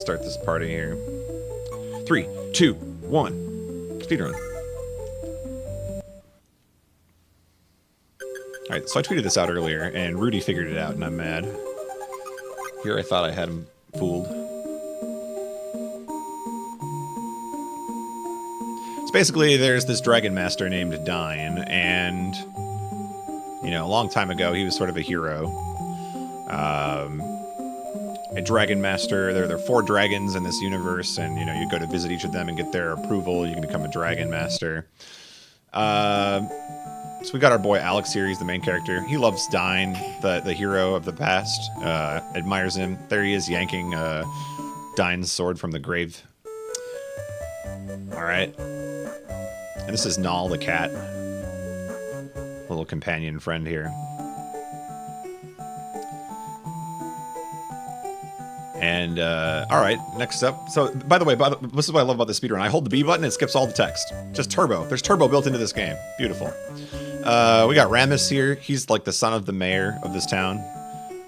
start this party here. 3, 2, 1. Speedrun. Alright, so I tweeted this out earlier, and Rudy figured it out, and I'm mad. Here I thought I had him fooled. So basically, there's this dragon master named Dine, and, you know, a long time ago, he was sort of a hero. A dragon master, there are 4 dragons in this universe, and, you know, you go to visit each of them and get their approval, you can become a dragon master. So we got our boy Alex here, he's the main character. He loves Dine, the hero of the past, admires him. There he is, yanking Dine's sword from the grave. Alright. And this is Nall the cat. Little companion friend here. And, alright, next up. So, by the way, this is what I love about the speedrun. I hold the B button, it skips all the text. Just turbo. There's turbo built into this game. Beautiful. We got Ramus here. He's like the son of the mayor of this town.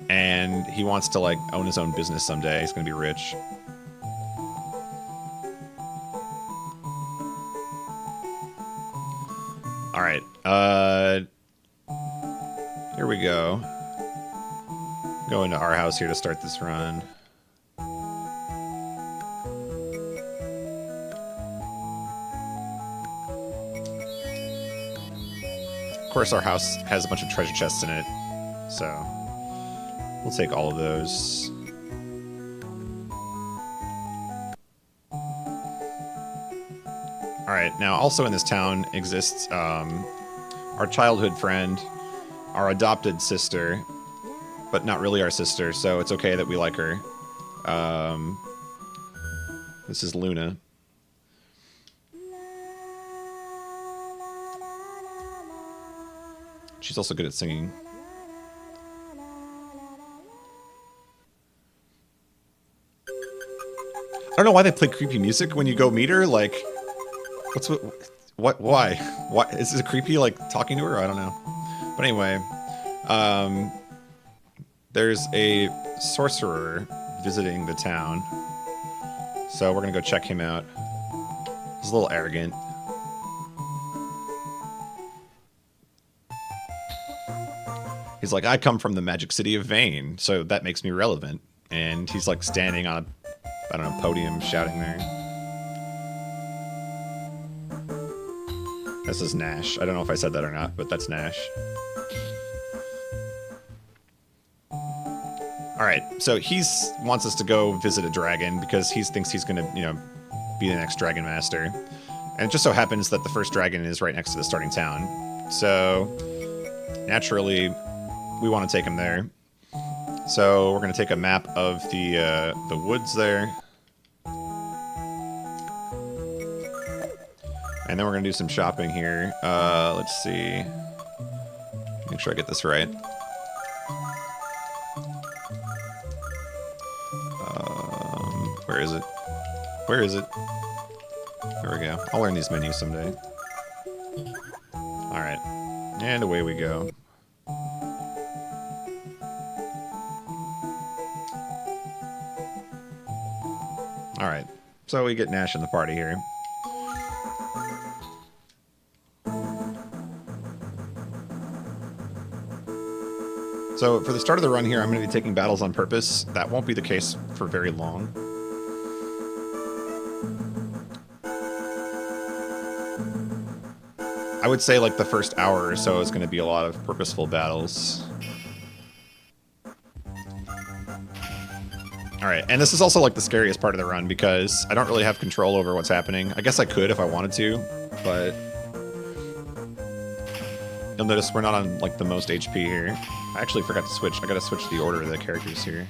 And he wants to, like, own his own business someday. He's gonna be rich. Alright, here we go. Go into our house here to start this run. Of course, our house has a bunch of treasure chests in it, so we'll take all of those. Alright, now also in this town exists our childhood friend, our adopted sister, but not really our sister, so it's okay that we like her. This is Luna. She's also good at singing. I don't know why they play creepy music when you go meet her, like... Why? Is it creepy, like, talking to her? I don't know. But anyway, there's a sorcerer visiting the town. So we're gonna go check him out. He's a little arrogant. He's like, I come from the magic city of Vane, so that makes me relevant. And he's like standing on a, I don't know, podium shouting there. This is Nash. I don't know if I said that or not, but that's Nash. Alright, so he wants us to go visit a dragon because he thinks he's gonna, you know, be the next dragon master. And it just so happens that the first dragon is right next to the starting town. So, naturally, we want to take him there. So we're going to take a map of the woods there. And then we're going to do some shopping here. Let's see. Make sure I get this right. Where is it? Where is it? There we go. I'll learn these menus someday. Alright. And away we go. Alright, so we get Nash in the party here. So for the start of the run here, I'm going to be taking battles on purpose. That won't be the case for very long. I would say like the first hour or so is going to be a lot of purposeful battles. Alright, and this is also like the scariest part of the run because I don't really have control over what's happening. I guess I could if I wanted to, but you'll notice we're not on like the most HP here. I actually forgot to switch. I gotta switch the order of the characters here.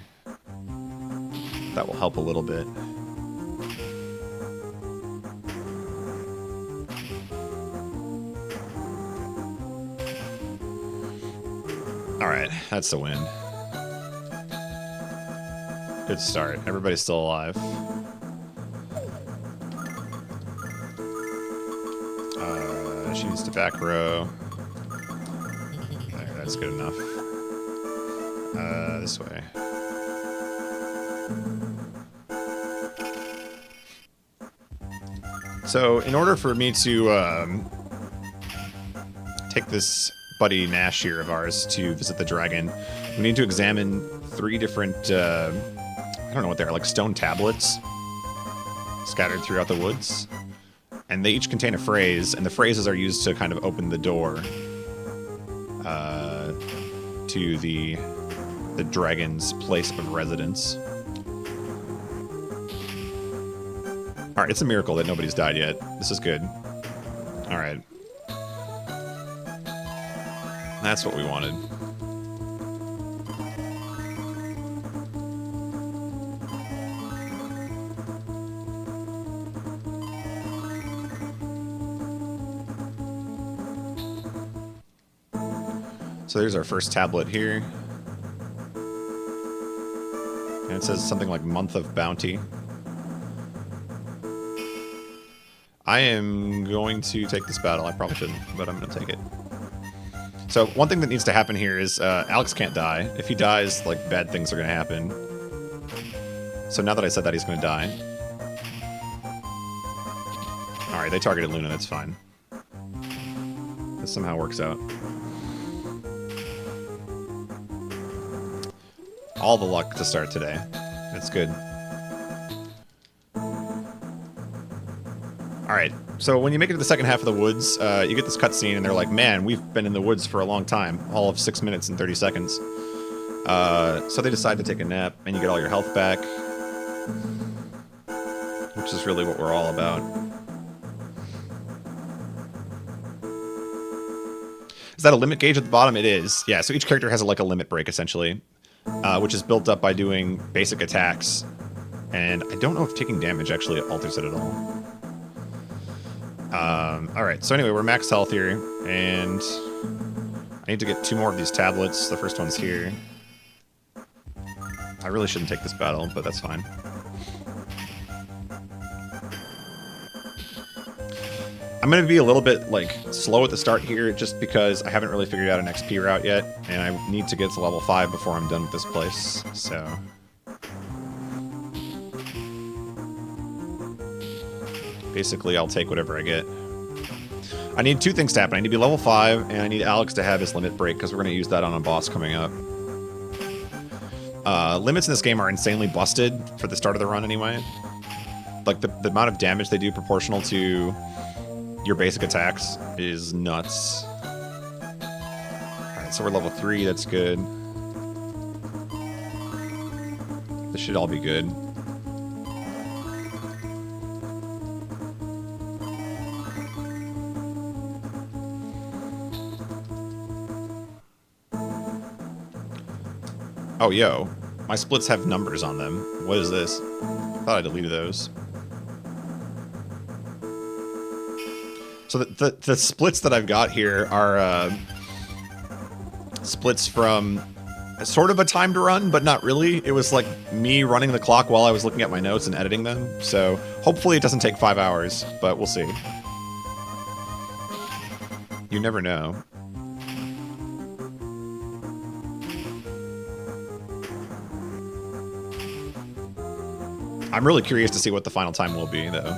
That will help a little bit. Alright, that's the win. Good start. Everybody's still alive. She needs to back row. There, that's good enough. This way. So, in order for me to take this buddy Nash here of ours to visit the dragon, we need to examine 3 different, I don't know what they are, like stone tablets scattered throughout the woods. And they each contain a phrase, and the phrases are used to kind of open the door to the dragon's place of residence. Alright, it's a miracle that nobody's died yet. This is good. Alright. That's what we wanted. So there's our first tablet here. And it says something like Month of Bounty. I am going to take this battle. I probably shouldn't, but I'm going to take it. So one thing that needs to happen here is Alex can't die. If he dies, like, bad things are going to happen. So now that I said that, he's going to die. Alright, they targeted Luna. That's fine. This somehow works out. All the luck to start today. That's good. Alright, so when you make it to the second half of the woods, you get this cutscene and they're like, man, we've been in the woods for a long time. All of 6 minutes and 30 seconds. So they decide to take a nap and you get all your health back. Which is really what we're all about. Is that a limit gauge at the bottom? It is. Yeah, so each character has like a limit break, essentially. Which is built up by doing basic attacks. And I don't know if taking damage actually alters it at all. Alright, so anyway, we're max health here, and I need to get 2 more of these tablets. The first one's here. I really shouldn't take this battle, but that's fine. I'm going to be a little bit, like, slow at the start here, just because I haven't really figured out an XP route yet, and I need to get to level 5 before I'm done with this place, so... Basically, I'll take whatever I get. I need 2 things to happen. I need to be level 5, and I need Alex to have his limit break, because we're going to use that on a boss coming up. Limits in this game are insanely busted, for the start of the run anyway. Like, the amount of damage they do proportional to your basic attacks is nuts. Alright, so we're level 3, that's good. This should all be good. Oh, yo. My splits have numbers on them. What is this? I thought I deleted those. So the splits that I've got here are splits from sort of a timed run, but not really. It was like me running the clock while I was looking at my notes and editing them. So hopefully it doesn't take 5 hours, but we'll see. You never know. I'm really curious to see what the final time will be, though.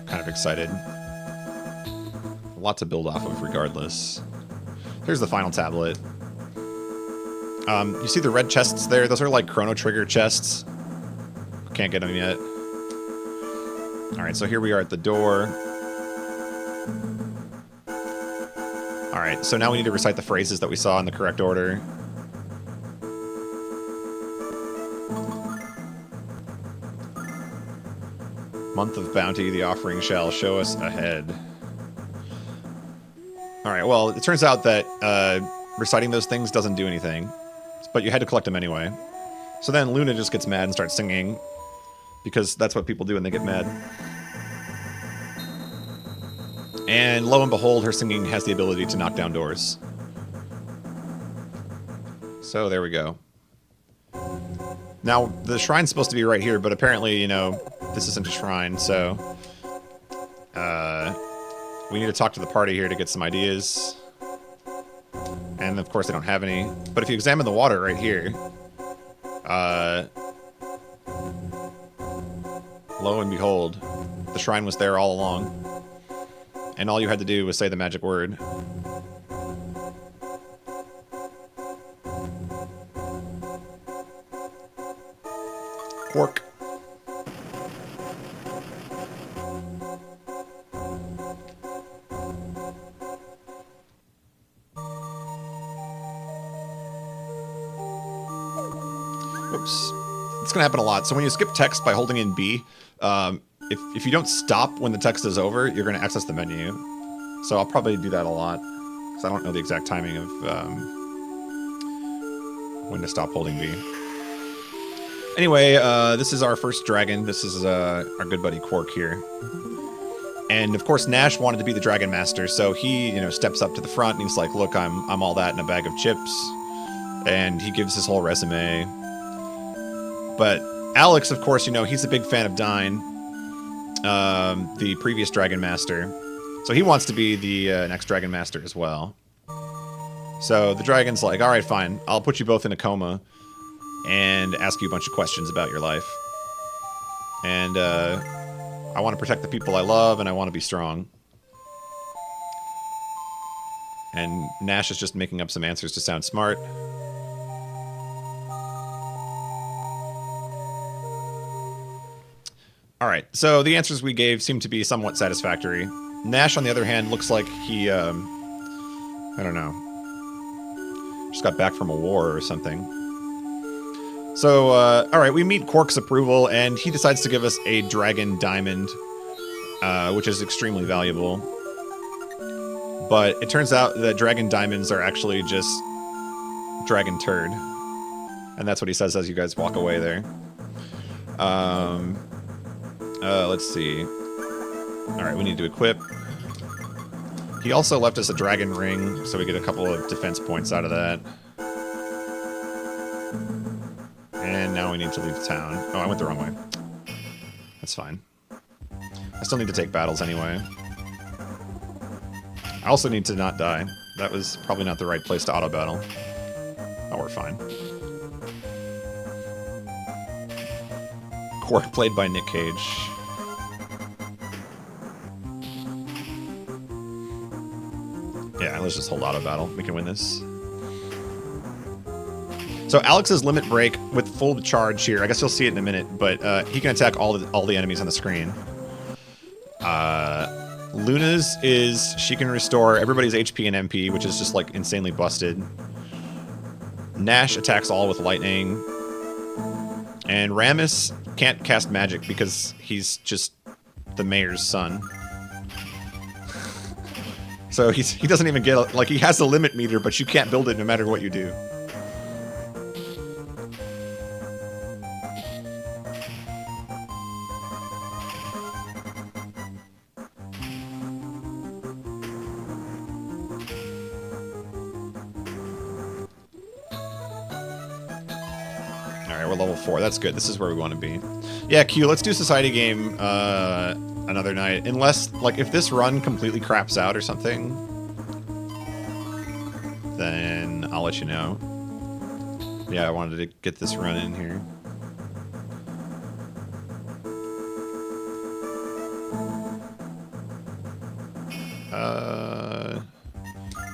Kind of excited. A lot to build off of, regardless. Here's the final tablet. You see the red chests there? Those are like Chrono Trigger chests. Can't get them yet. Alright, so here we are at the door. Alright, so now we need to recite the phrases that we saw in the correct order. Month of Bounty, the offering shall show us ahead. Alright, well, it turns out that reciting those things doesn't do anything, but you had to collect them anyway. So then Luna just gets mad and starts singing, because that's what people do when they get mad. And lo and behold, her singing has the ability to knock down doors. So there we go. Now, the shrine's supposed to be right here, but apparently, you know, this isn't a shrine, so... we need to talk to the party here to get some ideas. And, of course, they don't have any. But if you examine the water right here... lo and behold, the shrine was there all along. and all you had to do was say the magic word. Quark. Oops. It's going to happen a lot. So when you skip text by holding in B, if you don't stop when the text is over, you're going to access the menu. So I'll probably do that a lot, because I don't know the exact timing of when to stop holding B. Anyway, this is our first dragon. This is our good buddy Quark here. And of course, Nash wanted to be the Dragon Master, so he, steps up to the front and he's like, "Look, I'm all that in a bag of chips." And he gives his whole resume. But Alex, of course, he's a big fan of Dyne, the previous Dragon Master. So he wants to be the next Dragon Master as well. So the dragon's like, "All right, fine. I'll put you both in a coma and ask you a bunch of questions about your life. And I want to protect the people I love, and I want to be strong." And Nash is just making up some answers to sound smart. All right, so the answers we gave seem to be somewhat satisfactory. Nash, on the other hand, looks like he, I don't know, just got back from a war or something. So, all right, we meet Quark's approval, and he decides to give us a dragon diamond, which is extremely valuable. But it turns out that dragon diamonds are actually just dragon turd. And that's what he says as you guys walk away there. Let's see. All right, we need to equip. He also left us a dragon ring, so we get a couple of defense points out of that. And now we need to leave town. Oh, I went the wrong way. That's fine. I still need to take battles anyway. I also need to not die. That was probably not the right place to auto-battle. Oh, we're fine. Quark played by Nick Cage. Yeah, let's just hold auto-battle. We can win this. So Alex's limit break with full charge here. I guess you'll see it in a minute, but he can attack all the enemies on the screen. Luna's is she can restore everybody's HP and MP, which is just like insanely busted. Nash attacks all with lightning. And Ramus can't cast magic because he's just the mayor's son. So he doesn't even get, like, he has a limit meter, but you can't build it no matter what you do. Alright, we're level 4. That's good. This is where we want to be. Yeah, Q, let's do Society Game another night. Unless, like, if this run completely craps out or something, then I'll let you know. Yeah, I wanted to get this run in here.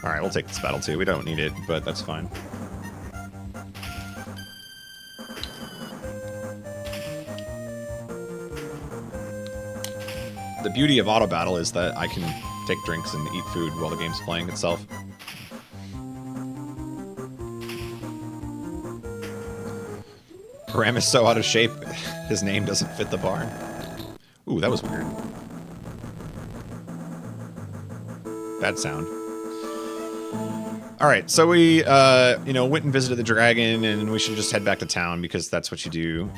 Alright, we'll take this battle too. We don't need it, but that's fine. The beauty of auto battle is that I can take drinks and eat food while the game's playing itself. Ram is so out of shape, his name doesn't fit the bar. Ooh, that was weird. Bad sound. Alright, so we, you know, went and visited the dragon, and we should just head back to town, because that's what you do.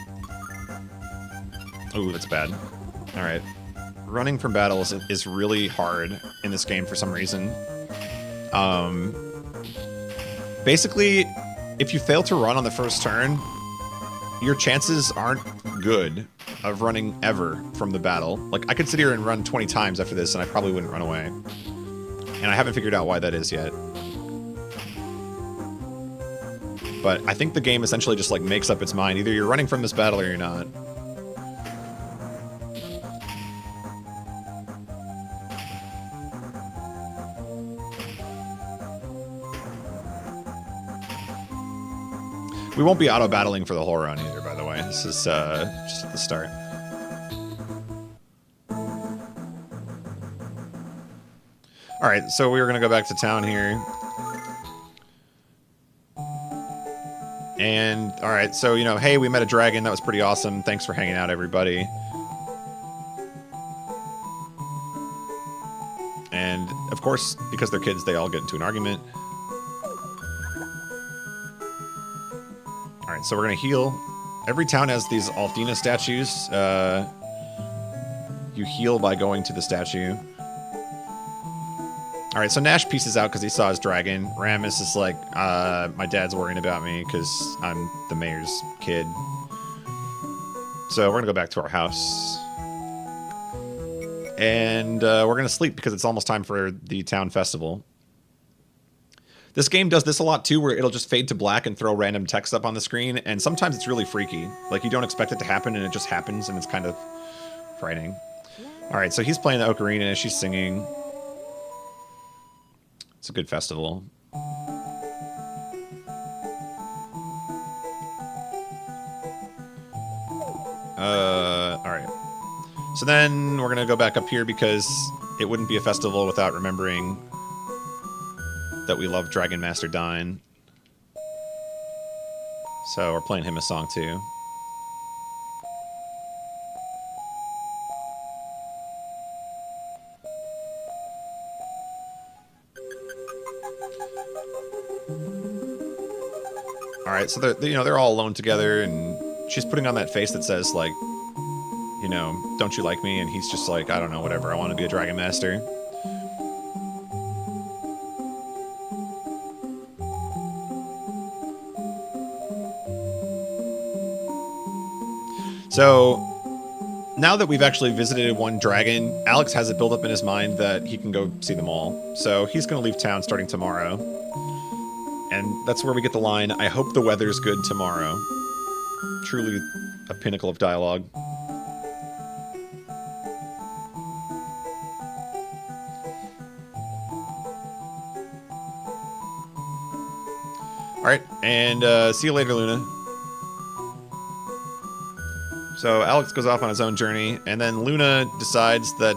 Ooh, that's bad. Alright. Running from battles is really hard in this game for some reason. Basically, if you fail to run on the first turn, your chances aren't good of running ever from the battle. Like, I could sit here and run 20 times after this, and I probably wouldn't run away. And I haven't figured out why that is yet. But I think the game essentially just, like, makes up its mind. Either you're running from this battle or you're not. We won't be auto-battling for the whole run either, by the way. This is just at the start. Alright, so we were going to go back to town here. And, alright, so, you know, hey, we met a dragon. That was pretty awesome. Thanks for hanging out, everybody. And, of course, because they're kids, they all get into an argument. Alright, so we're going to heal. Every town has these Althena statues. You heal by going to the statue. Alright, so Nash pieces out because he saw his dragon. Ramus is like, my dad's worrying about me because I'm the mayor's kid. So we're going to go back to our house. And we're going to sleep because it's almost time for the town festival. This game does this a lot too, where it'll just fade to black and throw random text up on the screen. And sometimes it's really freaky. Like, you don't expect it to happen and it just happens and it's kind of frightening. Alright, so he's playing the ocarina, she's singing. It's a good festival. Alright. So then we're gonna go back up here because it wouldn't be a festival without remembering that we love Dragon Master Dine. So we're playing him a song too. Alright, so they're all alone together, and she's putting on that face that says, like, you know, don't you like me? And he's just like, I don't know, whatever, I want to be a Dragon Master. So, now that we've actually visited one dragon, Alex has it built up in his mind that he can go see them all. So he's going to leave town starting tomorrow. And that's where we get the line, I hope the weather's good tomorrow. Truly a pinnacle of dialogue. Alright, and see you later, Luna. So Alex goes off on his own journey, and then Luna decides that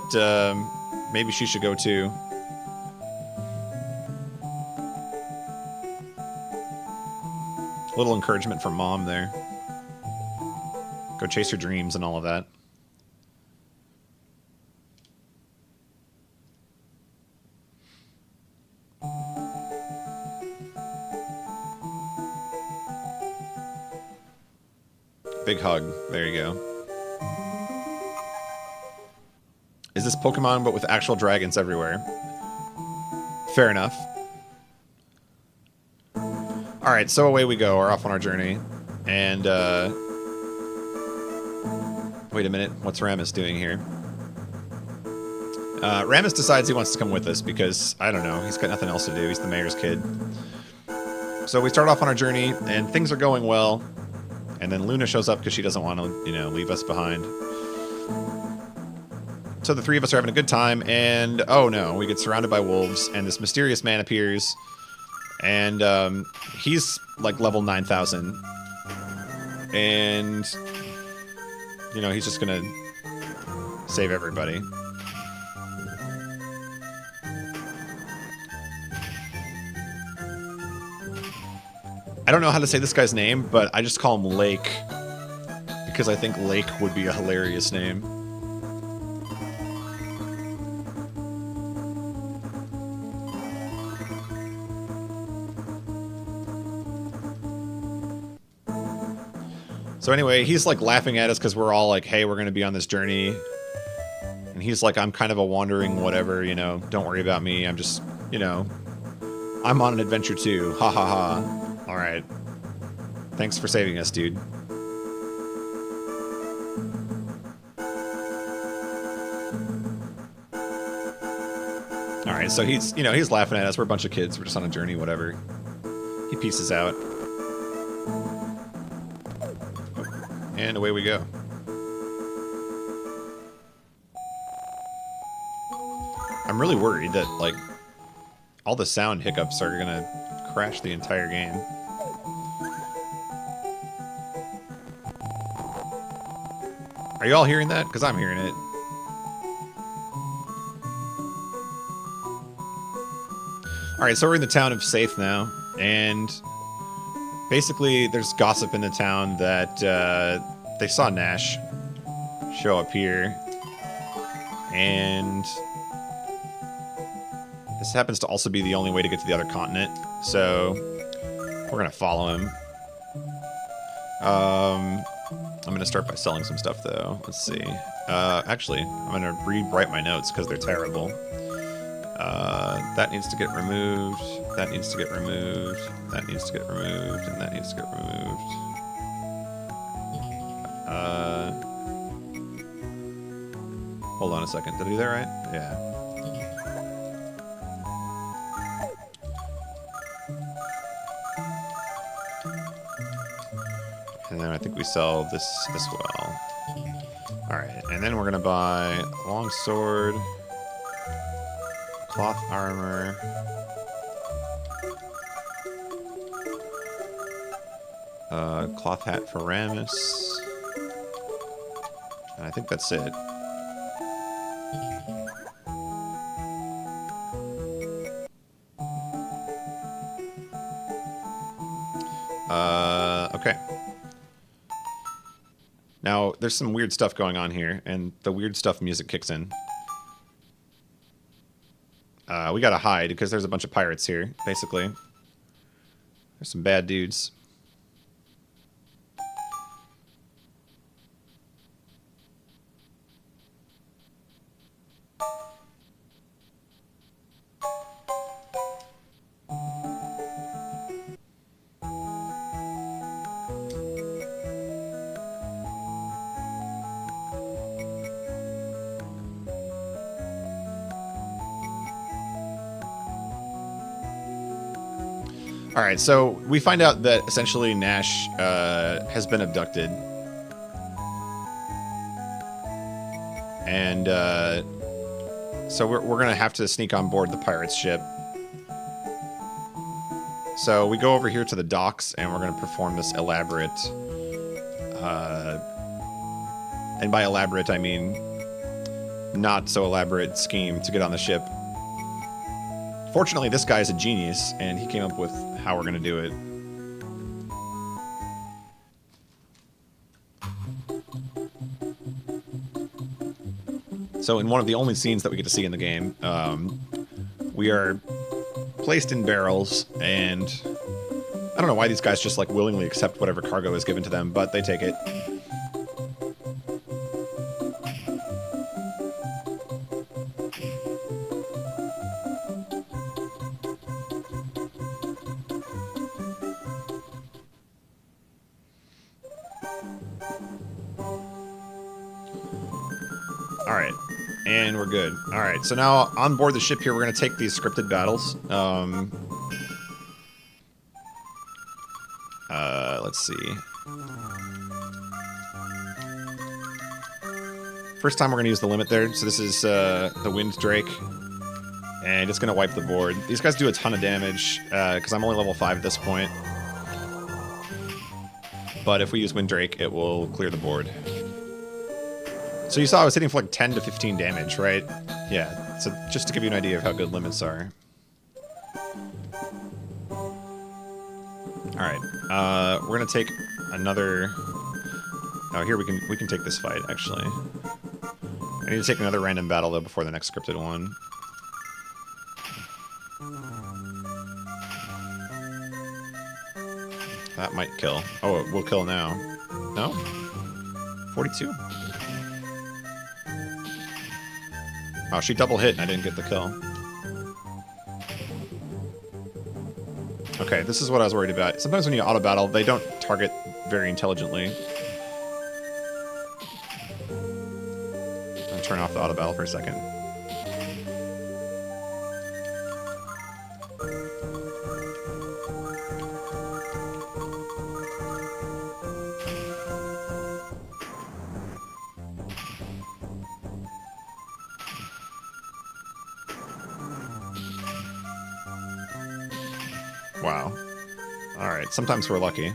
maybe she should go too. A little encouragement from Mom there. Go chase your dreams and all of that. Big hug. There you go. Is this Pokemon but with actual dragons everywhere? Fair enough. Alright, so away we go. We're off on our journey. And, wait a minute. What's Ramus doing here? Ramus decides he wants to come with us because, I don't know, he's got nothing else to do. He's the mayor's kid. So we start off on our journey, and things are going well. And then Luna shows up because she doesn't want to, you know, leave us behind. So the three of us are having a good time, and oh no, we get surrounded by wolves, and this mysterious man appears. And he's like level 9,000. And, you know, he's just gonna save everybody. I don't know how to say this guy's name, but I just call him Lake. Because I think Lake would be a hilarious name. So anyway, he's like laughing at us because we're all like, hey, we're going to be on this journey. And he's like, I'm kind of a wandering whatever, you know, don't worry about me. I'm just, you know, I'm on an adventure too. Ha ha ha. All right. Thanks for saving us, dude. All right, so he's, you know, he's laughing at us. We're a bunch of kids. We're just on a journey, whatever. He pieces out. And away we go. I'm really worried that, like, all the sound hiccups are gonna crash the entire game. Are you all hearing that? Because I'm hearing it. Alright, so we're in the town of Safe now, and basically there's gossip in the town that they saw Nash show up here, and this happens to also be the only way to get to the other continent, so we're gonna follow him. I'm gonna start by selling some stuff though. Let's see. Actually, I'm gonna rewrite my notes because they're terrible. That needs to get removed. That needs to get removed. That needs to get removed, and that needs to get removed. Hold on a second. Did I do that right? Yeah. And then I think we sell this as well. Alright, and then we're gonna buy longsword, cloth armor, cloth hat for Ramus, and I think that's it. Okay. Now, there's some weird stuff going on here, and the weird stuff music kicks in. We gotta hide, because there's a bunch of pirates here, basically. There's some bad dudes. Alright, so we find out that essentially Nash has been abducted. And so we're going to have to sneak on board the pirate's ship. So we go over here to the docks and we're going to perform this elaborate... and by elaborate I mean not so elaborate scheme to get on the ship. Fortunately, this guy is a genius, and he came up with how we're going to do it. So in one of the only scenes that we get to see in the game, we are placed in barrels, and I don't know why these guys just like willingly accept whatever cargo is given to them, but they take it. Alright, and we're good. Alright, so now on board the ship here, we're going to take these scripted battles. Let's see. First time we're going to use the limit there. So this is the Wind Drake, and it's going to wipe the board. These guys do a ton of damage, because I'm only level 5 at this point. But if we use Wind Drake, it will clear the board. So you saw I was hitting for like 10 to 15 damage, right? Yeah, so just to give you an idea of how good limits are. Alright, we're gonna take another... Oh, here we can take this fight, actually. I need to take another random battle, though, before the next scripted one. That might kill. Oh, it will kill now. No? 42? Oh, she double hit and I didn't get the kill. Okay, this is what I was worried about. Sometimes when you auto-battle, they don't target very intelligently. I'll turn off the auto-battle for a second. Wow. Alright, sometimes we're lucky.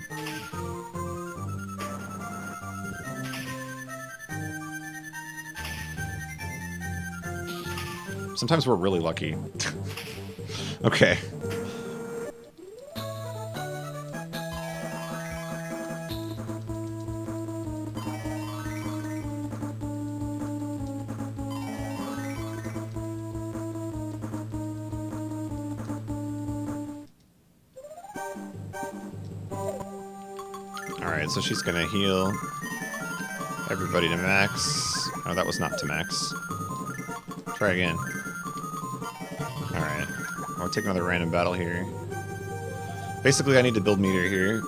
Sometimes we're really lucky. Okay. Alright, so she's gonna heal everybody to max. Oh, that was not to max. Try again. Alright. I'll take another random battle here. Basically, I need to build meter here.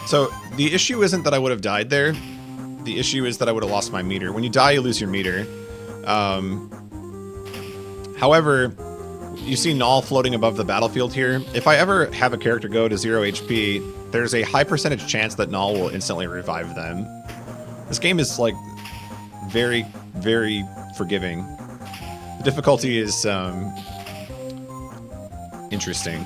So, the issue isn't that I would have died there. The issue is that I would have lost my meter. When you die, you lose your meter. However, you see Null floating above the battlefield here. If I ever have a character go to 0 HP, there's a high percentage chance that Null will instantly revive them. This game is, like, very, very forgiving. The difficulty is, interesting.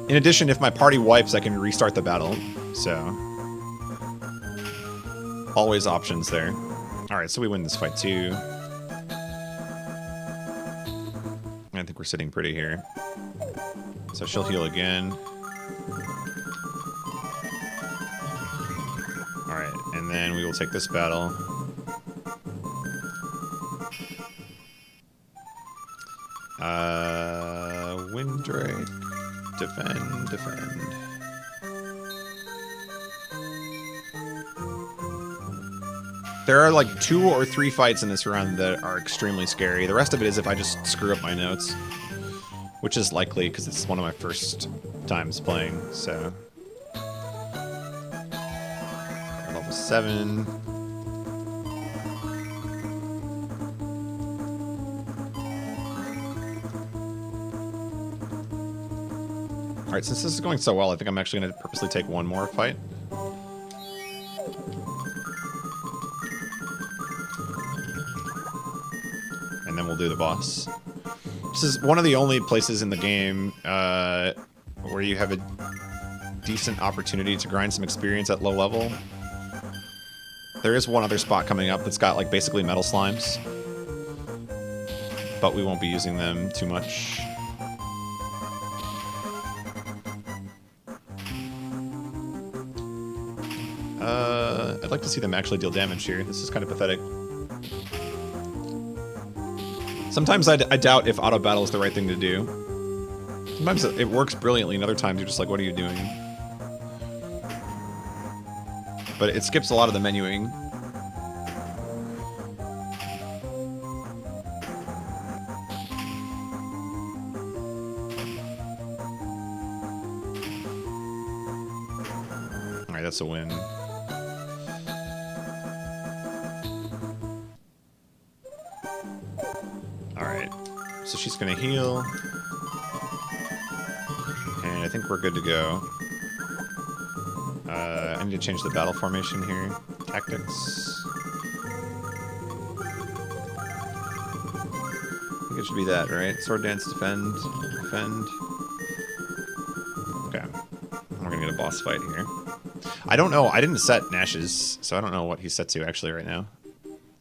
In addition, if my party wipes, I can restart the battle, so... always options there. Alright, so we win this fight too. I think we're sitting pretty here. So she'll heal again. Alright, and then we will take this battle. Windrake. Defend, defend. There are like 2 or 3 fights in this run that are extremely scary. The rest of it is if I just screw up my notes. Which is likely, because it's one of my first times playing, so... Level 7. Alright, since this is going so well, I think I'm actually going to purposely take one more fight. And then we'll do the boss. This is one of the only places in the game where you have a decent opportunity to grind some experience at low level. There is one other spot coming up that's got like basically metal slimes. But we won't be using them too much. I'd like to see them actually deal damage here. This is kind of pathetic. Sometimes I doubt if auto battle is the right thing to do. Sometimes it works brilliantly, and other times you're just like, what are you doing? But it skips a lot of the menuing. Alright, that's a win. Alright, so she's gonna heal. And I think we're good to go. I need to change the battle formation here. Tactics. I think it should be that, right? Sword dance, defend, defend. Okay. We're gonna get a boss fight here. I don't know. I didn't set Nash's, so I don't know what he's set to actually right now.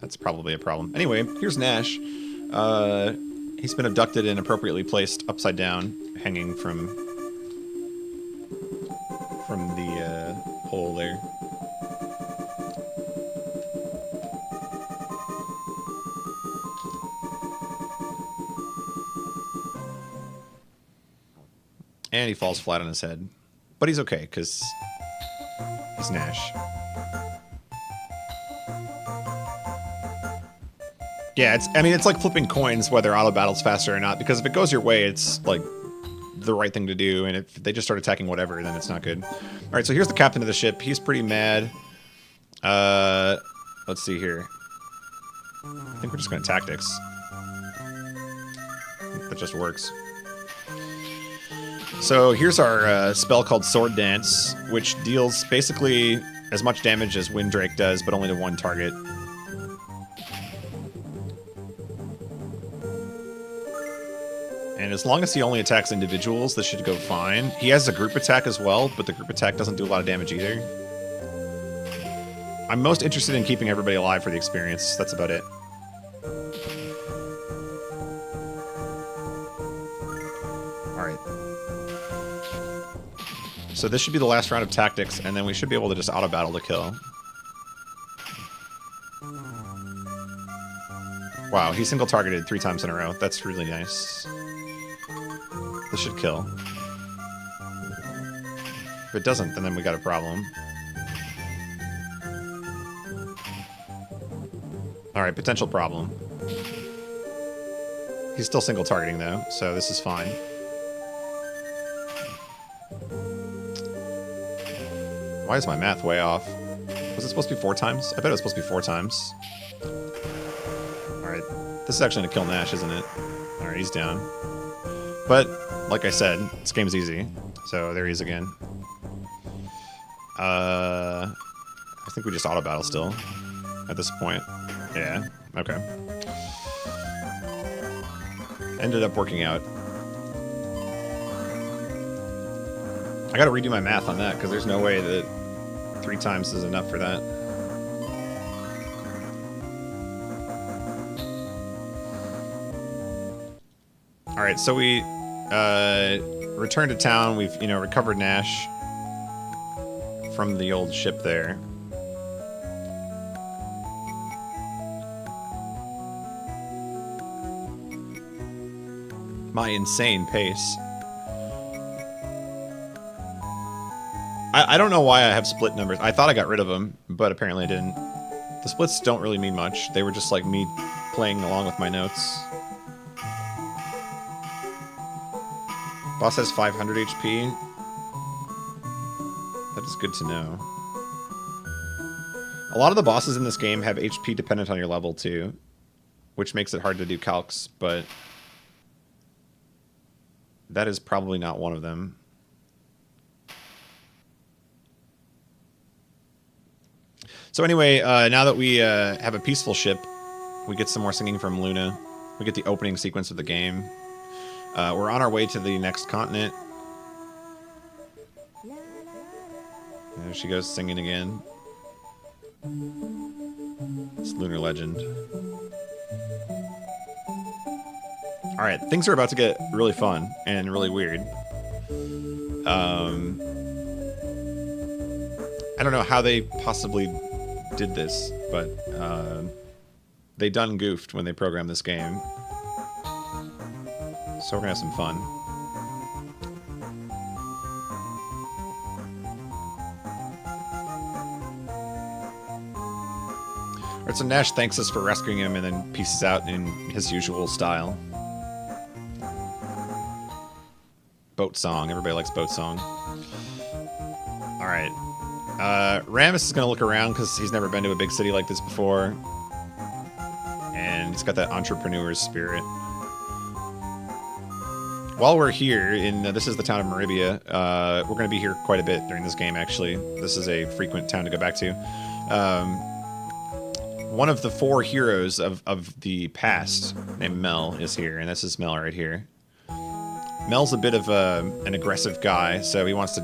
That's probably a problem. Anyway, here's Nash. He's been abducted and appropriately placed upside down, hanging from the pole there. And he falls flat on his head. But he's okay, because he's Nash. Yeah, it's like flipping coins whether auto battle's faster or not, because if it goes your way, it's like the right thing to do, and if they just start attacking whatever, then it's not good. Alright, so here's the captain of the ship. He's pretty mad. Let's see here. I think we're just going to tactics. I think that just works. So here's our spell called Sword Dance, which deals basically as much damage as Windrake does, but only to one target. And as long as he only attacks individuals, this should go fine. He has a group attack as well, but the group attack doesn't do a lot of damage either. I'm most interested in keeping everybody alive for the experience. That's about it. Alright. So this should be the last round of tactics, and then we should be able to just auto-battle the kill. Wow, he single-targeted 3 times in a row. That's really nice. This should kill. If it doesn't, then we got a problem. Alright, potential problem. He's still single-targeting, though, so this is fine. Why is my math way off? Was it supposed to be 4 times? I bet it was supposed to be 4 times. Alright, this is actually gonna kill Nash, isn't it? Alright, he's down. But, like I said, this game's easy. So, there he is again. I think we just auto-battle still. At this point. Yeah, okay. Ended up working out. I gotta redo my math on that, because there's no way that 3 times is enough for that. Alright, so we returned to town. We've, recovered Nash from the old ship there. My insane pace. I don't know why I have split numbers. I thought I got rid of them, but apparently I didn't. The splits don't really mean much. They were just like me playing along with my notes. Boss has 500 HP. That is good to know. A lot of the bosses in this game have HP dependent on your level too, which makes it hard to do calcs, but that is probably not one of them. So anyway, now that we have a peaceful ship, we get some more singing from Luna. We get the opening sequence of the game. We're on our way to the next continent. There she goes singing again. It's Lunar Legend. Alright, things are about to get really fun and really weird. I don't know how they possibly did this, but they done goofed when they programmed this game. So we're gonna have some fun. Alright, so Nash thanks us for rescuing him and then pieces out in his usual style. Boat song. Everybody likes boat song. Alright. Rammus is going to look around because he's never been to a big city like this before. And he's got that entrepreneur's spirit. While we're here, this is the town of Meribia, we're going to be here quite a bit during this game, actually. This is a frequent town to go back to. One of the 4 heroes of the past, named Mel, is here, and this is Mel right here. Mel's a bit of an aggressive guy, so he wants to,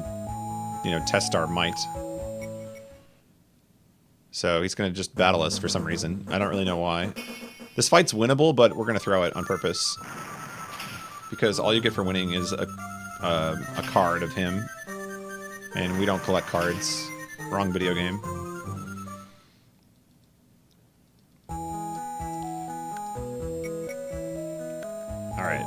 test our might. So he's going to just battle us for some reason. I don't really know why. This fight's winnable, but we're going to throw it on purpose. Because all you get for winning is a card of him. And we don't collect cards. Wrong video game. Alright.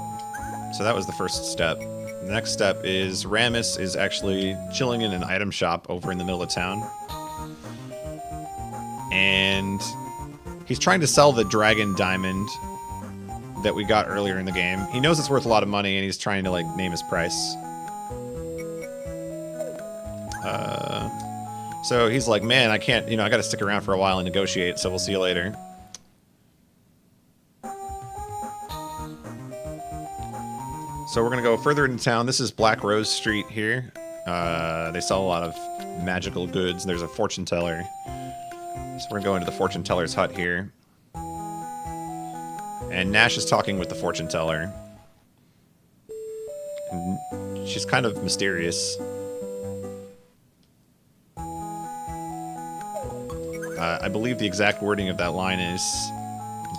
So that was the first step. The next step is Rammus is actually chilling in an item shop over in the middle of town. And he's trying to sell the dragon diamond that we got earlier in the game. He knows it's worth a lot of money and he's trying to, name his price. So he's like, man, I can't, I gotta stick around for a while and negotiate, so we'll see you later. So we're gonna go further into town. This is Black Rose Street here. They sell a lot of magical goods. There's a fortune teller. So we're going to go into the fortune teller's hut here. And Nash is talking with the fortune teller. And she's kind of mysterious. I believe the exact wording of that line is,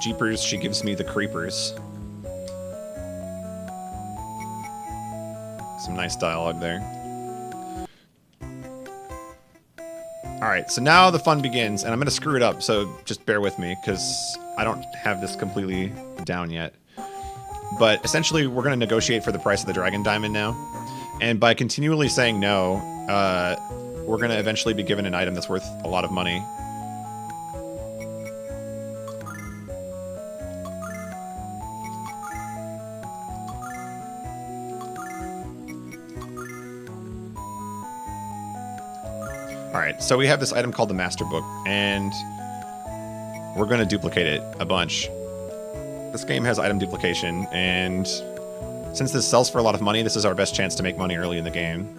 "Jeepers, she gives me the creepers." Some nice dialogue there. Alright, so now the fun begins, and I'm going to screw it up, so just bear with me, because I don't have this completely down yet. But essentially, we're going to negotiate for the price of the Dragon Diamond now. And by continually saying no, we're going to eventually be given an item that's worth a lot of money. Alright, so we have this item called the Master Book, and we're going to duplicate it a bunch. This game has item duplication, and since this sells for a lot of money, this is our best chance to make money early in the game.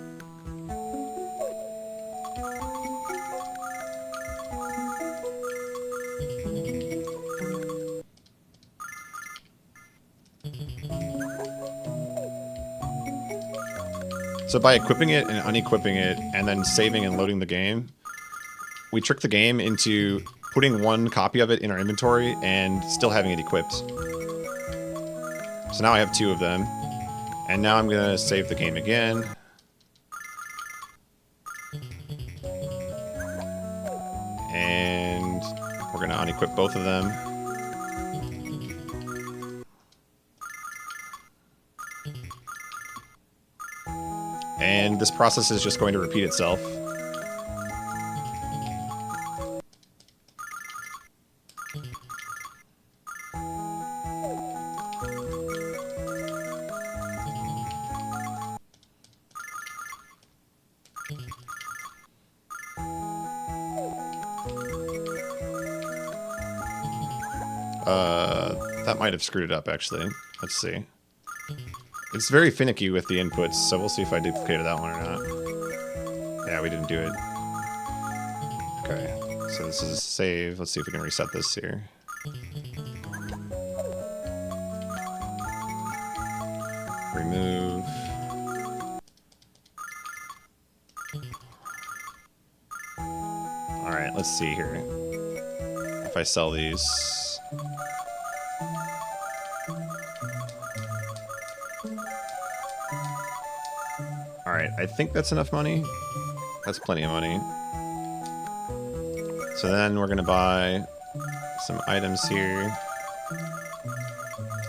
So by equipping it and unequipping it, and then saving and loading the game, we trick the game into putting one copy of it in our inventory and still having it equipped. So now I have 2 of them. And now I'm going to save the game again. And we're going to unequip both of them. And this process is just going to repeat itself. That might have screwed it up, actually. Let's see. It's very finicky with the inputs, so we'll see if I duplicated that one or not. Yeah, we didn't do it. Okay, so this is save. Let's see if we can reset this here. Remove. Alright, let's see here. If I sell these... Alright, I think that's enough money. That's plenty of money. So then we're going to buy some items here.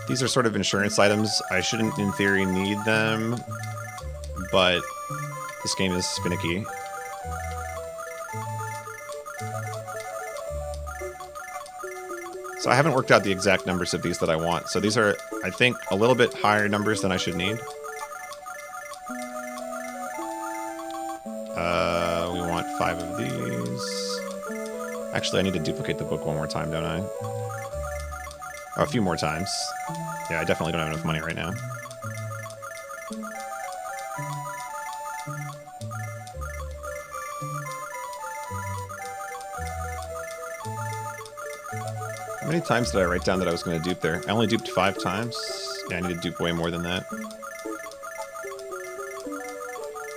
These are sort of insurance items. I shouldn't, in theory, need them, but this game is finicky. So I haven't worked out the exact numbers of these that I want. So these are, I think, a little bit higher numbers than I should need. We want 5 of these. Actually, I need to duplicate the book one more time, don't I? Oh, a few more times. Yeah, I definitely don't have enough money right now. How many times did I write down that I was going to dupe there? I only duped 5 times? Yeah, I need to dupe way more than that.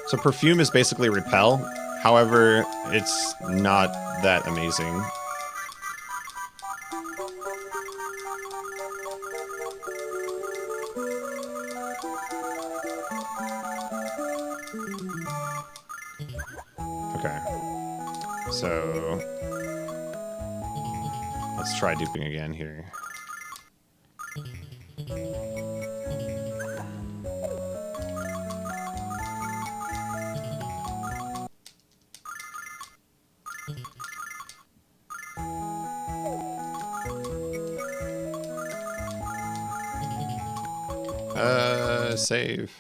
So perfume is basically repel. However, it's not that amazing. Okay. So let's try duping again here. Save.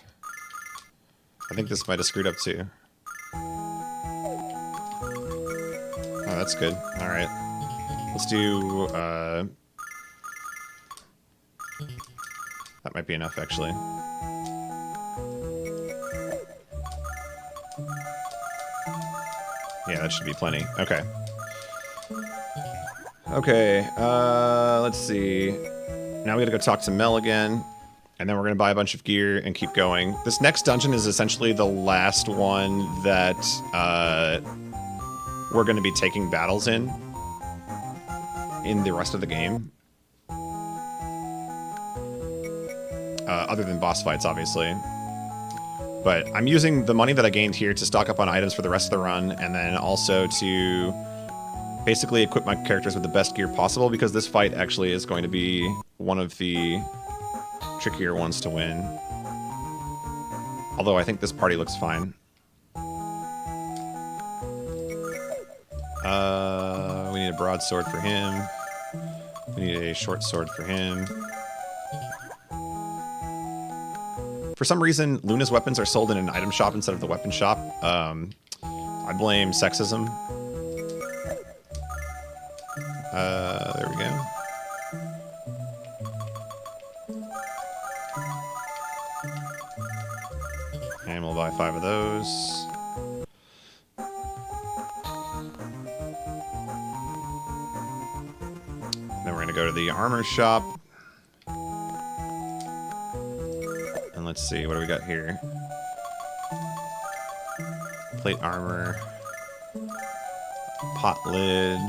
I think this might have screwed up too. Oh, that's good. Alright. Let's do, that might be enough, actually. Yeah, that should be plenty. Okay. Okay, let's see. Now we gotta go talk to Mel again, and then we're gonna buy a bunch of gear and keep going. This next dungeon is essentially the last one that we're gonna be taking battles in the rest of the game. Other than boss fights, obviously. But I'm using the money that I gained here to stock up on items for the rest of the run, and then also to basically equip my characters with the best gear possible, because this fight actually is going to be one of the trickier ones to win. Although I think this party looks fine. We need a broadsword for him. We need a short sword for him. For some reason, Luna's weapons are sold in an item shop instead of the weapon shop. I blame sexism. There we go. And we'll buy 5 of those. Then we're gonna go to the armor shop. And let's see, what do we got here? Plate armor. Pot lid.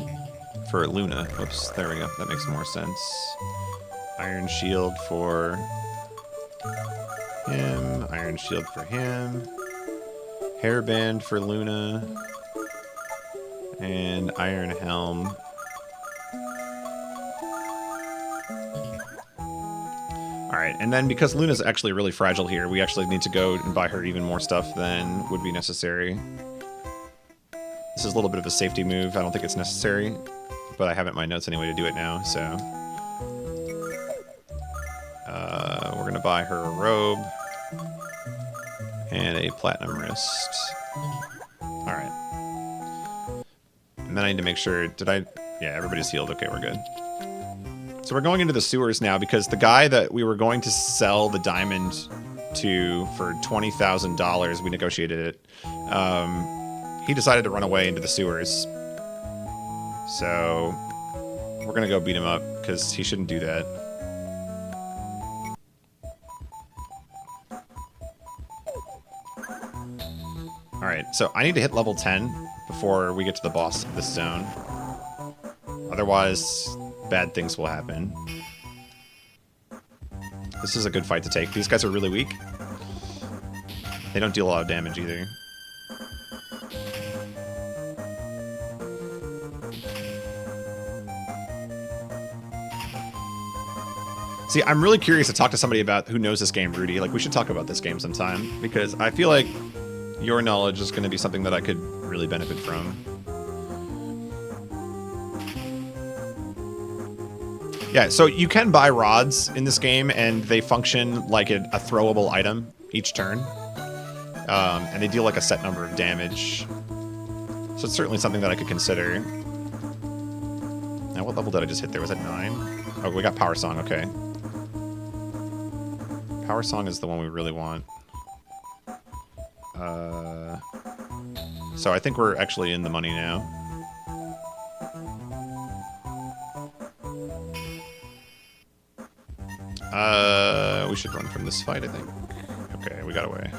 For Luna. Oops, there we go. That makes more sense. Iron shield for him. Iron shield for him. Hairband for Luna. And iron helm. Alright, and then because Luna's actually really fragile here, we actually need to go and buy her even more stuff than would be necessary. This is a little bit of a safety move. I don't think it's necessary. But I have it in my notes anyway to do it now, so... we're gonna buy her a robe. And a platinum wrist. Alright. And then I need to make sure... Yeah, everybody's healed. Okay, we're good. So we're going into the sewers now, because the guy that we were going to sell the diamond to for $20,000, we negotiated it, he decided to run away into the sewers. So, we're gonna go beat him up, because he shouldn't do that. Alright, so I need to hit level 10 before we get to the boss of this zone. Otherwise, bad things will happen. This is a good fight to take. These guys are really weak. They don't deal a lot of damage either. See, I'm really curious to talk to somebody about who knows this game, Rudy. Like, we should talk about this game sometime, because I feel like your knowledge is going to be something that I could really benefit from. Yeah, so you can buy rods in this game, and they function like a throwable item each turn. And they deal like a set number of damage. So it's certainly something that I could consider. Now, what level did I just hit there? Was that 9? Oh, we got Power Song, okay. Power Song is the one we really want. So I think we're actually in the money now. We should run from this fight, I think. Okay, we got away.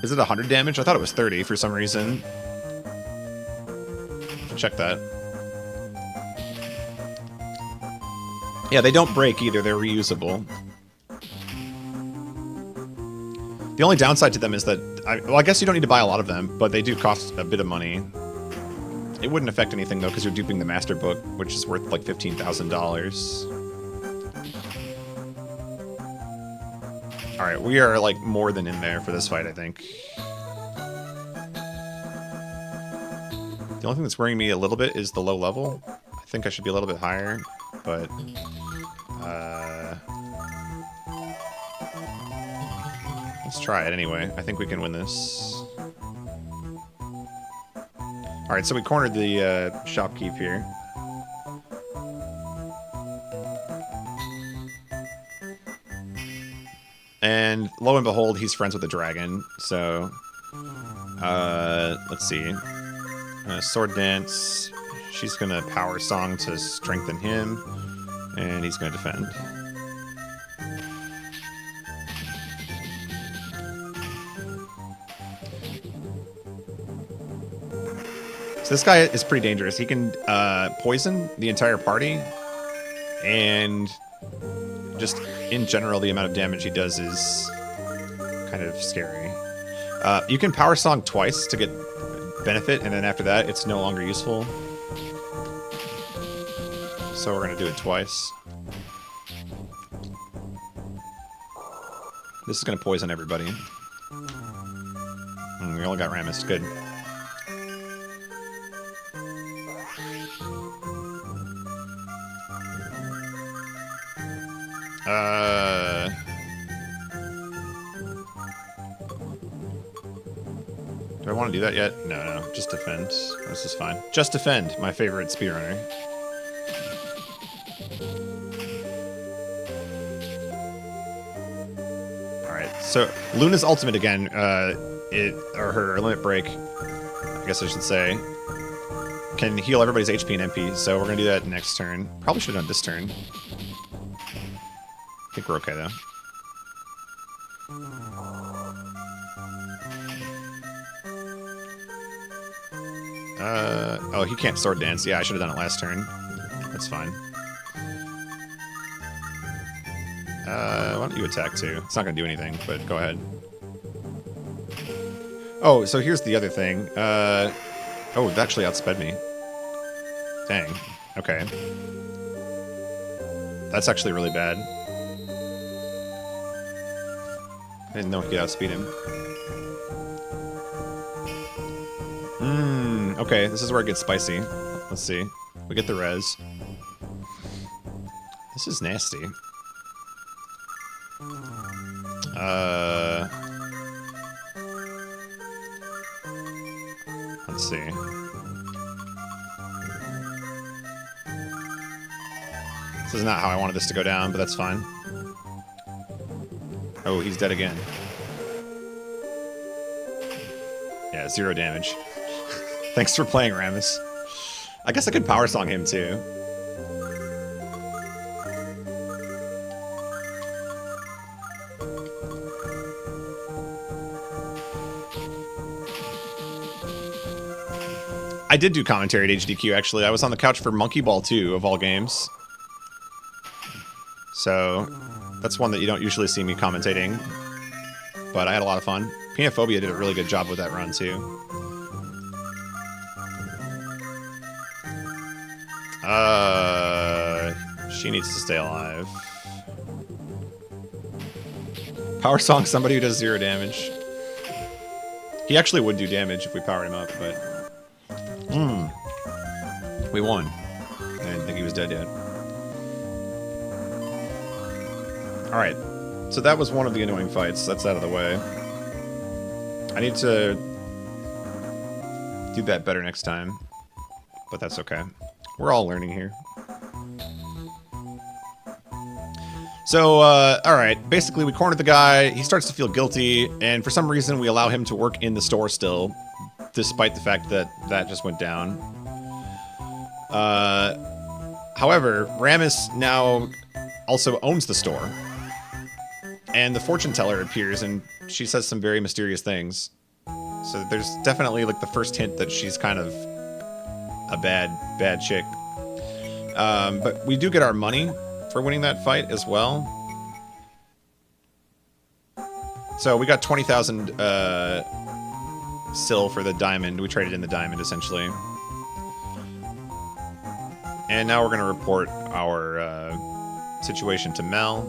Is it 100 damage? I thought it was 30 for some reason. Check that. Yeah, they don't break either. They're reusable. The only downside to them is that... well, I guess you don't need to buy a lot of them, but they do cost a bit of money. It wouldn't affect anything, though, because you're duping the Master Book, which is worth, like, $15,000. Alright, we are, like, more than in there for this fight, I think. The only thing that's worrying me a little bit is the low level. I think I should be a little bit higher, but... let's try it anyway. I think we can win this. Alright, so we cornered the shopkeep here. And lo and behold, he's friends with the dragon. So, let's see. Sword Dance. She's going to Power Song to strengthen him. And he's going to defend. So this guy is pretty dangerous. He can poison the entire party, and just in general, the amount of damage he does is kind of scary. You can Power Song twice to get benefit, and then after that, it's no longer useful. So we're going to do it twice. This is going to poison everybody. We only got Rammus. Good. Do I want to do that yet? No, just defend. This is fine. Just defend, my favorite speedrunner. Alright, so Luna's ultimate again, or her limit break, I guess I should say, can heal everybody's HP and MP, so we're going to do that next turn. Probably should have done this turn. I think we're okay, though. Oh, he can't sword dance. Yeah, I should have done it last turn. That's fine. Why don't you attack, too? It's not going to do anything, but go ahead. Oh, so here's the other thing. Oh, it actually outsped me. Dang. Okay. That's actually really bad. I didn't know he could outspeed him. Okay, this is where it gets spicy. Let's see. We get the res. This is nasty. Let's see. This is not how I wanted this to go down, but that's fine. Oh, he's dead again. Yeah, 0 damage. Thanks for playing, Rammus. I guess I could Power Song him, too. I did do commentary at HDQ, actually. I was on the couch for Monkey Ball 2, of all games. So, that's one that you don't usually see me commentating. But I had a lot of fun. Penophobia did a really good job with that run, too. She needs to stay alive. Power Song somebody who does 0 damage. He actually would do damage if we powered him up, but... We won. I didn't think he was dead yet. Alright. So that was one of the annoying fights. That's out of the way. I need to do that better next time. But that's okay. We're all learning here. So, alright. Basically, we cornered the guy. He starts to feel guilty. And for some reason, we allow him to work in the store still. Despite the fact that that just went down. However, Rammus now also owns the store. And the fortune teller appears, and she says some very mysterious things. So there's definitely, like, the first hint that she's kind of a bad chick. But we do get our money for winning that fight as well. So we got 20,000 sil for the diamond. We traded in the diamond, essentially. And now we're going to report our situation to Mel.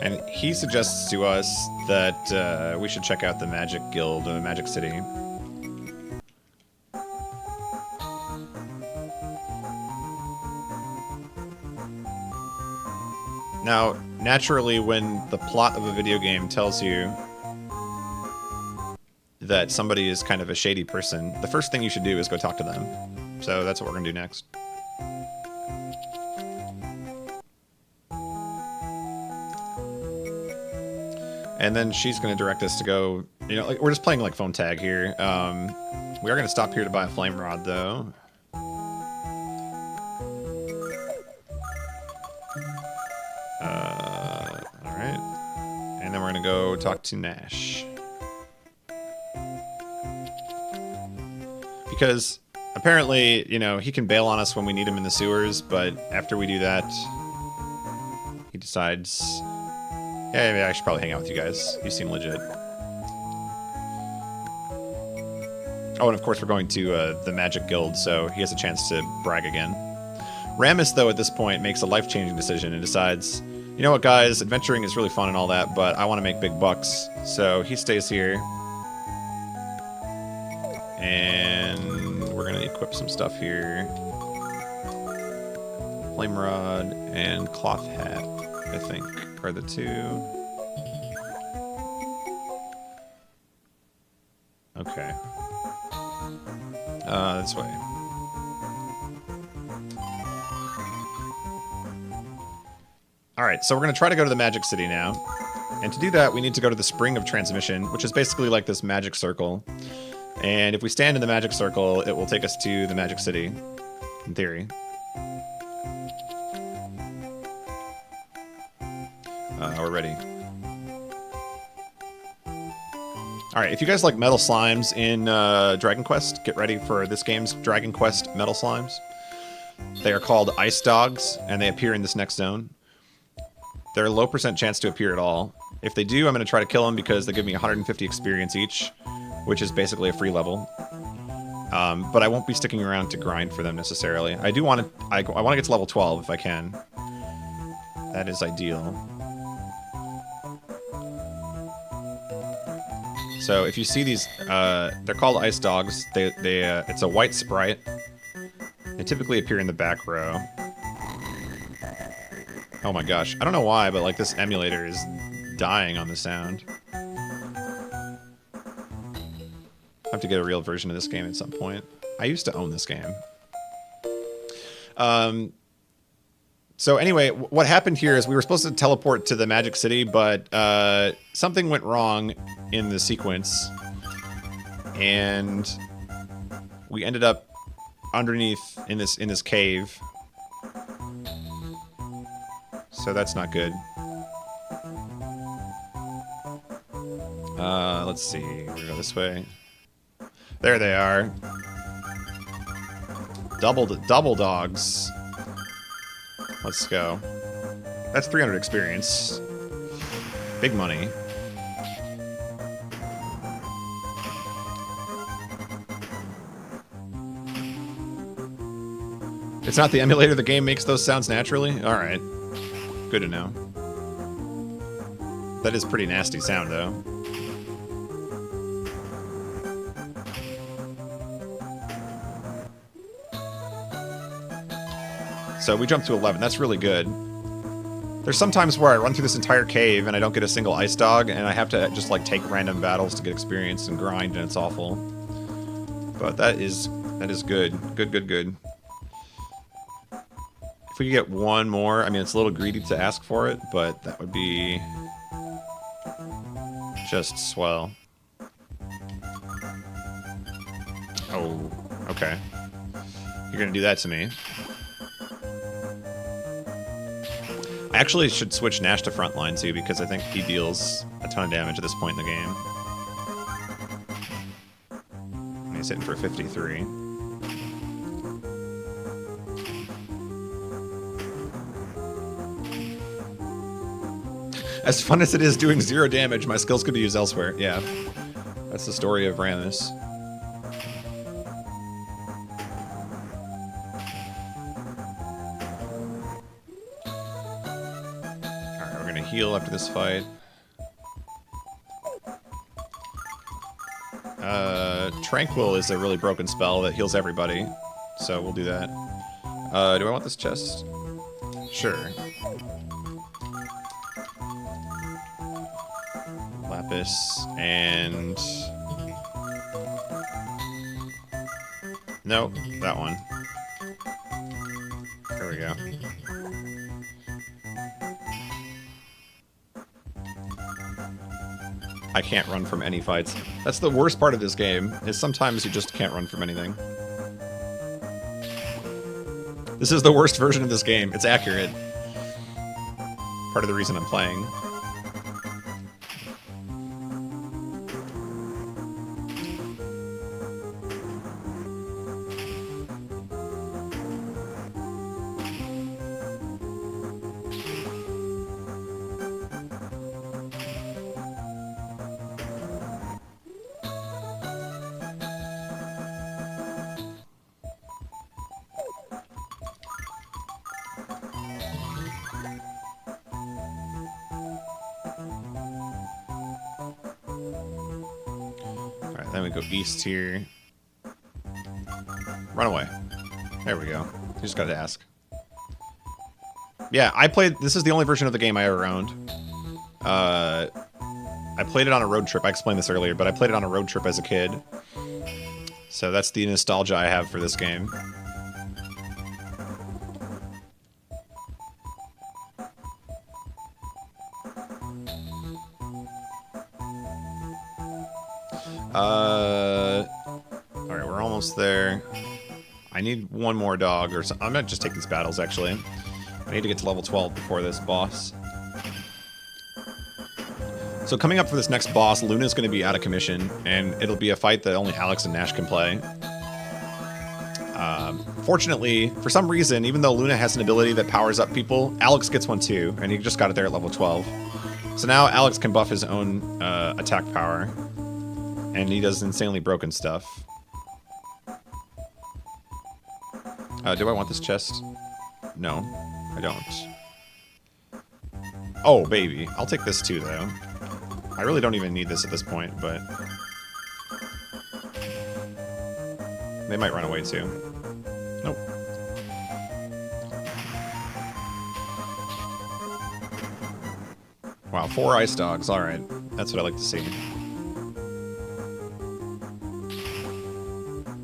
And he suggests to us that we should check out the Magic Guild, the Magic City. Now, naturally, when the plot of a video game tells you that somebody is kind of a shady person, the first thing you should do is go talk to them. So that's what we're going to do next. And then she's going to direct us to go, you know, like, we're just playing like phone tag here. We are going to stop here to buy a flame rod, though. All right. And then we're going to go talk to Nash. Because apparently, you know, he can bail on us when we need him in the sewers, but after we do that, he decides, yeah, maybe I should probably hang out with you guys. You seem legit. Oh, and of course we're going to the Magic Guild, so he has a chance to brag again. Ramus, though, at this point, makes a life-changing decision and decides, you know what, guys, adventuring is really fun and all that, but I want to make big bucks. So he stays here. And we're going to equip some stuff here. Flame rod and cloth hat, I think, are the two. Okay. This way. Alright, so we're going to try to go to the Magic City now. And to do that, we need to go to the Spring of Transmission, which is basically like this magic circle. And if we stand in the magic circle, it will take us to the Magic City, in theory. We're ready. Alright, if you guys like metal slimes in Dragon Quest, get ready for this game's Dragon Quest metal slimes. They are called Ice Dogs, and they appear in this next zone. They're a low % chance to appear at all. If they do, I'm going to try to kill them because they give me 150 experience each, which is basically a free level. But I won't be sticking around to grind for them necessarily. I do want to. I want to get to level 12 if I can. That is ideal. So if you see these, they're called Ice Dogs. It's a white sprite. They typically appear in the back row. Oh my gosh, I don't know why, but like this emulator is dying on the sound. I have to get a real version of this game at some point. I used to own this game. So anyway, what happened here is we were supposed to teleport to the Magic City, but something went wrong in the sequence, and we ended up underneath in this cave. So that's not good. Let's see. We're gonna go this way. There they are. Double dogs. Let's go. That's 300 experience. Big money. It's not the emulator, the game makes those sounds naturally? Alright. Good to know. That is pretty nasty sound, though. So we jumped to 11. That's really good. There's some times where I run through this entire cave and I don't get a single ice dog, and I have to just like take random battles to get experience and grind, and it's awful. But that is good. Good. If we could get one more, I mean, it's a little greedy to ask for it, but that would be just swell. Oh, okay. You're gonna do that to me. I actually should switch Nash to frontline too, because I think he deals a ton of damage at this point in the game. And he's hitting for 53. As fun as it is doing 0 damage, my skills could be used elsewhere. Yeah, that's the story of Ramus. Alright, we're gonna heal after this fight. Tranquil is a really broken spell that heals everybody, so we'll do that. Do I want this chest? Sure. lapis, and... No, that one. There we go. I can't run from any fights. That's the worst part of this game, is sometimes you just can't run from anything. This is the worst version of this game. It's accurate. Part of the reason I'm playing. Then we go east here. Run away. There we go. You just gotta ask. Yeah, I played... This is the only version of the game I ever owned. I played it on a road trip. I explained this earlier, but I played it on a road trip as a kid. So that's the nostalgia I have for this game. Alright, we're almost there. I need one more dog, or something. I'm gonna just take these battles, actually. I need to get to level 12 before this boss. So coming up for this next boss, Luna's gonna be out of commission, and it'll be a fight that only Alex and Nash can play. Fortunately, for some reason, even though Luna has an ability that powers up people, Alex gets one too, and he just got it there at level 12. So now Alex can buff his own attack power. And he does insanely broken stuff. Do I want this chest? No, I don't. Oh, baby. I'll take this too, though. I really don't even need this at this point, but... They might run away, too. Nope. Wow, 4 ice dogs. Alright. That's what I like to see.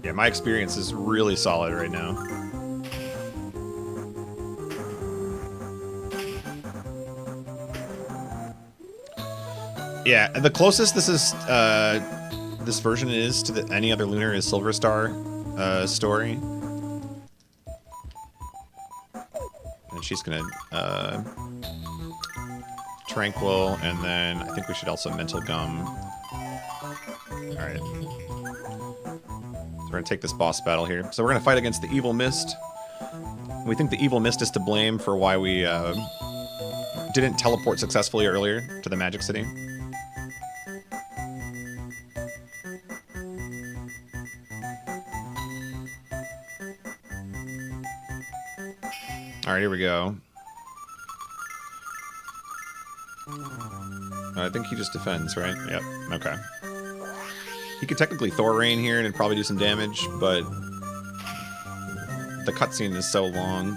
Yeah, my experience is really solid right now. Yeah, the closest this version is to any other Lunar is Silver Star story. And she's gonna Tranquil, and then I think we should also Mental Gum. Alright. We're going to take this boss battle here. So we're going to fight against the Evil Mist. We think the Evil Mist is to blame for why we didn't teleport successfully earlier to the Magic City. Alright, here we go. I think he just defends, right? Yep, okay. He could technically Thor Rain here and it'd probably do some damage, but the cutscene is so long,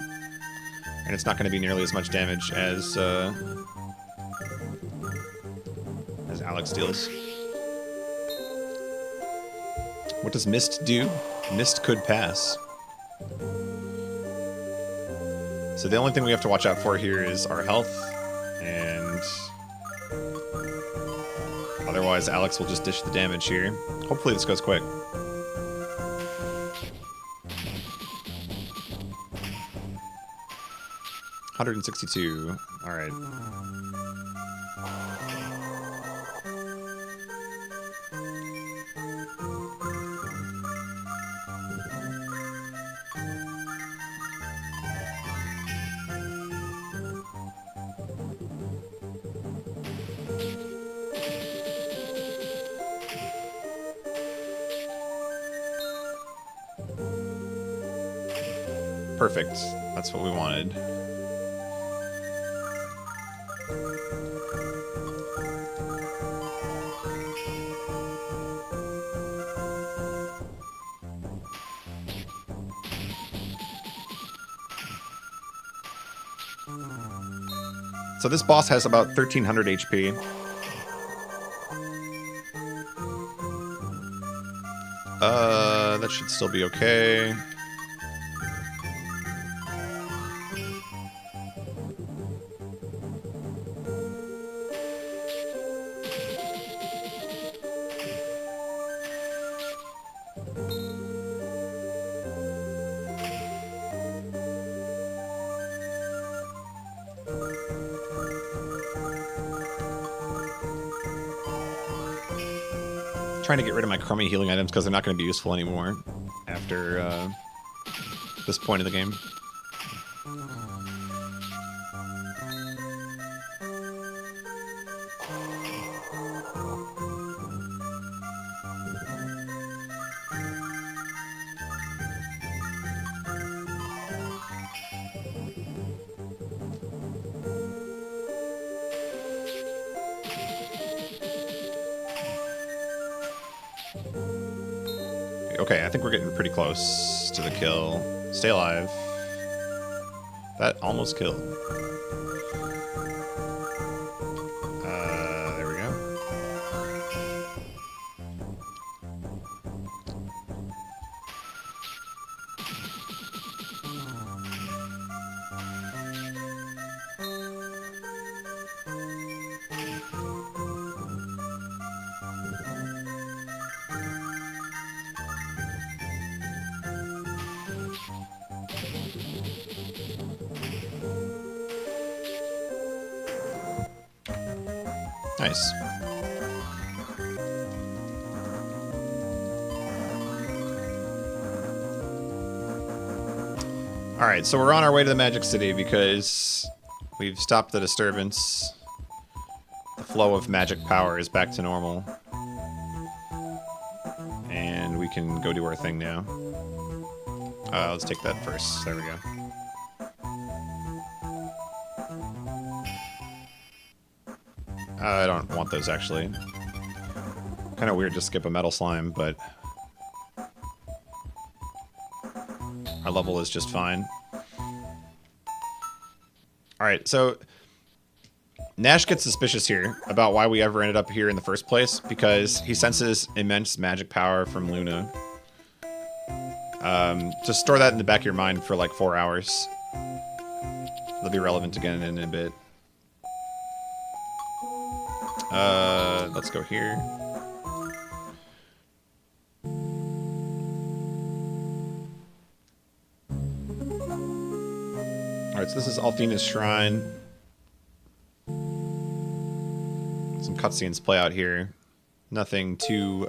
and it's not going to be nearly as much damage as Alex deals. What does Mist do? Mist could pass. So the only thing we have to watch out for here is our health, and otherwise Alex will just dish the damage here. Hopefully this goes quick. $162. All right. Perfect. That's what we wanted. So this boss has about 1300 HP. That should still be okay. Trying to get rid of my crummy healing items because they're not going to be useful anymore after this point of the game. Okay, I think we're getting pretty close to the kill. Stay alive. That almost killed. There we go. Nice. Alright, so we're on our way to the Magic City because we've stopped the disturbance. The flow of magic power is back to normal. And we can go do our thing now. Let's take that first. There we go. I don't want those, actually. Kind of weird to skip a metal slime, but our level is just fine. Alright, so Nash gets suspicious here about why we ever ended up here in the first place, because he senses immense magic power from Luna. Just store that in the back of your mind for like 4 hours. It'll be relevant again in a bit. Let's go here. Alright, so this is Althena's Shrine. Some cutscenes play out here. Nothing too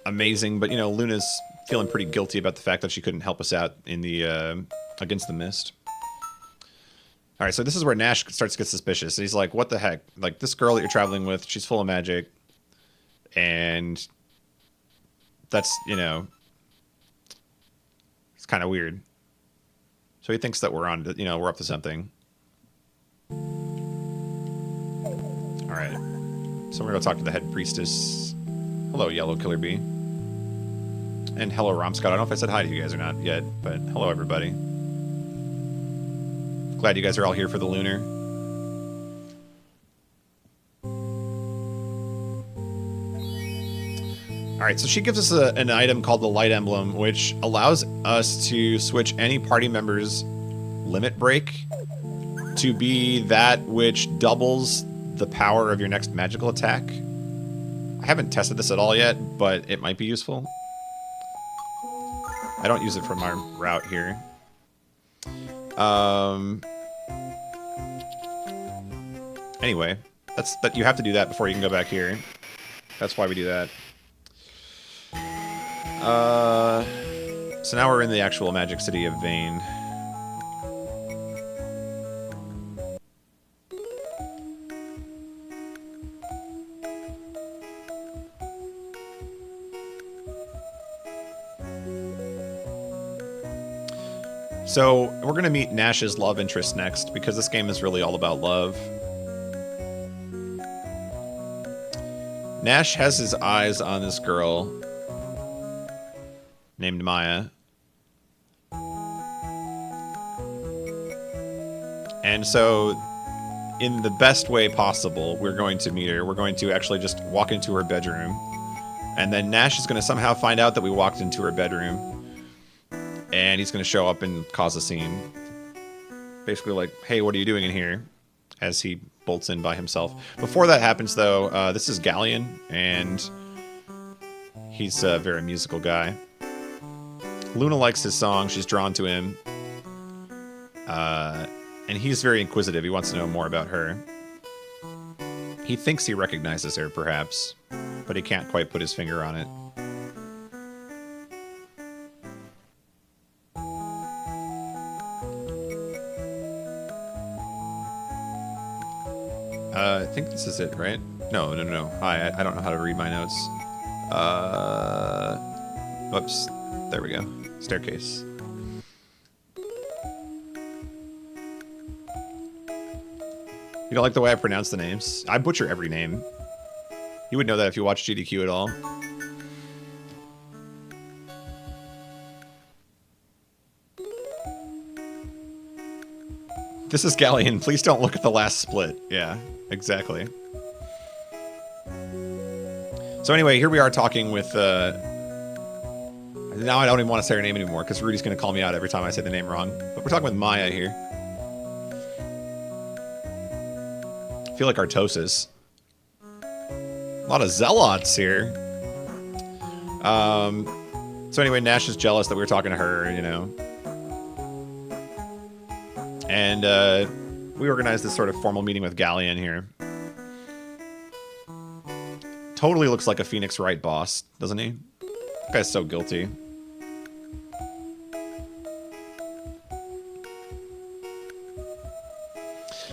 amazing, but you know, Luna's feeling pretty guilty about the fact that she couldn't help us out in the against the mist. Alright, so this is where Nash starts to get suspicious. He's like, what the heck? Like, this girl that you're traveling with, she's full of magic. And that's, you know, it's kind of weird. So he thinks that we're on, you know, we're up to something. Alright. So we're going to go talk to the head priestess. Hello, Yellow Killer Bee. And hello, Romscott. I don't know if I said hi to you guys or not yet, but hello, everybody. Glad you guys are all here for the Lunar. Alright, so she gives us an item called the Light Emblem, which allows us to switch any party member's limit break to be that which doubles the power of your next magical attack. I haven't tested this at all yet, but it might be useful. I don't use it for my route here. Anyway, that you have to do that before you can go back here. That's why we do that. So now we're in the actual Magic City of Vane. So we're going to meet Nash's love interest next, because this game is really all about love. Nash has his eyes on this girl named Maya. And so, in the best way possible, we're going to meet her. We're going to actually just walk into her bedroom And then Nash is going to somehow find out that we walked into her bedroom. And he's going to show up and cause a scene. Basically like, hey, what are you doing in here? As he bolts in by himself. Before that happens, though, this is Ghaleon, and he's a very musical guy. Luna likes his song. She's drawn to him. And he's very inquisitive. He wants to know more about her. He thinks he recognizes her, perhaps, but he can't quite put his finger on it. I think this is it, right? No. I don't know how to read my notes. Whoops. There we go. Staircase. You don't like the way I pronounce the names? I butcher every name. You would know that if you watch GDQ at all. This is Ghaleon. Please don't look at the last split. Yeah, exactly. So anyway, here we are talking with... now I don't even want to say her name anymore, because Rudy's going to call me out every time I say the name wrong. But we're talking with Maya here. I feel like Artosis. A lot of zealots here. So anyway, Nash is jealous that we were talking to her, you know. And we organized this sort of formal meeting with Ghaleon here. Totally looks like a Phoenix Wright boss, doesn't he? That guy's so guilty.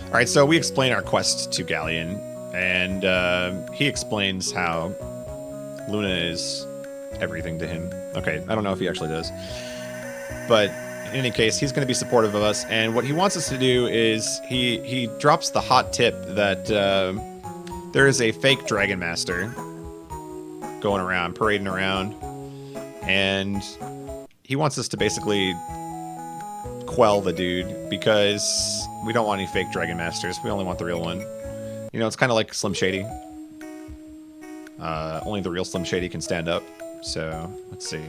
Alright, so we explain our quest to Ghaleon, and he explains how Luna is everything to him. Okay, I don't know if he actually does. But in any case, he's going to be supportive of us, and what he wants us to do is he drops the hot tip that there is a fake Dragon Master going around, parading around, and he wants us to basically quell the dude, because we don't want any fake Dragon Masters. We only want the real one. You know, it's kind of like Slim Shady. Only the real Slim Shady can stand up. So, let's see.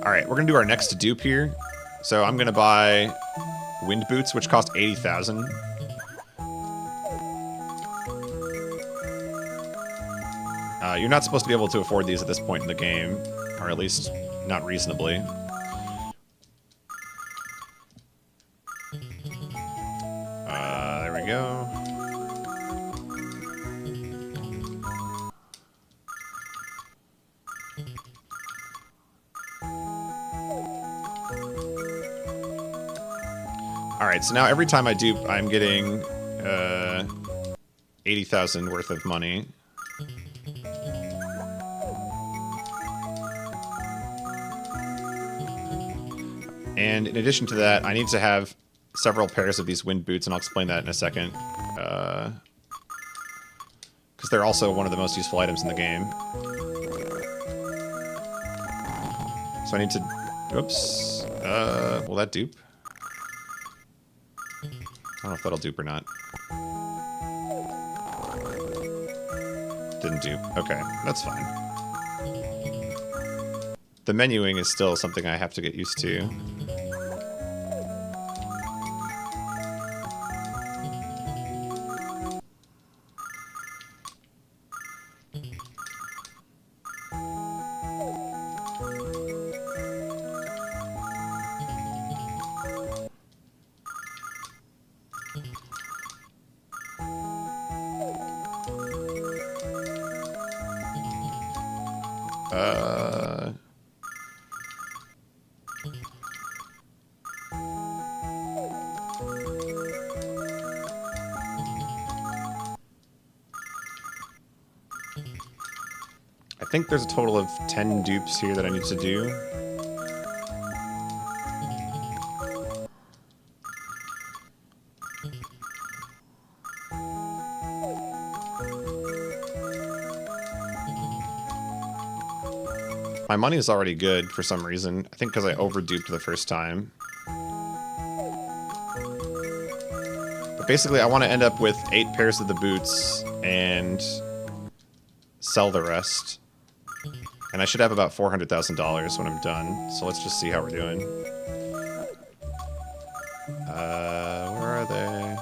Alright, we're going to do our next dupe here. So I'm going to buy Wind Boots, which cost 80,000. You're not supposed to be able to afford these at this point in the game, or at least not reasonably. There we go. Alright, so now every time I dupe, I'm getting 80,000 worth of money. And in addition to that, I need to have several pairs of these Wind Boots, and I'll explain that in a second. Because they're also one of the most useful items in the game. So I need to... Oops. Will that dupe? I don't know if that'll dupe or not. Didn't dupe. Okay, that's fine. The menuing is still something I have to get used to. I think there's a total of 10 dupes here that I need to do. My money is already good for some reason. I think because I overduped the first time. But basically, I want to end up with 8 pairs of the boots and sell the rest. And I should have about $400,000 when I'm done. So let's just see how we're doing. Where are they?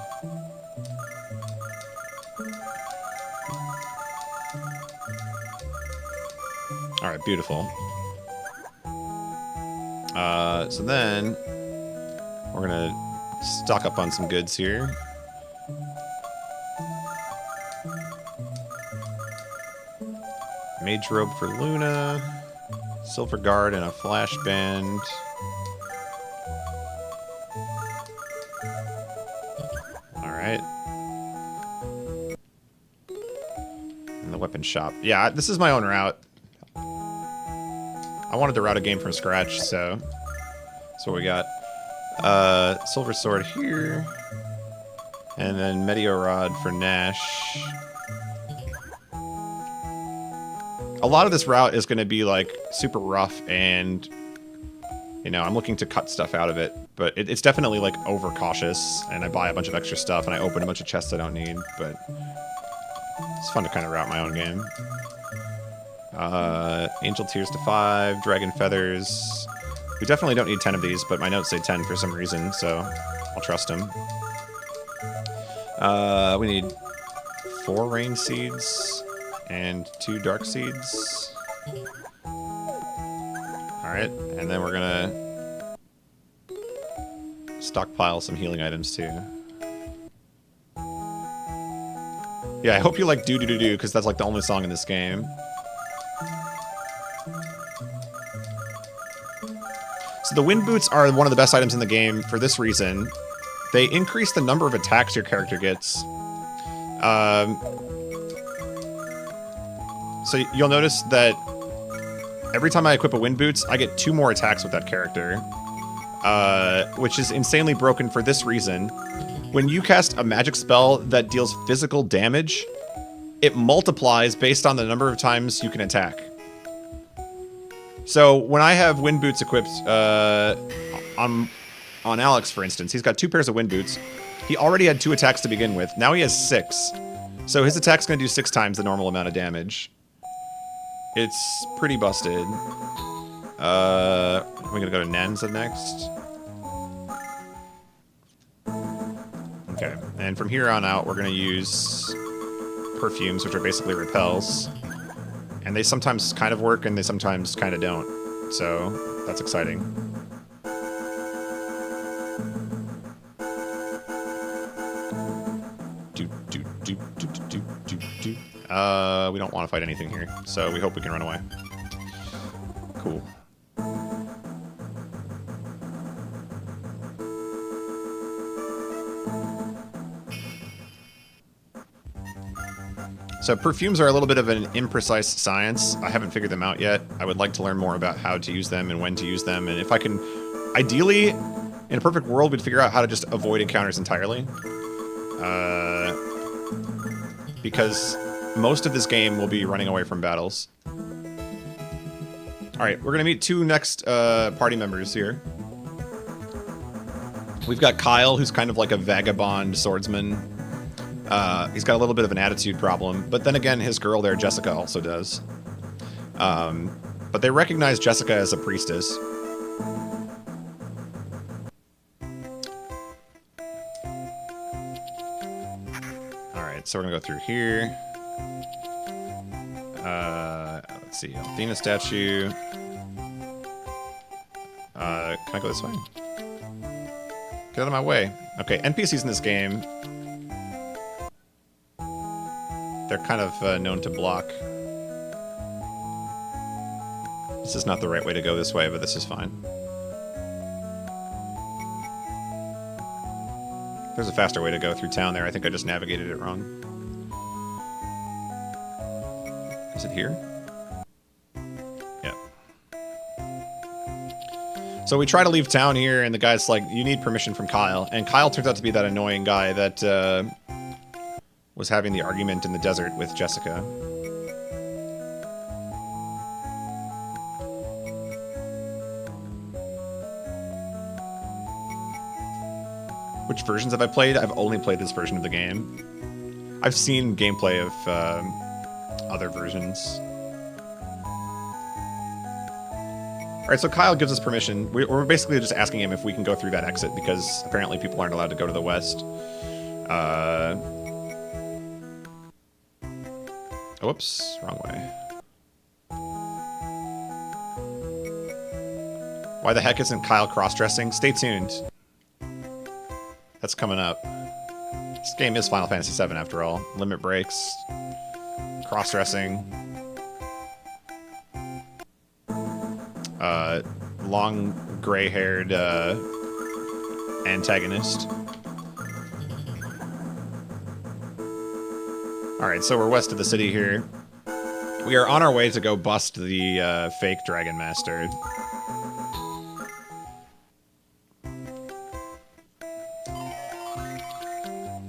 All right, beautiful. So then we're gonna stock up on some goods here. Mage robe for Luna, silver guard and a flash band. All right. And the weapon shop. Yeah, this is my own route. I wanted to route a game from scratch, so that's what we got. Silver sword here. And then Meteor rod for Nash. A lot of this route is going to be like super rough and, you know, I'm looking to cut stuff out of it, but it's definitely like overcautious and I buy a bunch of extra stuff and I open a bunch of chests I don't need, but it's fun to kind of route my own game. Angel Tears to 5, Dragon Feathers. We definitely don't need 10 of these, but my notes say 10 for some reason, so I'll trust them. We need 4 Rain Seeds and 2 Dark Seeds. Alright, and then we're gonna stockpile some healing items too. Yeah, I hope you like Do-Do-Do-Do, because that's like the only song in this game. So the wind boots are one of the best items in the game for this reason. They increase the number of attacks your character gets. So you'll notice that every time I equip a wind boots, I get 2 more attacks with that character. Which is insanely broken for this reason. When you cast a magic spell that deals physical damage, it multiplies based on the number of times you can attack. So when I have wind boots equipped on Alex, for instance, he's got 2 pairs of wind boots. He already had 2 attacks to begin with. Now he has 6. So his attack's going to do 6 times the normal amount of damage. It's pretty busted. We're going to go to Nanza next. Okay, and from here on out, we're going to use perfumes, which are basically repels. And they sometimes kind of work, and they sometimes kind of don't. So, that's exciting. We don't want to fight anything here, so we hope we can run away. Cool. So perfumes are a little bit of an imprecise science. I haven't figured them out yet. I would like to learn more about how to use them and when to use them. And if I can, ideally, in a perfect world, we'd figure out how to just avoid encounters entirely. Because most of this game will be running away from battles. Alright, we're going to meet 2 next party members here. We've got Kyle, who's kind of like a vagabond swordsman. He's got a little bit of an attitude problem, but then again, his girl there, Jessica, also does. But they recognize Jessica as a priestess. Alright, so we're gonna go through here. Let's see, Athena statue. Can I go this way? Get out of my way. Okay, NPCs in this game, they're kind of known to block. This is not the right way to go this way, but this is fine. There's a faster way to go through town there. I think I just navigated it wrong. Is it here? Yeah. So we try to leave town here, and the guy's like, you need permission from Kyle. And Kyle turns out to be that annoying guy that was having the argument in the desert with Jessica. Which versions have I played? I've only played this version of the game. I've seen gameplay of other versions. All right, so Kyle gives us permission. We're basically just asking him if we can go through that exit because apparently people aren't allowed to go to the west. Whoops, wrong way. Why the heck isn't Kyle cross-dressing? Stay tuned. That's coming up. This game is Final Fantasy VII after all. Limit breaks, cross-dressing. Long gray-haired antagonist. Alright, so we're west of the city here. We are on our way to go bust the fake Dragon Master.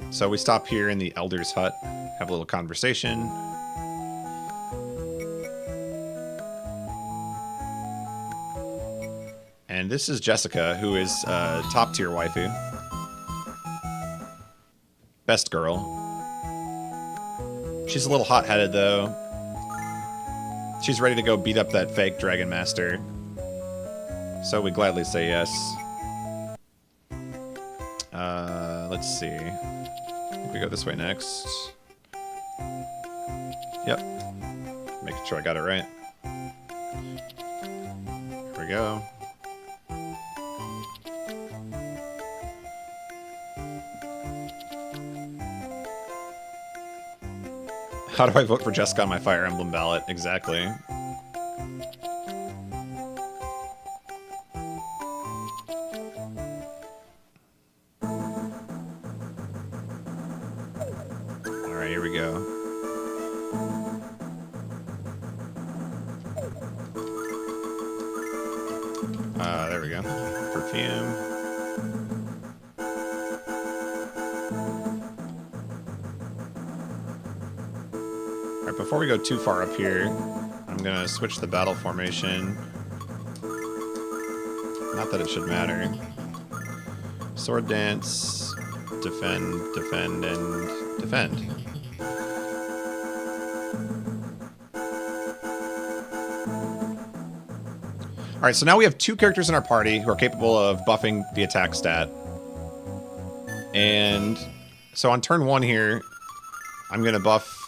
So we stop here in the Elder's Hut, have a little conversation. And this is Jessica, who is top tier waifu. Best girl. She's a little hot-headed though. She's ready to go beat up that fake Dragon Master. So we gladly say yes. Let's see. I think we go this way next. Yep. Making sure I got it right. Here we go. How do I vote for Jessica on my Fire Emblem ballot? Exactly. Alright, here we go. There we go. Perfume. Before we go too far up here, I'm gonna switch the battle formation. Not that it should matter. Sword dance, defend, defend, and defend. Alright, so now we have two characters in our party who are capable of buffing the attack stat. And so on turn 1 here, I'm gonna buff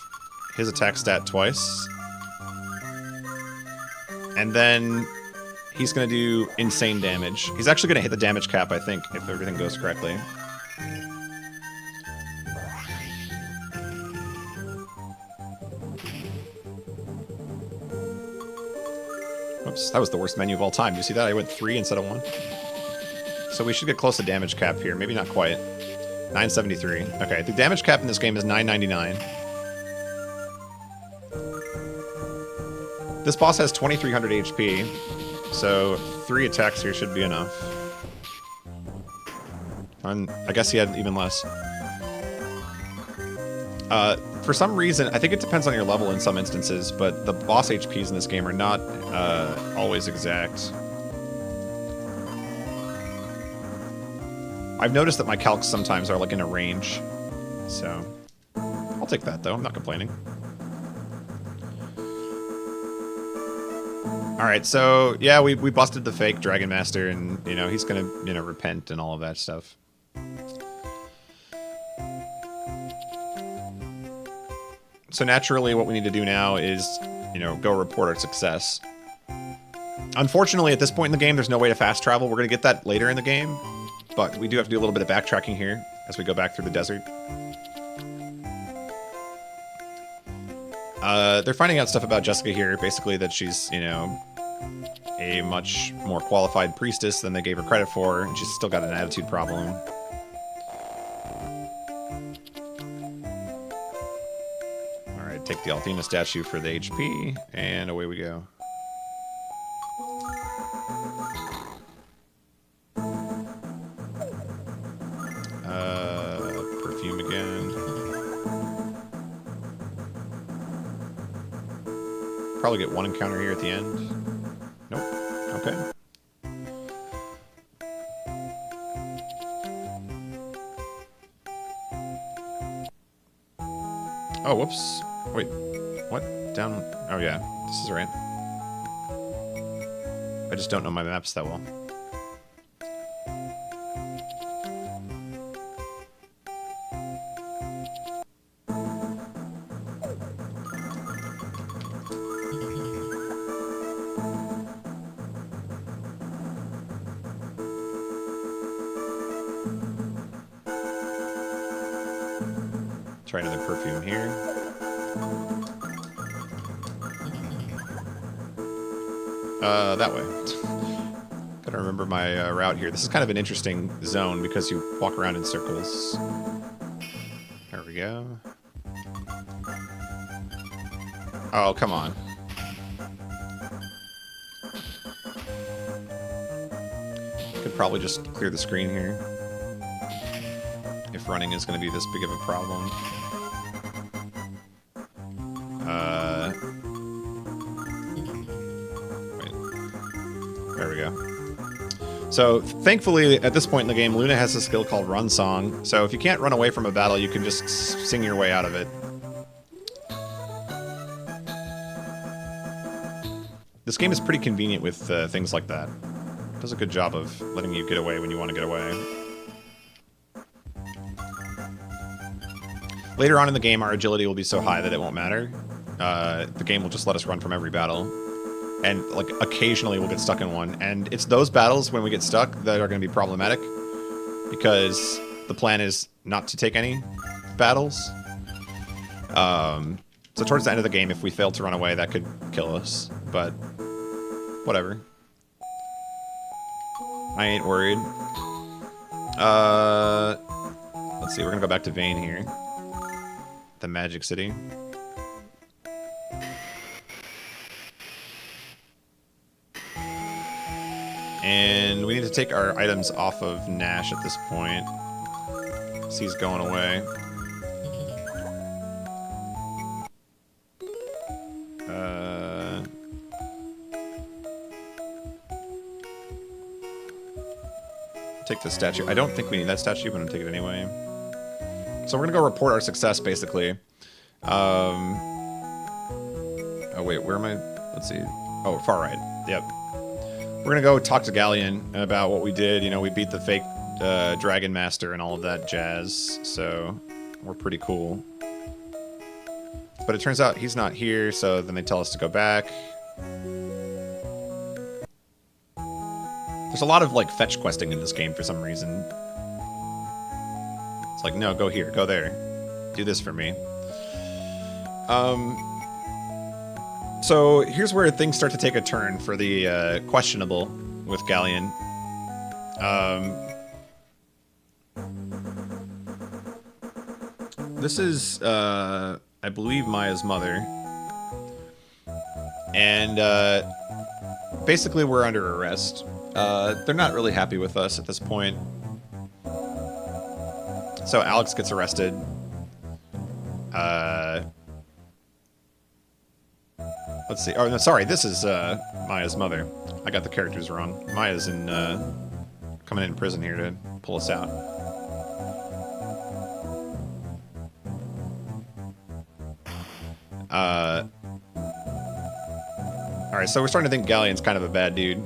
his attack stat twice. And then he's going to do insane damage. He's actually going to hit the damage cap, I think, if everything goes correctly. Oops, that was the worst menu of all time. You see that? I went 3 instead of 1. So we should get close to damage cap here. Maybe not quite. 973. Okay, the damage cap in this game is 999. This boss has 2300 HP, so 3 attacks here should be enough. And I guess he had even less. For some reason, I think it depends on your level in some instances, but the boss HPs in this game are not always exact. I've noticed that my calcs sometimes are like in a range, so I'll take that though, I'm not complaining. Alright, so, yeah, we busted the fake Dragon Master, and, you know, he's gonna, you know, repent and all of that stuff. So naturally, what we need to do now is, you know, go report our success. Unfortunately, at this point in the game, there's no way to fast travel. We're gonna get that later in the game, but we do have to do a little bit of backtracking here as we go back through the desert. They're finding out stuff about Jessica here, basically that she's, you know, a much more qualified priestess than they gave her credit for, and she's still got an attitude problem. Alright, take the Althena statue for the HP, and away we go. Perfume again. Probably get one encounter here at the end. Nope. Okay. Oh, whoops. Wait, what? Down... Oh, yeah. This is right. I just don't know my maps that well. Try another perfume here. That way. Gotta remember my route here. This is kind of an interesting zone because you walk around in circles. There we go. Oh, come on. Could probably just clear the screen here. If running is going to be this big of a problem. Wait. There we go. So, thankfully, at this point in the game, Luna has a skill called Run Song. So if you can't run away from a battle, you can just sing your way out of it. This game is pretty convenient with things like that. It does a good job of letting you get away when you want to get away. Later on in the game, our agility will be so high that it won't matter. The game will just let us run from every battle. And, like, occasionally we'll get stuck in one. And it's those battles, when we get stuck, that are going to be problematic. Because the plan is not to take any battles. So towards the end of the game, if we fail to run away, that could kill us. But, whatever. I ain't worried. Let's see, we're going to go back to Vane here. The Magic City. And we need to take our items off of Nash at this point. So he's going away. Take the statue. I don't think we need that statue, but I'm gonna take it anyway. So we're gonna go report our success, basically. Oh wait, where am I? Let's see. Oh, far right. Yep. We're gonna go talk to Ghaleon about what we did. You know, we beat the fake Dragon Master and all of that jazz. So we're pretty cool. But it turns out he's not here, so then they tell us to go back. There's a lot of, like, fetch questing in this game for some reason. It's like, no, go here, go there. Do this for me. So here's where things start to take a turn for the questionable with Ghaleon. This is, I believe, Maya's mother. And basically we're under arrest. They're not really happy with us at this point. So Alex gets arrested. Let's see. Oh, no, sorry. This is Maya's mother. I got the characters wrong. Maya's coming in prison here to pull us out. Alright, so we're starting to think Ghaleon's kind of a bad dude.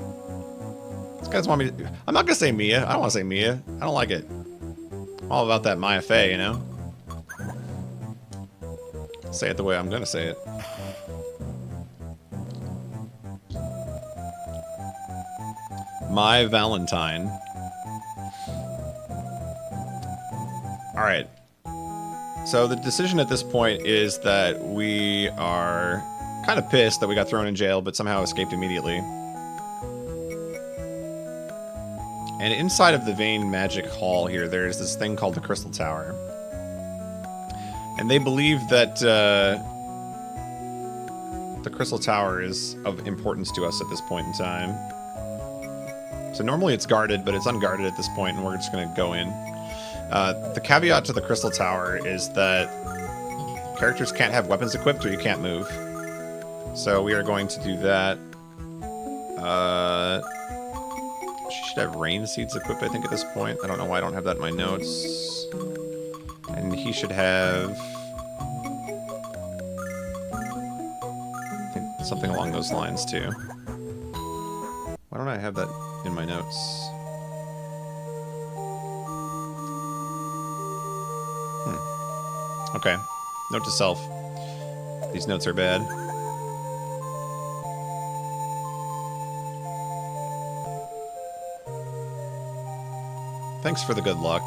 These guys want me to... I'm not gonna say Mia. I don't want to say Mia. I don't like it. I'm all about that Maya Fey, you know? Say it the way I'm gonna say it. My Valentine. Alright. So the decision at this point is that we are kind of pissed that we got thrown in jail, but somehow escaped immediately. And inside of the Vane Magic Hall here, there's this thing called the Crystal Tower. And they believe that the Crystal Tower is of importance to us at this point in time. So normally it's guarded, but it's unguarded at this point, and we're just going to go in. The caveat to the Crystal Tower is that characters can't have weapons equipped or you can't move. So we are going to do that. She should have rain seeds equipped, I think, at this point. I don't know why I don't have that in my notes. And he should have Something along those lines, too. Why don't I have that in my notes? Okay. Note to self. These notes are bad. Thanks for the good luck.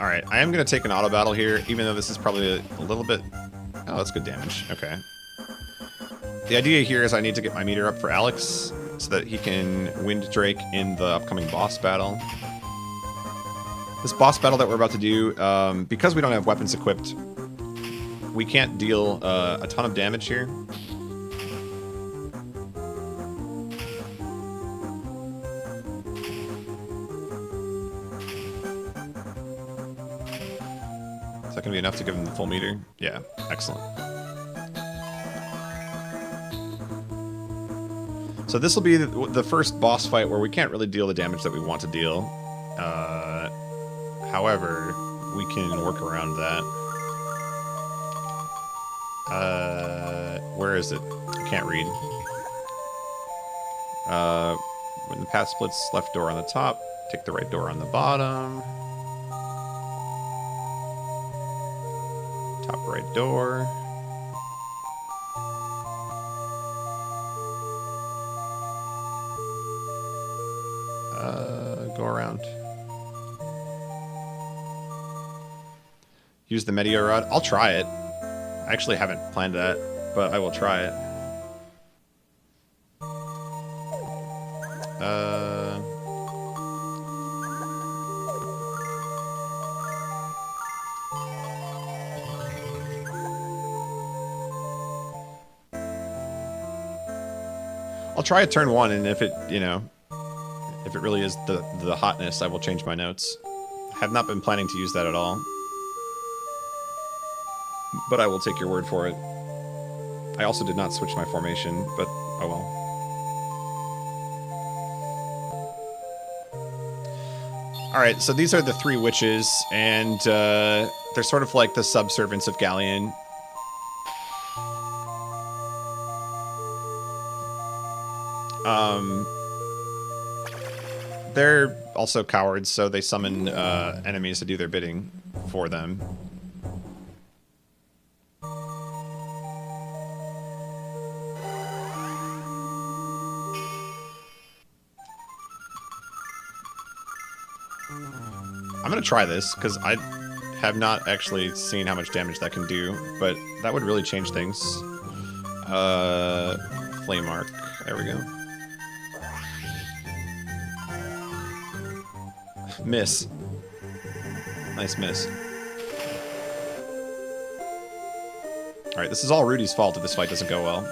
Alright, I am going to take an auto battle here, even though this is probably a little bit... Oh, that's good damage. Okay. The idea here is I need to get my meter up for Alex, so that he can Wind Drake in the upcoming boss battle. This boss battle that we're about to do, because we don't have weapons equipped, we can't deal a ton of damage here. Is that going to be enough to give him the full meter? Yeah, excellent. So this will be the first boss fight where we can't really deal the damage that we want to deal. However, we can work around that. Where is it? I can't read. When the path splits, left door on the top, take the right door on the bottom. Top right door. Go around. Use the Meteor Rod. I'll try it. I actually haven't planned that, but I will try it. I'll try a turn 1, and if it, you know, if it really is the hotness, I will change my notes. I have not been planning to use that at all. But I will take your word for it. I also did not switch my formation, but oh well. Alright, so these are the 3 witches, and they're sort of like the subservients of Ghaleon. They're also cowards, so they summon enemies to do their bidding for them. I'm gonna try this, because I have not actually seen how much damage that can do, but that would really change things. Flame Arc. There we go. Miss. Nice miss. Alright, this is all Rudy's fault if this fight doesn't go well.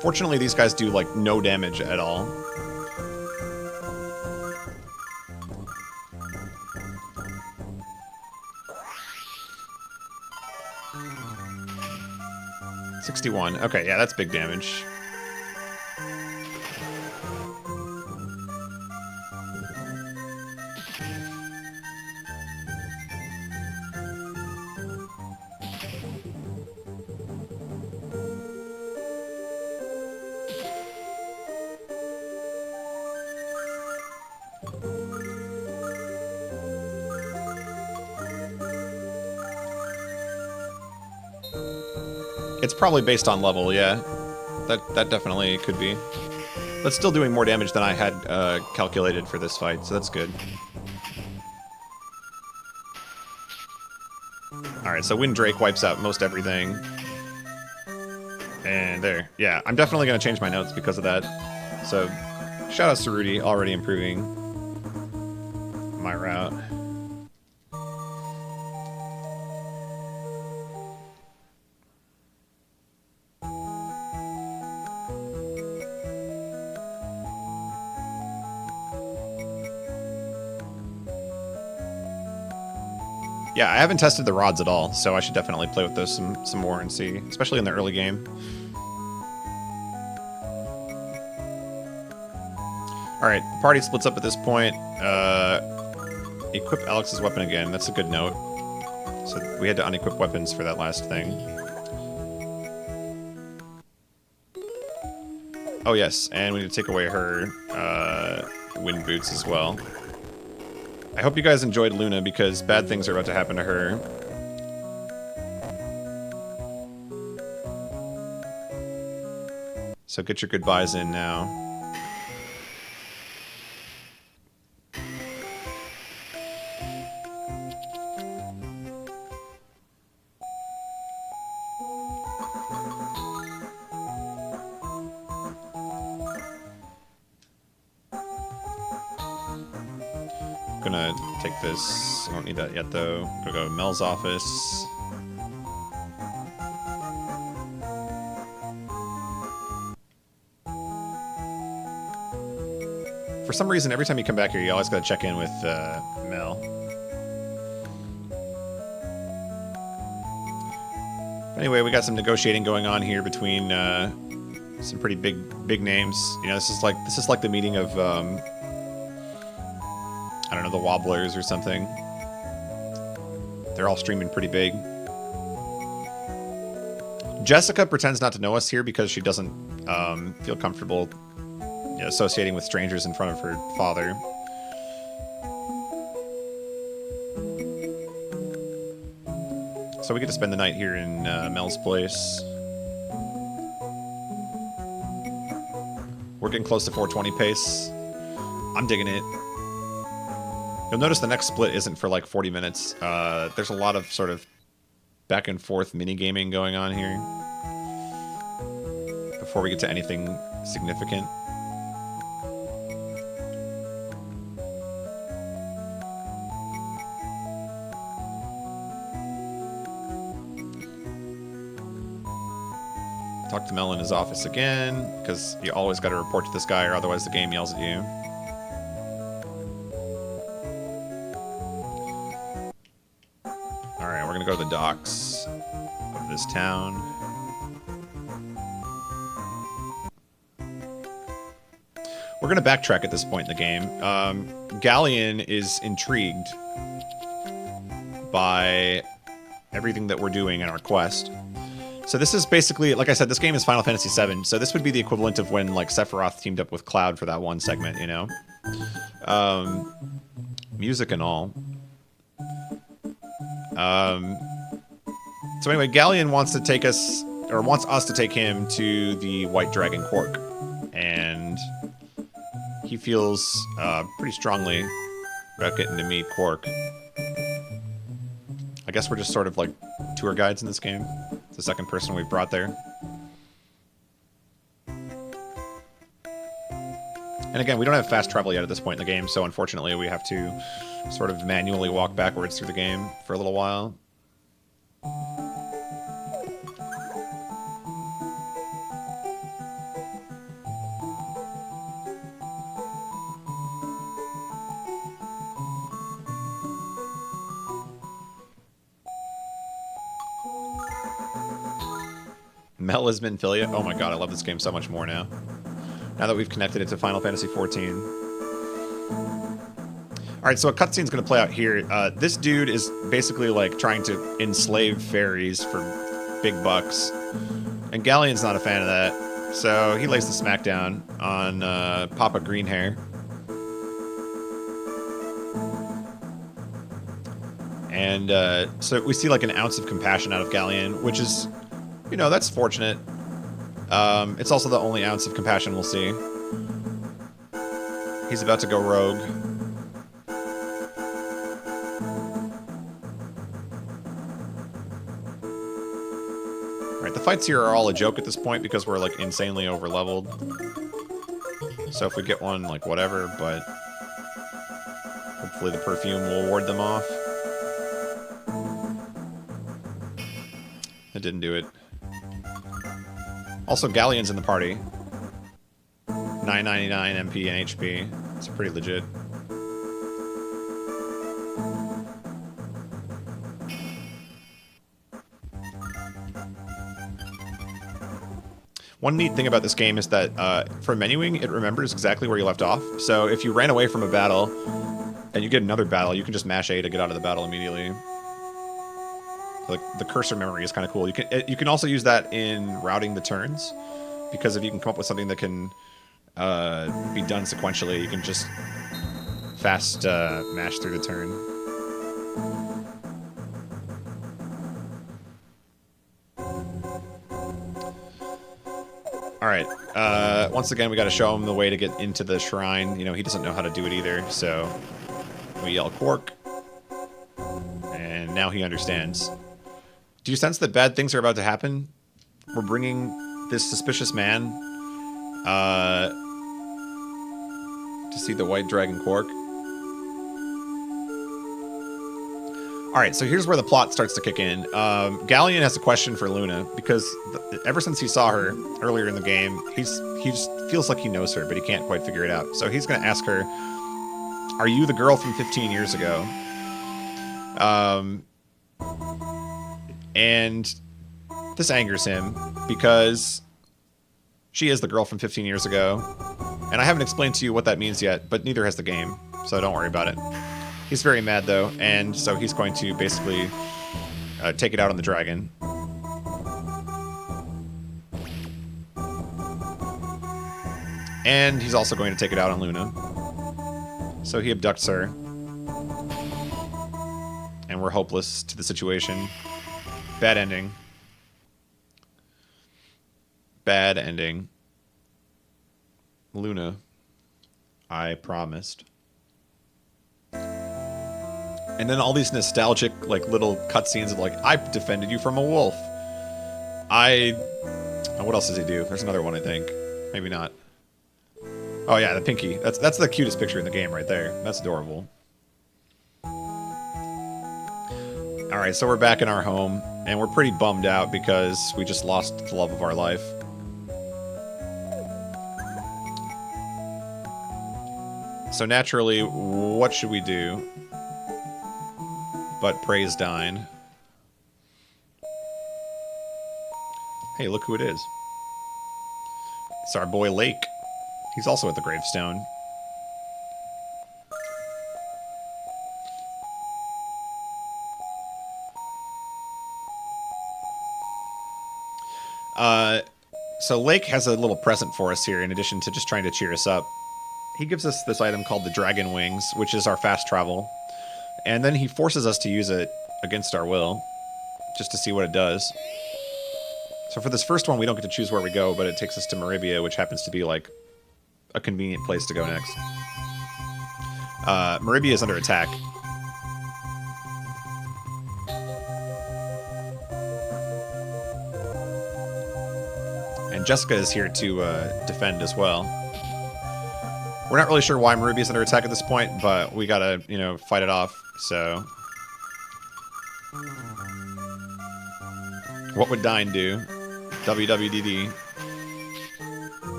Fortunately, these guys do, like, no damage at all. $61. Okay, yeah, that's big damage. It's probably based on level, yeah. That definitely could be. But still doing more damage than I had calculated for this fight, so that's good. Alright, so Wind Drake wipes out most everything. And there. Yeah, I'm definitely going to change my notes because of that. So, shoutouts to Rudy, already improving my route. Yeah, I haven't tested the rods at all, so I should definitely play with those some more and see, especially in the early game. Alright, party splits up at this point. Equip Alex's weapon again. That's a good note. So we had to unequip weapons for that last thing. Oh yes, and we need to take away her wind boots as well. I hope you guys enjoyed Luna because bad things are about to happen to her. So get your goodbyes in now. Gonna take this. I don't need that yet though. Gonna go to Mel's office. For some reason, every time you come back here, you always gotta check in with Mel. Anyway, we got some negotiating going on here between some pretty big names. You know, this is like the meeting of I don't know, the Wobblers or something. They're all streaming pretty big. Jessica pretends not to know us here because she doesn't feel comfortable, you know, associating with strangers in front of her father. So we get to spend the night here in Mel's place. We're getting close to 420 pace. I'm digging it. You'll notice the next split isn't for like 40 minutes. There's a lot of sort of back and forth mini-gaming going on here before we get to anything significant. Talk to Mel in his office again, because you always got to report to this guy or otherwise the game yells at you. Alright, we're going to go to the docks of this town. We're going to backtrack at this point in the game. Ghaleon is intrigued by everything that we're doing in our quest. So this is basically, like I said, this game is Final Fantasy VII, so this would be the equivalent of when, like, Sephiroth teamed up with Cloud for that one segment, you know? Music and all. So anyway, Ghaleon wants to take us, or wants us to take him to the White Dragon Quark. And he feels pretty strongly about getting to meet Quark. I guess we're just sort of like tour guides in this game. It's the second person we've brought there. And again, we don't have fast travel yet at this point in the game, so unfortunately we have to sort of manually walk backwards through the game for a little while. Mel has been Philia. Oh my god, I love this game so much more now. Now that we've connected it to Final Fantasy XIV. Alright, so a cutscene's going to play out here. This dude is basically like trying to enslave fairies for big bucks. And Ghaleon's not a fan of that. So he lays the smackdown on Papa Greenhair. And so we see like an ounce of compassion out of Ghaleon, which is, you know, that's fortunate. It's also the only ounce of compassion we'll see. He's about to go rogue. Alright, the fights here are all a joke at this point because we're like insanely over-leveled. So if we get one, like whatever, but hopefully the perfume will ward them off. It didn't do it. Also, Ghaleon's in the party. 999 MP and HP. It's pretty legit. One neat thing about this game is that for menuing, it remembers exactly where you left off. So if you ran away from a battle and you get another battle, you can just mash A to get out of the battle immediately. Like the cursor memory is kind of cool. You can also use that in routing the turns, because if you can come up with something that can be done sequentially, you can just fast mash through the turn. Alright, once again we gotta show him the way to get into the shrine. You know, he doesn't know how to do it either, so we yell Quark. And now he understands. Do you sense that bad things are about to happen? We're bringing this suspicious man to see the white dragon Quark. Alright, so here's where the plot starts to kick in. Ghaleon has a question for Luna, because ever since he saw her earlier in the game, he just feels like he knows her, but he can't quite figure it out. So he's going to ask her, are you the girl from 15 years ago? And this angers him, because she is the girl from 15 years ago. And I haven't explained to you what that means yet, but neither has the game, so don't worry about it. He's very mad, though, and so he's going to basically take it out on the dragon. And he's also going to take it out on Luna. So he abducts her. And we're hopeless to the situation. Bad ending. Bad ending. Luna, I promised. And then all these nostalgic, like, little cutscenes of, like, I defended you from a wolf. What else does he do? There's another one, I think. Maybe not. Oh, yeah, the pinky. That's the cutest picture in the game right there. That's adorable. Alright, so we're back in our home, and we're pretty bummed out because we just lost the love of our life. So naturally, what should we do but praise Dine? Hey, look who it is. It's our boy Lake. He's also at the gravestone. So Lake has a little present for us here, in addition to just trying to cheer us up. He gives us this item called the Dragon Wings, which is our fast travel. And then he forces us to use it against our will, just to see what it does. So for this first one, we don't get to choose where we go, but it takes us to Meribia, which happens to be, like, a convenient place to go next. Meribia is under attack. And Jessica is here to defend as well. We're not really sure why Meribia is under attack at this point, but we gotta, you know, fight it off, so... What would Dine do? WWDD.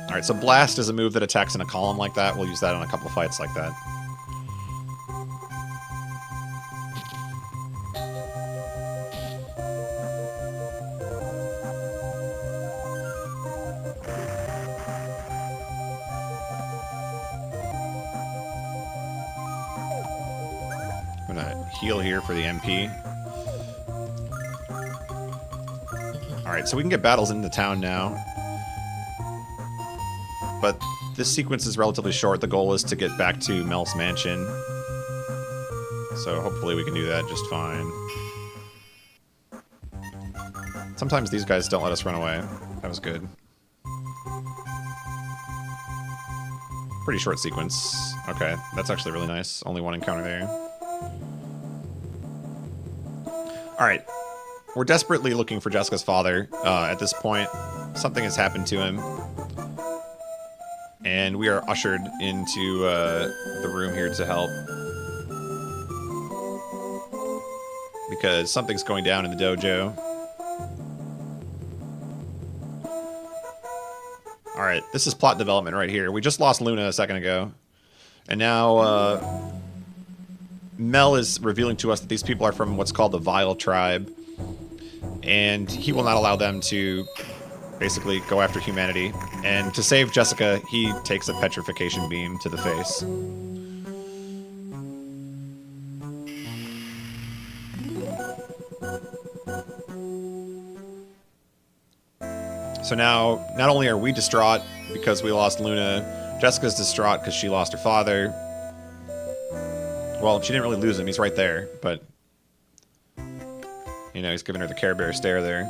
Alright, so Blast is a move that attacks in a column like that. We'll use that on a couple fights like that. Heal here for the MP. Alright, so we can get battles into town now. But this sequence is relatively short. The goal is to get back to Mel's mansion. So hopefully we can do that just fine. Sometimes these guys don't let us run away. That was good. Pretty short sequence. Okay, that's actually really nice. Only one encounter there. Alright, we're desperately looking for Jessica's father at this point. Something has happened to him. And we are ushered into the room here to help. Because something's going down in the dojo. Alright, this is plot development right here. We just lost Luna a second ago. And now, Mel is revealing to us that these people are from what's called the Vile Tribe. and he will not allow them to basically go after humanity. And to save Jessica, he takes a petrification beam to the face. So now, not only are we distraught because we lost Luna, Jessica's distraught because she lost her father. Well, she didn't really lose him, he's right there, but... You know, he's giving her the Care Bear stare there.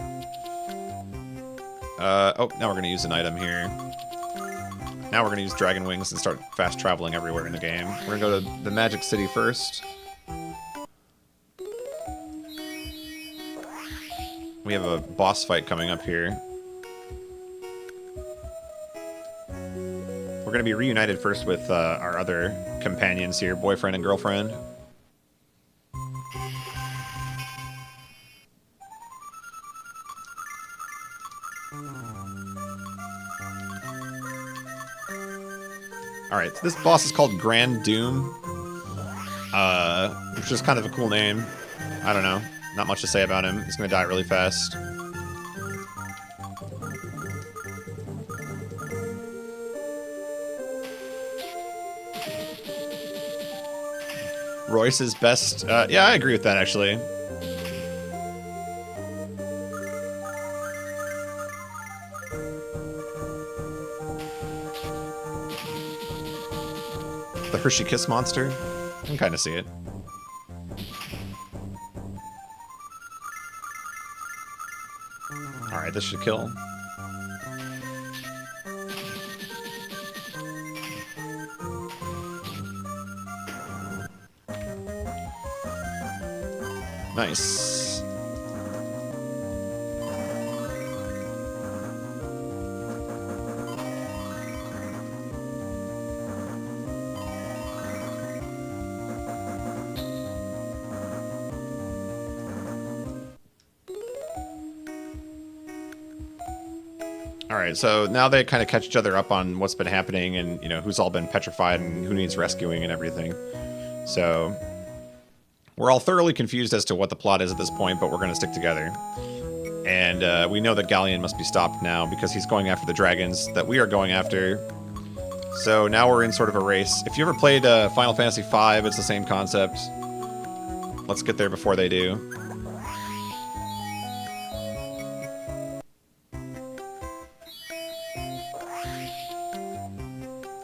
Oh, now we're going to use an item here. Now we're going to use Dragon Wings and start fast traveling everywhere in the game. We're going to go to the Magic City first. We have a boss fight coming up here. We're going to be reunited first with our other companions here, boyfriend and girlfriend. Alright, so this boss is called Grand Doom, which is kind of a cool name. I don't know, not much to say about him. He's going to die really fast. Royce's best... yeah, I agree with that, actually. The Hershey Kiss monster? I can kind of see it. Alright, this should kill. Nice. Alright, so now they kind of catch each other up on what's been happening and, you know, who's all been petrified and who needs rescuing and everything. So, we're all thoroughly confused as to what the plot is at this point, but we're going to stick together. And we know that Ghaleon must be stopped now because he's going after the dragons that we are going after. So now we're in sort of a race. If you ever played Final Fantasy V, it's the same concept. Let's get there before they do.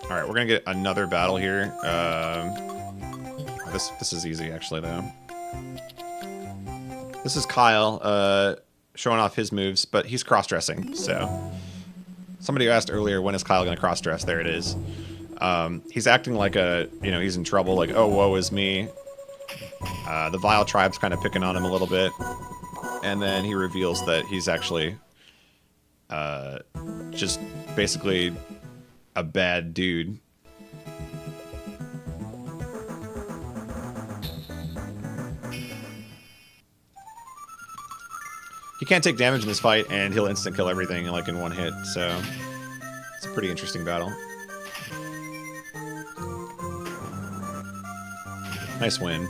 Alright, we're going to get another battle here. This is easy, actually, though. This is Kyle showing off his moves, but he's cross-dressing, so... Somebody asked earlier, when is Kyle going to cross-dress? There it is. He's acting like he's in trouble, like, oh, woe is me. The Vile Tribe's kind of picking on him a little bit. And then he reveals that he's actually just basically a bad dude. He can't take damage in this fight, and he'll instant kill everything like in one hit, so it's a pretty interesting battle. Nice win.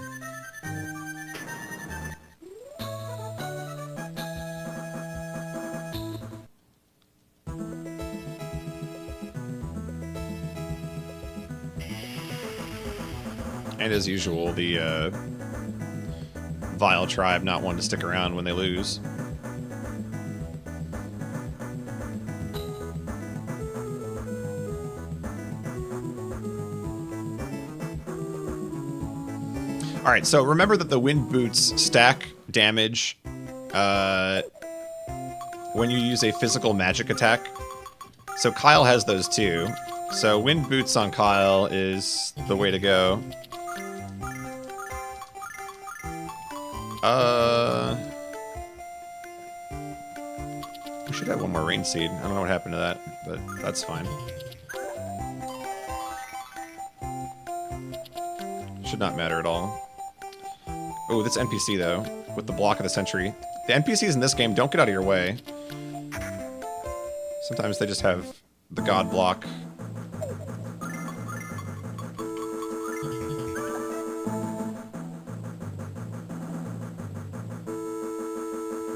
And as usual, the Vile Tribe not wanting to stick around when they lose. Alright, so remember that the wind boots stack damage when you use a physical magic attack. So Kyle has those too. So wind boots on Kyle is the way to go. We should have one more rain seed. I don't know what happened to that, but that's fine. Should not matter at all. Oh, this NPC, though, with the block of the century. The NPCs in this game don't get out of your way. Sometimes they just have the god block.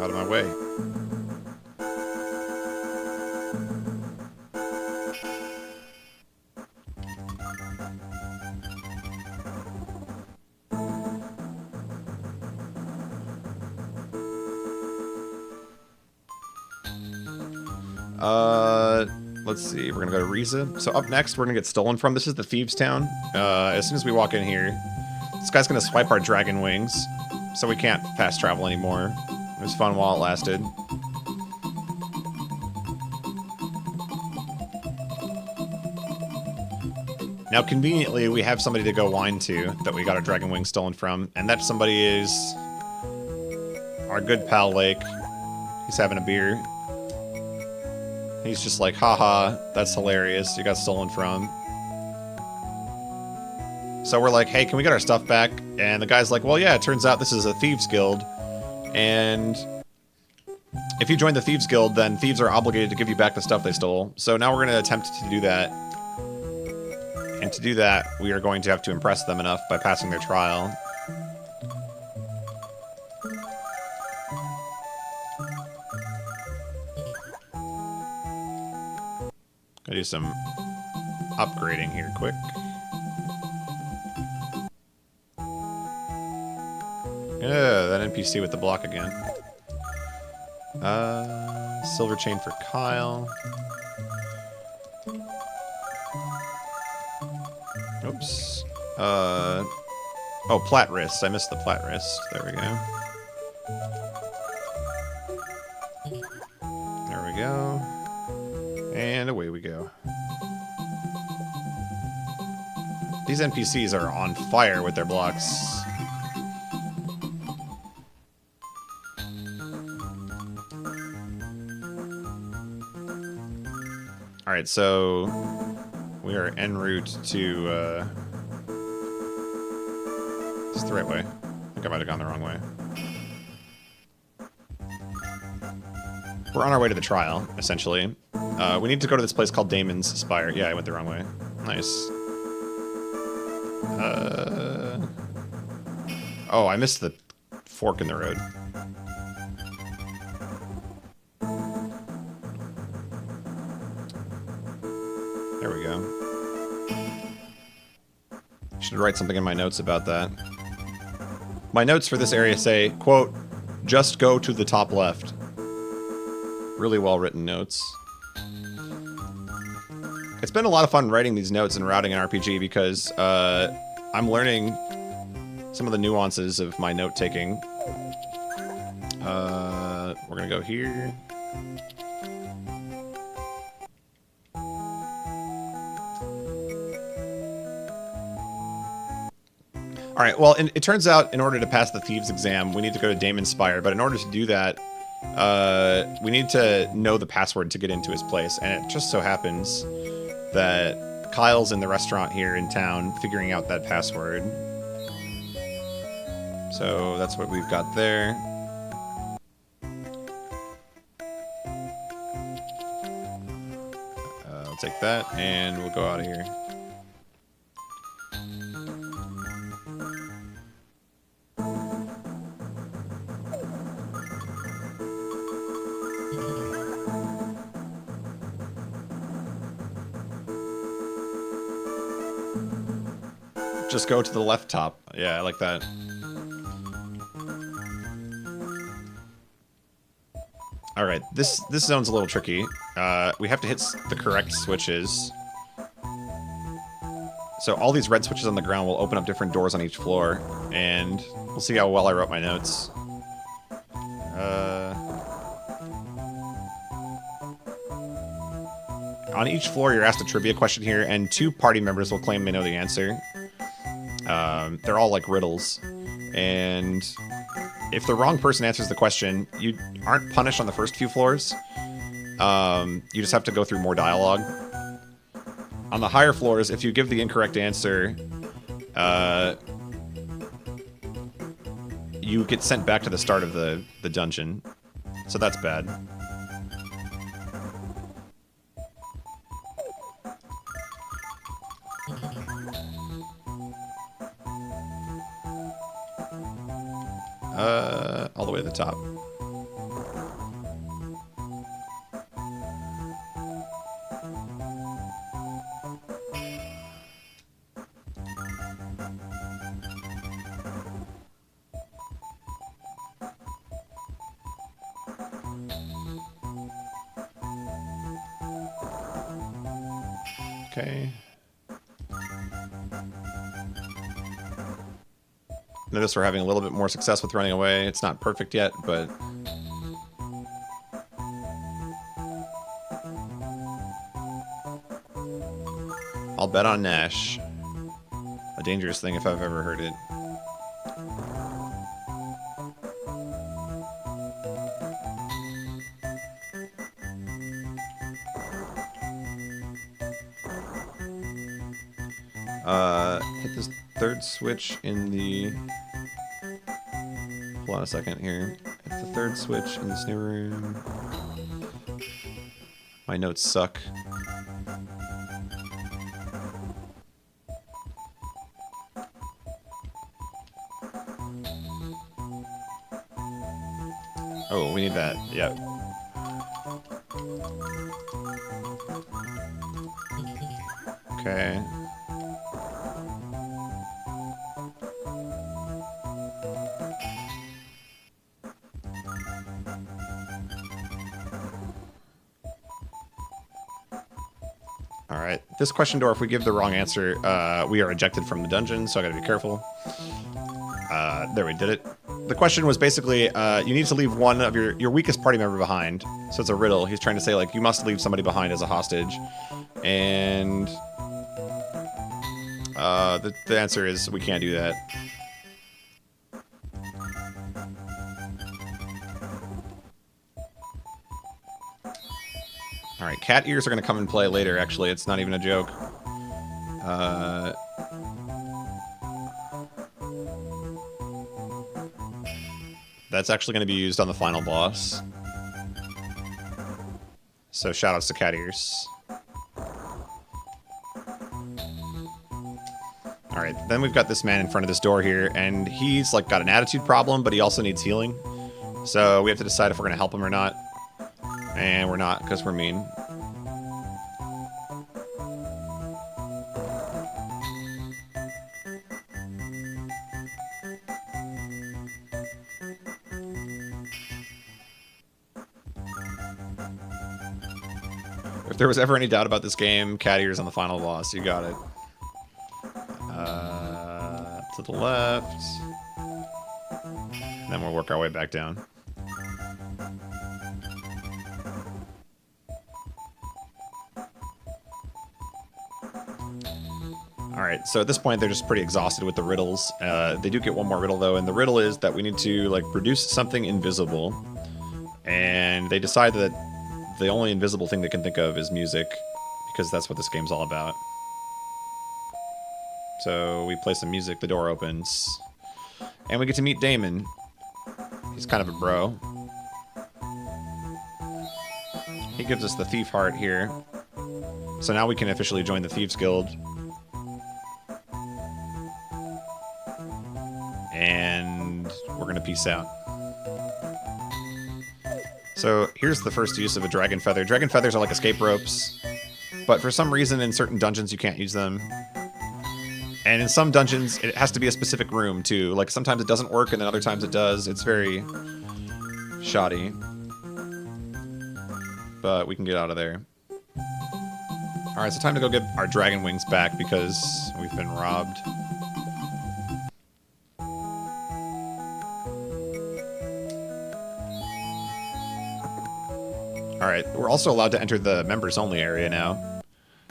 Out of my way. Let's see. We're gonna go to Riza. So up next, we're gonna get stolen from. This is the Thieves town. As soon as we walk in here, this guy's gonna swipe our dragon wings, so we can't fast travel anymore. It was fun while it lasted. Now, conveniently, we have somebody to go whine to that we got our dragon wings stolen from, and that somebody is our good pal Lake. He's having a beer. He's just like, haha, that's hilarious, you got stolen from. So we're like, hey, can we get our stuff back? And the guy's like, well, yeah, it turns out this is a Thieves Guild. And if you join the Thieves Guild, then thieves are obligated to give you back the stuff they stole. So now we're going to attempt to do that. And to do that, we are going to have to impress them enough by passing their trial. Gotta do some upgrading here quick. Yeah, that NPC with the block again. Silver chain for Kyle. Oops. Oh, plat wrist. I missed the plat wrist. There we go. There we go. And away we go. These NPCs are on fire with their blocks. Alright, so we are en route to, is this the right way? I think I might have gone the wrong way. We're on our way to the trial, essentially. We need to go to this place called Damon's Spire. Yeah, I went the wrong way. Nice. Oh, I missed the fork in the road. There we go. Should write something in my notes about that. My notes for this area say, quote, just go to the top left. Really well written notes. It's been a lot of fun writing these notes and routing an RPG because I'm learning some of the nuances of my note-taking. We're gonna go here. Alright, well, it turns out in order to pass the Thieves exam, we need to go to Damon's Spire, but in order to do that, we need to know the password to get into his place, and it just so happens that Kyle's in the restaurant here in town figuring out that password. So that's what we've got there. I'll take that, and we'll go out of here. Just go to the left top. Yeah, I like that. Alright, this zone's a little tricky. We have to hit the correct switches. So all these red switches on the ground will open up different doors on each floor, and we'll see how well I wrote my notes. On each floor, you're asked a trivia question here, and 2 party members will claim they know the answer. They're all like riddles, and if the wrong person answers the question, you aren't punished on the first few floors. You just have to go through more dialogue. On the higher floors, if you give the incorrect answer, you get sent back to the start of the dungeon. So that's bad. All the way to the top. Okay. Notice we're having a little bit more success with running away. It's not perfect yet, but... I'll bet on Nash. A dangerous thing if I've ever heard it. Hit this third switch in the... Hold on a second here. Hit the third switch in this new room. My notes suck. Oh, we need that. Yep. Okay. Alright, this question door, if we give the wrong answer, we are ejected from the dungeon, so I gotta be careful. There, we did it. The question was basically, you need to leave one of your weakest party member behind. So it's a riddle. He's trying to say, like, you must leave somebody behind as a hostage. And the answer is we can't do that. Alright, cat ears are going to come and play later, actually. It's not even a joke. That's actually going to be used on the final boss. So shoutouts to cat ears. Alright, then we've got this man in front of this door here, and he's like got an attitude problem, but he also needs healing. So we have to decide if we're going to help him or not. And we're not, because we're mean. If there was ever any doubt about this game, cat ears on the final boss. You got it. To the left. And then we'll work our way back down. Alright, so at this point they're just pretty exhausted with the riddles. They do get one more riddle though, and the riddle is that we need to like produce something invisible. And they decide that the only invisible thing they can think of is music, because that's what this game's all about. So we play some music, the door opens, and we get to meet Damon. He's kind of a bro. He gives us the thief heart here. So now we can officially join the Thieves Guild. And we're gonna peace out. So here's the first use of a dragon feather. Dragon feathers are like escape ropes, but for some reason in certain dungeons you can't use them. And in some dungeons it has to be a specific room too. Like sometimes it doesn't work and then other times it does. It's very shoddy. But we can get out of there. Alright, so time to go get our dragon wings back because we've been robbed. Alright, we're also allowed to enter the members-only area now.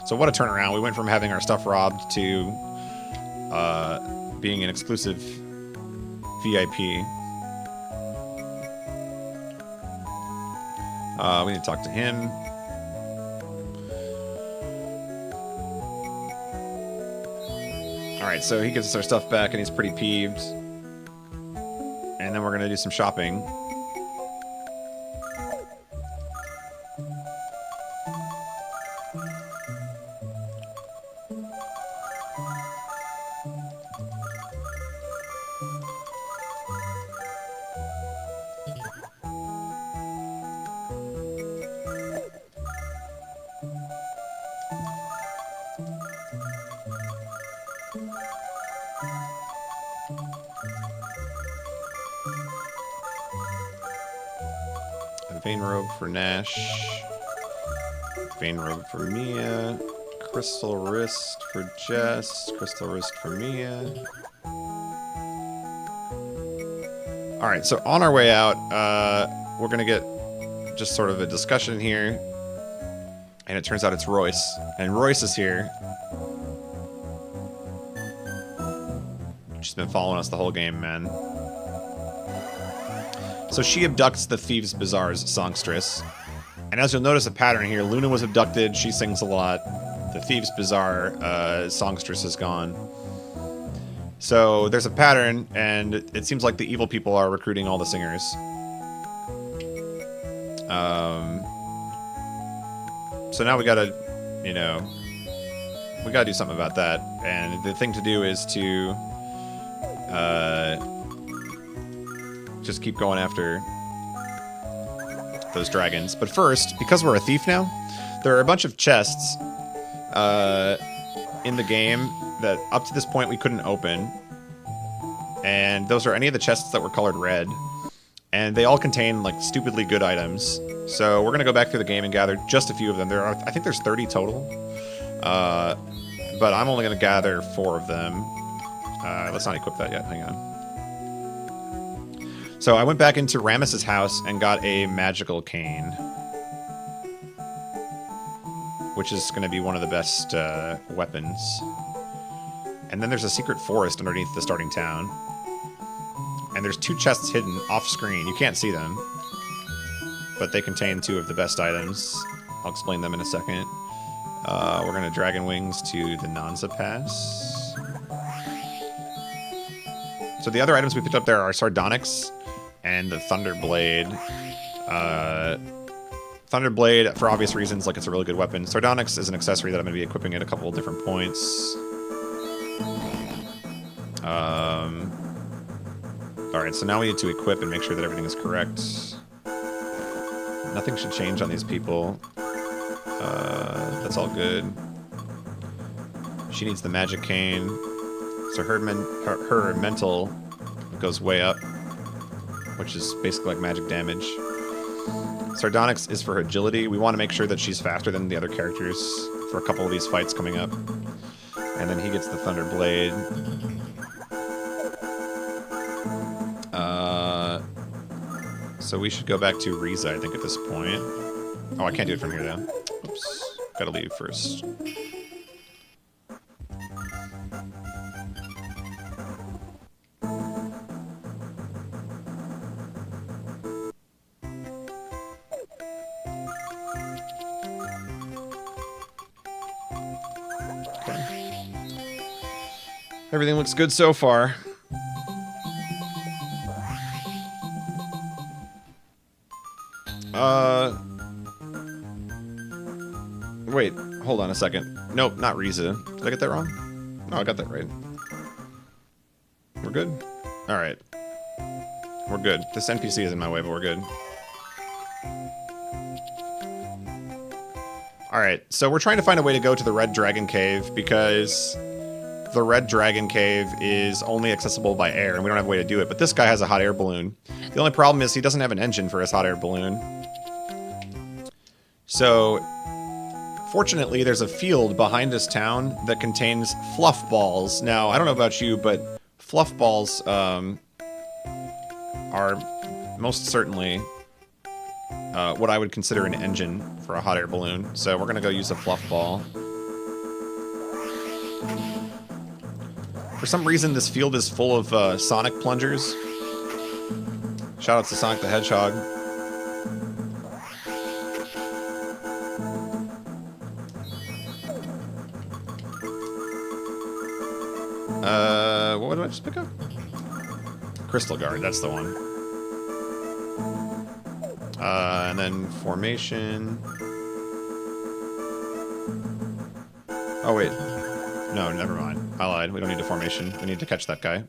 So what a turnaround. We went from having our stuff robbed to being an exclusive VIP. We need to talk to him. Alright, so he gives us our stuff back and he's pretty peeved. And then we're going to do some shopping. Vane robe for Nash. Vane robe for Mia. Crystal wrist for Jess. Crystal wrist for Mia. All right, so on our way out, we're gonna get just sort of a discussion here, and it turns out it's Royce, and Royce is here. She's been following us the whole game, man. So she abducts the Thieves Bazaar's songstress, and as you'll notice a pattern here, Luna was abducted. She sings a lot. The Thieves Bazaar songstress is gone. So there's a pattern, and it seems like the evil people are recruiting all the singers. So now we gotta, you know, we gotta do something about that. And the thing to do is to just keep going after those dragons. But first, because we're a thief now, there are a bunch of chests in the game that up to this point we couldn't open, and those are any of the chests that were colored red, and they all contain like stupidly good items. So we're gonna go back through the game and gather just a few of them. There are, I think there's 30 total, but I'm only gonna gather 4 of them. Let's not equip that yet, hang on. So I went back into Rammus's house and got a magical cane, which is gonna be one of the best weapons. And then there's a secret forest underneath the starting town. And there's 2 chests hidden off screen. You can't see them, but they contain 2 of the best items. I'll explain them in a second. We're gonna Dragon Wings to the Nanza Pass. So the other items we picked up there are Sardonyx and the Thunderblade. Thunderblade, for obvious reasons, like it's a really good weapon. Sardonyx is an accessory that I'm gonna be equipping at a couple of different points. Alright, so now we need to equip and make sure that everything is correct. Nothing should change on these people. That's all good. She needs the magic cane. So her mental goes way up, which is basically like magic damage. Sardonyx is for her agility. We want to make sure that she's faster than the other characters for a couple of these fights coming up. And then he gets the Thunderblade. So we should go back to Riza, I think, at this point. Oh, I can't do it from here, though. Oops. Gotta leave first. Okay. Everything looks good so far. Wait, hold on a second. Nope, not Riza. Did I get that wrong? No, I got that right. We're good? Alright. We're good. This NPC is in my way, but we're good. Alright, so we're trying to find a way to go to the Red Dragon Cave, because the Red Dragon Cave is only accessible by air, and we don't have a way to do it. But this guy has a hot air balloon. The only problem is he doesn't have an engine for his hot air balloon. So, fortunately, there's a field behind this town that contains fluff balls. Now, I don't know about you, but fluff balls are most certainly what I would consider an engine for a hot air balloon. So we're going to go use a fluff ball. For some reason, this field is full of Sonic plungers. Shoutouts to Sonic the Hedgehog. What did I just pick up? Crystal Guard, that's the one. And then Formation. Oh, wait. No, never mind. I lied. We don't need a Formation. We need to catch that guy.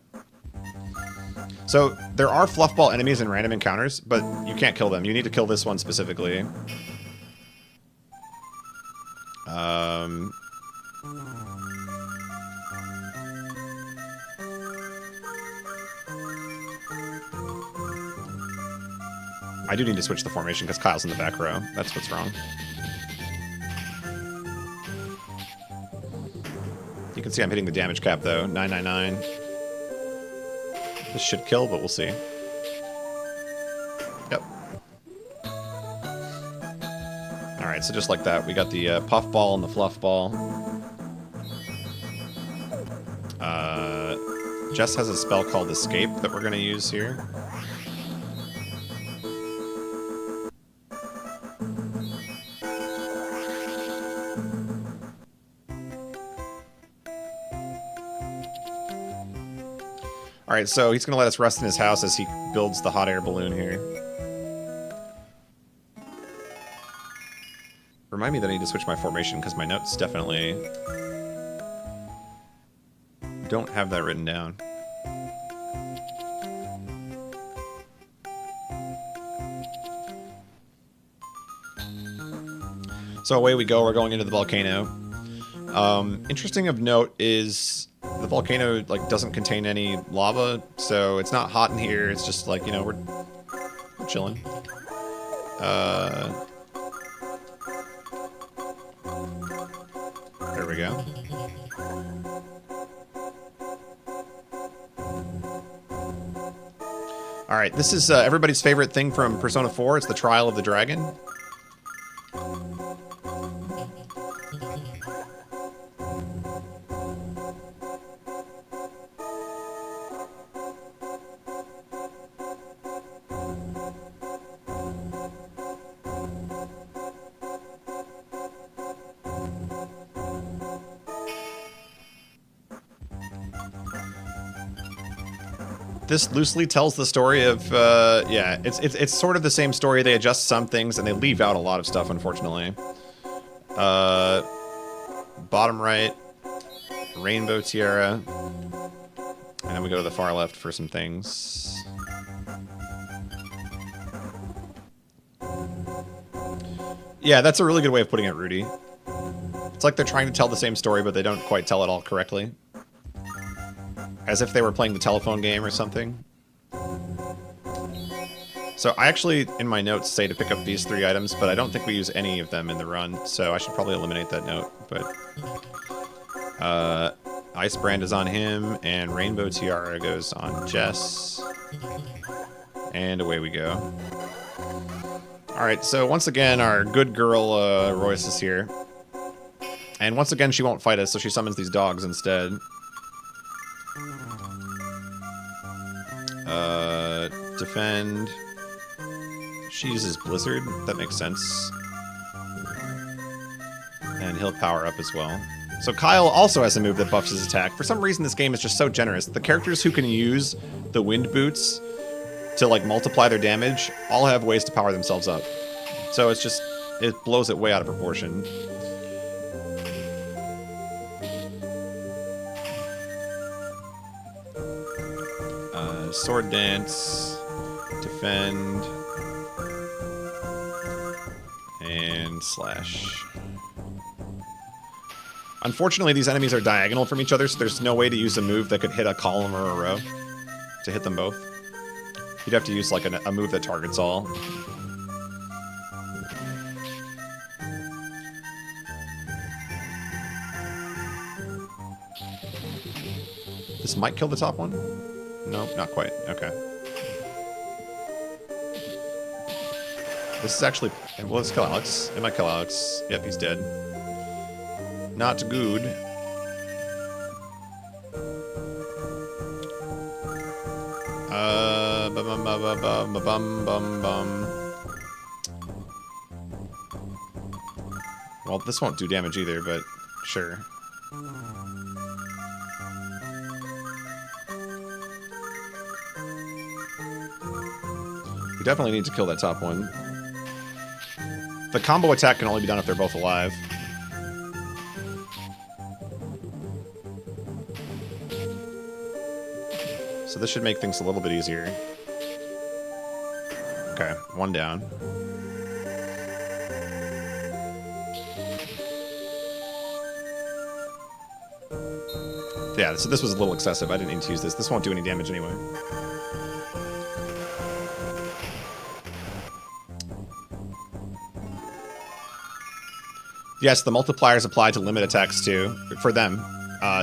So, there are fluffball enemies in random encounters, but you can't kill them. You need to kill this one specifically. I do need to switch the formation because Kyle's in the back row. That's what's wrong. can see I'm hitting the damage cap, though. 999. This should kill, but we'll see. Yep. Alright, so just like that, we got the puff ball and the fluff ball. Jess has a spell called Escape that we're going to use here. Alright, so he's going to let us rest in his house as he builds the hot air balloon here. Remind me that I need to switch my formation, because my notes definitely don't have that written down. So away we go, we're going into the volcano. Interesting of note is the volcano like doesn't contain any lava, so it's not hot in here. It's just like, you know, we're chilling. There we go. All right, this is everybody's favorite thing from Persona 4. It's the Trial of the Dragon. This loosely tells the story of, yeah, it's sort of the same story. They adjust some things and they leave out a lot of stuff, unfortunately. Bottom right, Rainbow Tiara. And then we go to the far left for some things. Yeah, that's a really good way of putting it, Rudy. It's like they're trying to tell the same story, but they don't quite tell it all correctly. As if they were playing the telephone game or something. So I actually, in my notes, say to pick up these 3 items, but I don't think we use any of them in the run, so I should probably eliminate that note. But Ice Brand is on him, and Rainbow Tiara goes on Jess. And away we go. Alright, so once again, our good girl Royce is here. And once again, she won't fight us, so she summons these dogs instead. Defend. She uses Blizzard. That makes sense. And he'll power up as well. So Kyle also has a move that buffs his attack. For some reason, this game is just so generous. The characters who can use the wind boots to, like, multiply their damage all have ways to power themselves up. So it's just, it blows it way out of proportion. Sword Dance, Defend, and Slash. Unfortunately, these enemies are diagonal from each other, so there's no way to use a move that could hit a column or a row to hit them both. You'd have to use like a move that targets all. This might kill the top one. Nope, not quite. Okay. This is actually... Well, let's kill Alex. It might kill Alex. Yep, he's dead. Not good. Well, this won't do damage either, but sure. We definitely need to kill that top one. The combo attack can only be done if they're both alive. So this should make things a little bit easier. Okay, one down. Yeah, so this was a little excessive. I didn't need to use this. This won't do any damage anyway. Yes, the multipliers apply to limit attacks too, for them.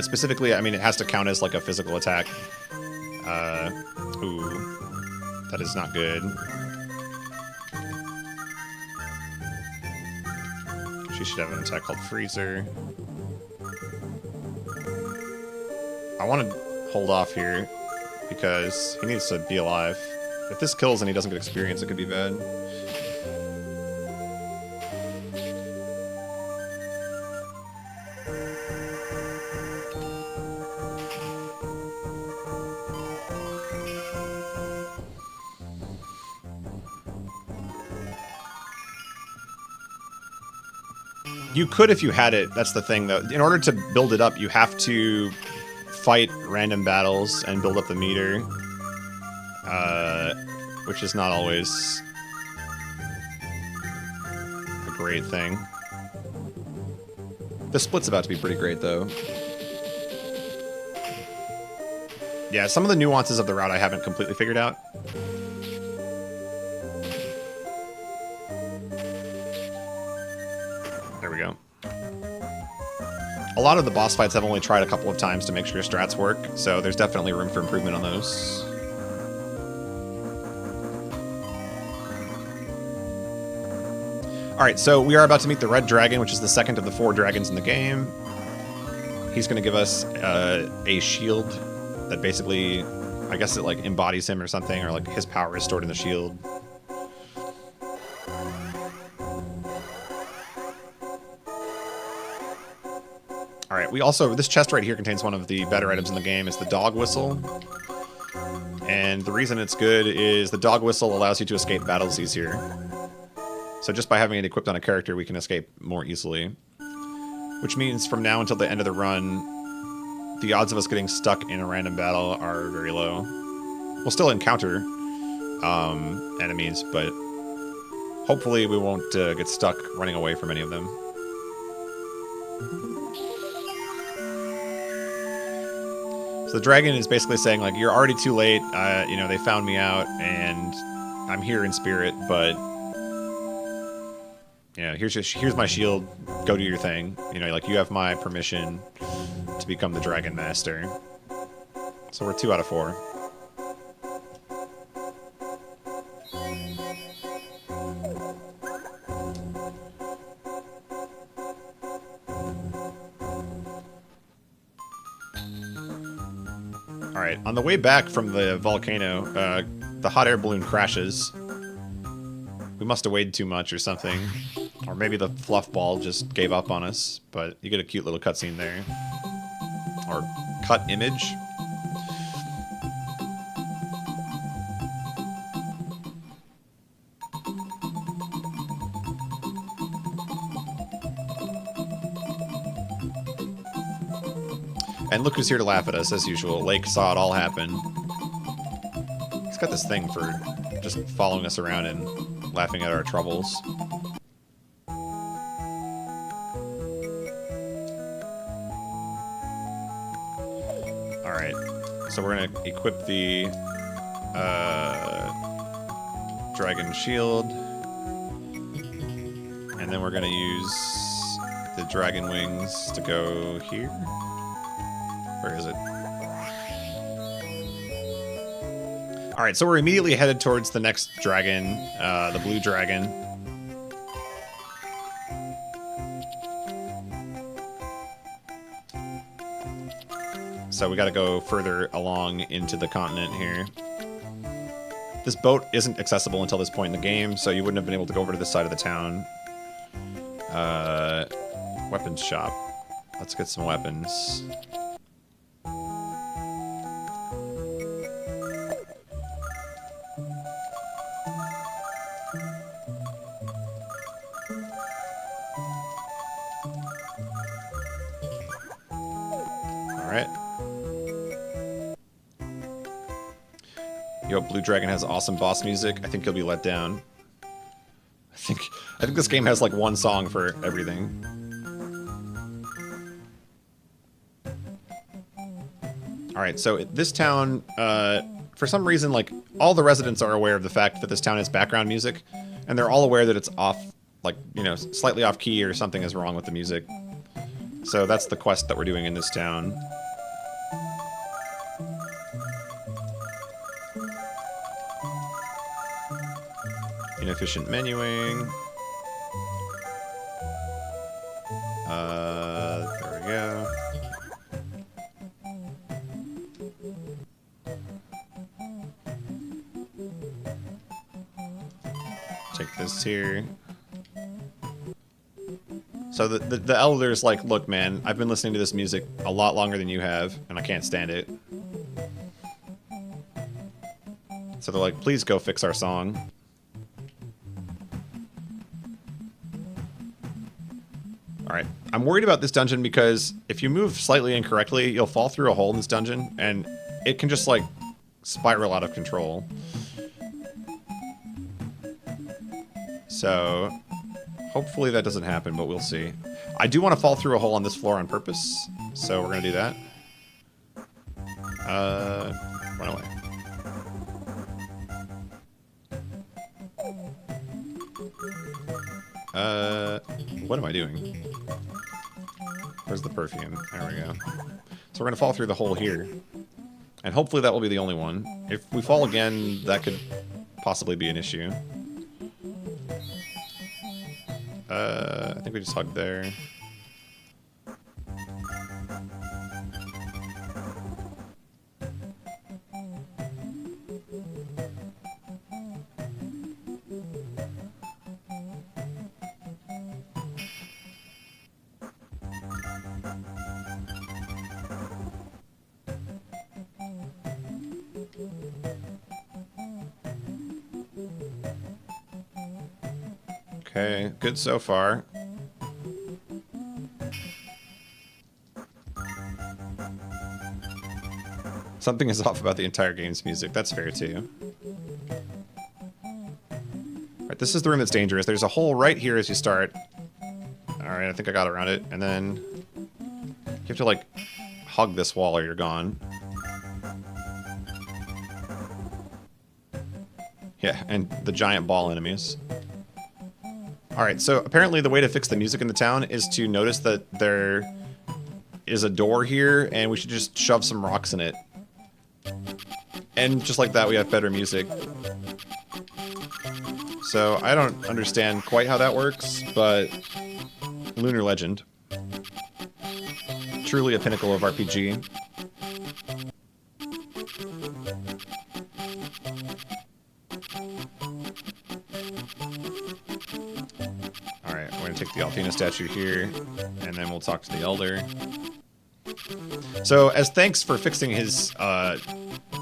Specifically, I mean, it has to count as like a physical attack. Ooh, that is not good. She should have an attack called Freezer. I want to hold off here because he needs to be alive. If this kills and he doesn't get experience, it could be bad. You could if you had it. That's the thing, though. In order to build it up, you have to fight random battles and build up the meter, which is not always a great thing. The split's about to be pretty great, though. Yeah, some of the nuances of the route I haven't completely figured out. There we go. A lot of the boss fights I've only tried a couple of times to make sure strats work, so there's definitely room for improvement on those. Alright, so we are about to meet the Red Dragon, which is the second of the 4 dragons in the game. He's going to give us a shield that basically, I guess it like embodies him or something, or like his power is stored in the shield. Alright, we also, this chest right here contains one of the better items in the game. It's the dog whistle. And the reason it's good is the dog whistle allows you to escape battles easier. So just by having it equipped on a character, we can escape more easily. Which means from now until the end of the run, the odds of us getting stuck in a random battle are very low. We'll still encounter enemies, but hopefully we won't get stuck running away from any of them. So the dragon is basically saying, like, you're already too late, you know, they found me out, and I'm here in spirit, but, yeah, here's my shield, go do your thing. You know, like, you have my permission to become the Dragon Master. So we're 2 out of 4. Alright, on the way back from the volcano, the hot air balloon crashes. We must have weighed too much or something. Or maybe the fluff ball just gave up on us, but you get a cute little cutscene there. Or cut image. And look who's here to laugh at us, as usual. Lake saw it all happen. He's got this thing for just following us around and laughing at our troubles. Alright, so we're going to equip the dragon shield. And then we're going to use the dragon wings to go here. Where is it? Alright, so we're immediately headed towards the next dragon, the blue dragon. So we gotta go further along into the continent here. This boat isn't accessible until this point in the game, so you wouldn't have been able to go over to this side of the town. Weapons shop. Let's get some weapons. Yo, Blue Dragon has awesome boss music. I think you'll be let down. I think this game has like one song for everything. Alright, so this town, for some reason, like, all the residents are aware of the fact that this town has background music, and they're all aware that it's off, like, you know, slightly off key or something is wrong with the music. So that's the quest that we're doing in this town. Inefficient menuing. There we go. Take this here. So the elder's like, look, man, I've been listening to this music a lot longer than you have, and I can't stand it. So they're like, please go fix our song. Alright, I'm worried about this dungeon because if you move slightly incorrectly, you'll fall through a hole in this dungeon, and it can just, like, spiral out of control. So, hopefully that doesn't happen, but we'll see. I do want to fall through a hole on this floor on purpose, so we're going to do that. Run away. What am I doing? Where's the perfume? There we go. So we're going to fall through the hole here. And hopefully that will be the only one. If we fall again, that could possibly be an issue. I think we just hugged there. Okay, good so far. Something is off about the entire game's music. That's fair, too. Alright, this is the room that's dangerous. There's a hole right here as you start. Alright, I think I got around it. And then you have to, like, hug this wall or you're gone. Yeah, and the giant ball enemies. Alright, so apparently the way to fix the music in the town is to notice that there is a door here, and we should just shove some rocks in it. And just like that, we have better music. So, I don't understand quite how that works, but Lunar Legend. Truly a pinnacle of RPG. Alright, we're gonna take the Althena statue here, and then we'll talk to the Elder. So, as thanks for fixing his,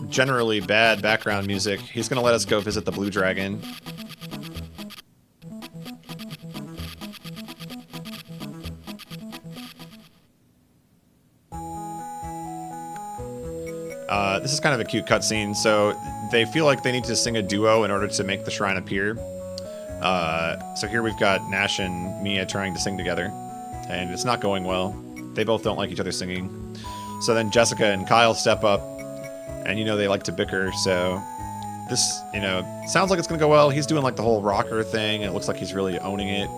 generally bad background music, he's gonna let us go visit the Blue Dragon. This is kind of a cute cutscene. So they feel like they need to sing a duo in order to make the shrine appear. So here we've got Nash and Mia trying to sing together, and it's not going well. They both don't like each other singing. So then Jessica and Kyle step up, and you know they like to bicker, so this, you know, sounds like it's gonna go well. He's doing like the whole rocker thing, and it looks like he's really owning it.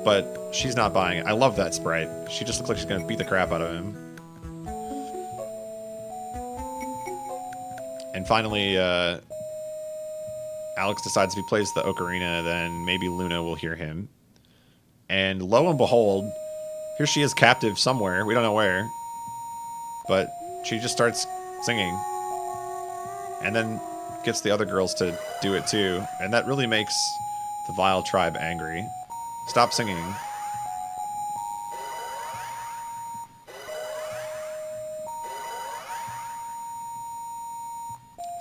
But she's not buying it. I love that sprite. She just looks like she's gonna beat the crap out of him. And finally, Alex decides if he plays the ocarina, then maybe Luna will hear him. And lo and behold, here she is captive somewhere. We don't know where. But she just starts singing. And then gets the other girls to do it too. And that really makes the Vile tribe angry. Stop singing.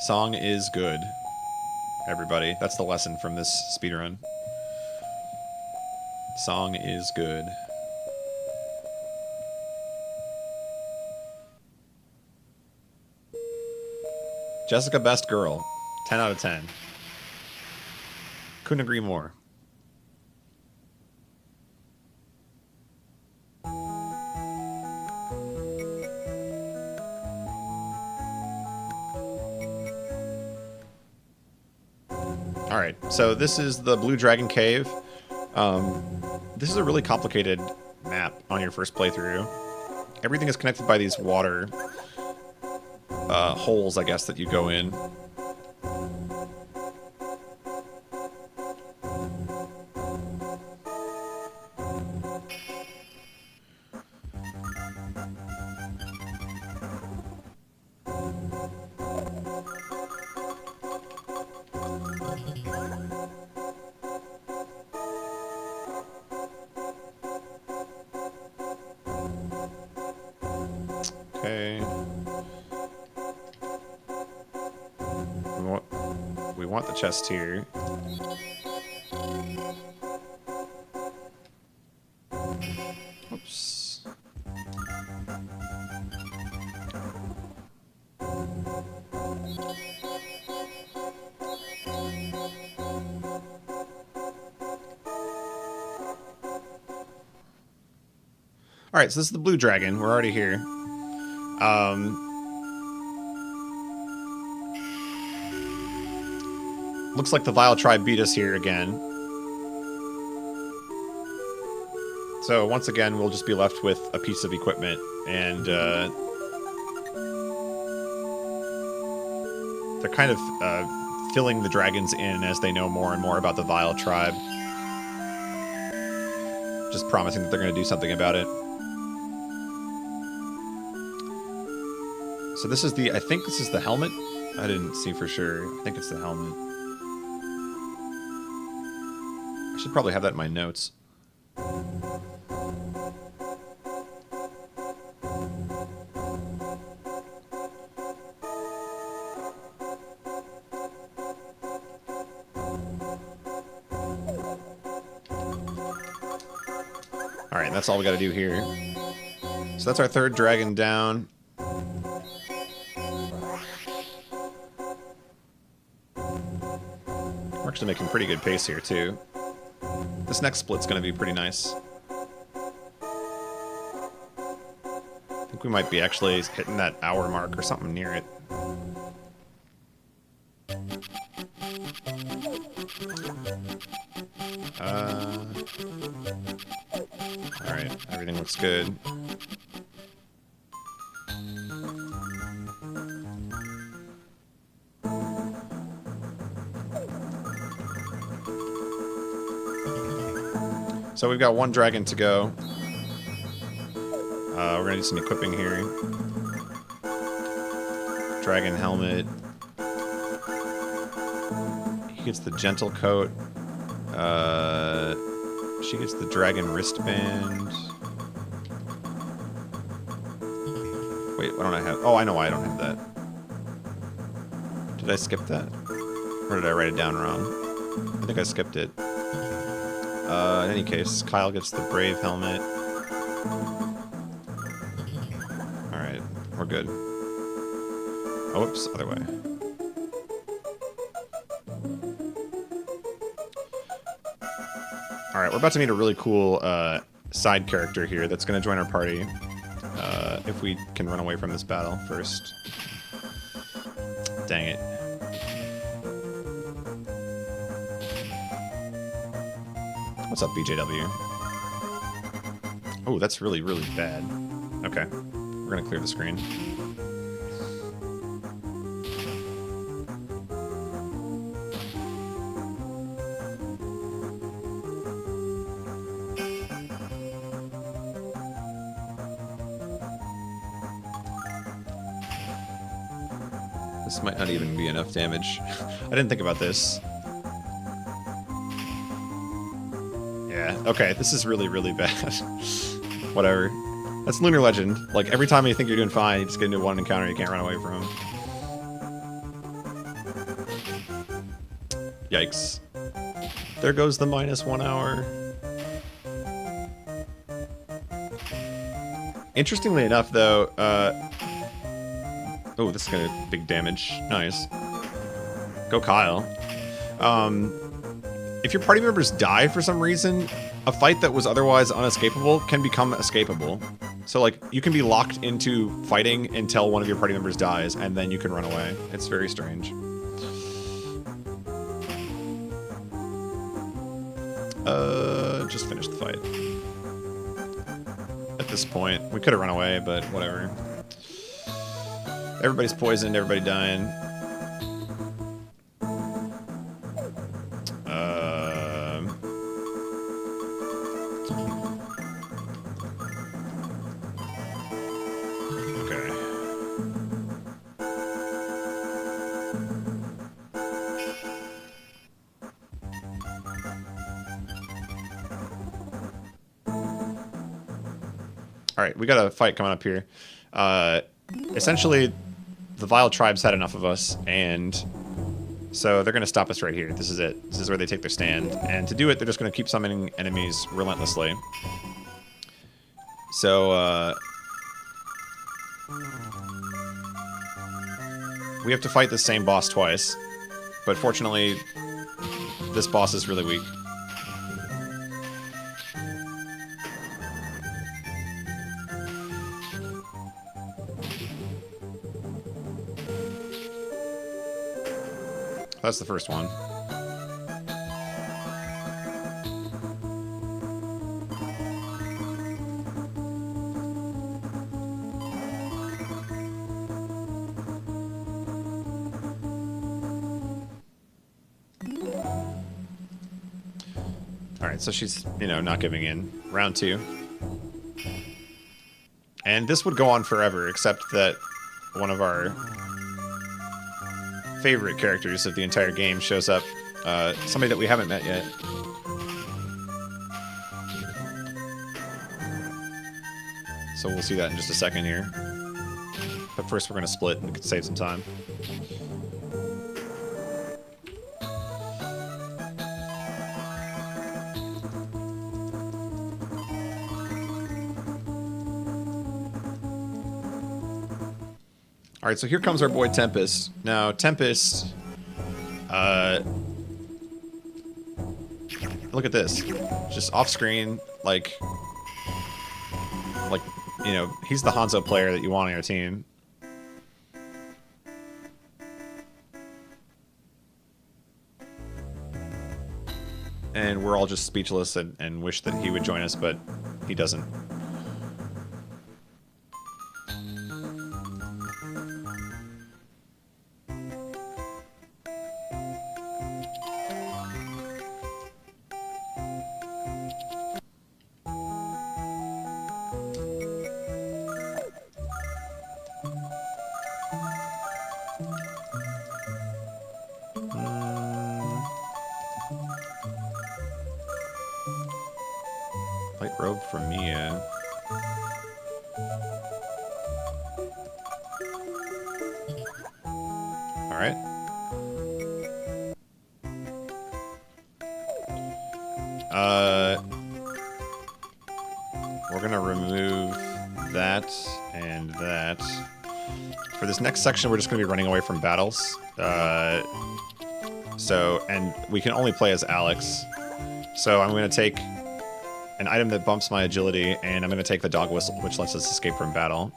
Song is good, everybody. That's the lesson from this speedrun. Song is good. Jessica, best girl. 10 out of 10. Couldn't agree more. Alright, so this is the Blue Dragon Cave. This is a really complicated map on your first playthrough. Everything is connected by these water holes, I guess, that you go in. Okay. We want the chest here. Oops. Alright, so this is the blue dragon. We're already here. Looks like the Vile Tribe beat us here again. So once again, we'll just be left with a piece of equipment, and they're kind of filling the dragons in as they know more and more about the Vile Tribe. Just promising that they're going to do something about it. So this is the, I think this is the helmet. I didn't see for sure. I think it's the helmet. I should probably have that in my notes. Alright, that's all we gotta do here. So that's our third dragon down. We're actually making pretty good pace here, too. This next split's gonna be pretty nice. I think we might be actually hitting that hour mark or something near it. Alright, everything looks good. So we've got one dragon to go. We're gonna do some equipping here. Dragon helmet. He gets the gentle coat. She gets the dragon wristband. Wait, why don't I have... Oh, I know why I don't have that. Did I skip that? Or did I write it down wrong? I think I skipped it. In any case, Kyle gets the brave helmet. Alright, we're good. Oh, whoops, other way. Alright, we're about to meet a really cool side character here that's going to join our party. If we can run away from this battle first. Dang it. What's up, BJW? Oh, that's really, really bad. Okay, we're gonna clear the screen. This might not even be enough damage. I didn't think about this. Okay, this is really, really bad. Whatever. That's Lunar Legend. Like, every time you think you're doing fine, you just get into one encounter you can't run away from. Yikes. There goes the -1 hour. Interestingly enough, though, oh, this is gonna big damage. Nice. Go Kyle. If your party members die for some reason, a fight that was otherwise unescapable can become escapable. So, like, you can be locked into fighting until one of your party members dies, and then you can run away. It's very strange. Just finish the fight. this point. We could have run away, but whatever. Everybody's poisoned, everybody dying. Okay. Alright, we got a fight coming up here. Essentially, the Vile Tribes had enough of us, and so they're going to stop us right here. This is it. This is where they take their stand. And to do it, they're just going to keep summoning enemies relentlessly. So, we have to fight the same boss twice. But fortunately, this boss is really weak. That's the first one. Alright, so she's, you know, not giving in. Round 2. And this would go on forever, except that one of our favorite characters of the entire game shows up. Somebody that we haven't met yet. So we'll see that in just a second here. But first we're going to split and we can save some time. Alright, so here comes our boy Tempest. Now, Tempest... look at this. Just off-screen, like, you know, he's the Hanzo player that you want on your team. And we're all just speechless and wish that he would join us, but he doesn't. Light robe for Mia. Alright. We're gonna remove that and that. For this next section, we're just gonna be running away from battles. And we can only play as Alex. So I'm gonna take an item that bumps my agility, and I'm going to take the dog whistle, which lets us escape from battle.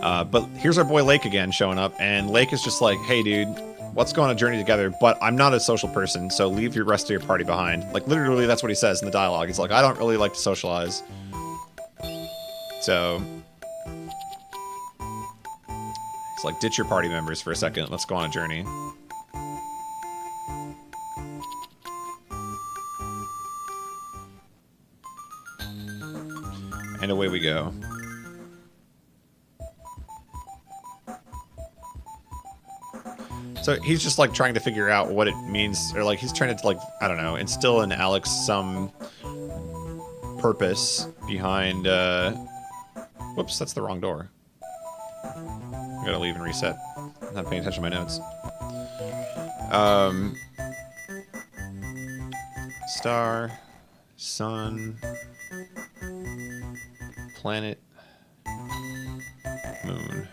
But here's our boy Lake again showing up, and Lake is just like, hey dude, let's go on a journey together, but I'm not a social person, so leave your rest of your party behind. Like, literally, that's what he says in the dialogue. He's like, I don't really like to socialize. So... he's like, ditch your party members for a second, let's go on a journey. And away we go. So he's just like trying to figure out what it means, or like he's trying to like, I don't know, instill in Alex some purpose behind, whoops, that's the wrong door. I gotta leave and reset. I'm not paying attention to my notes. Star, sun, planet, moon.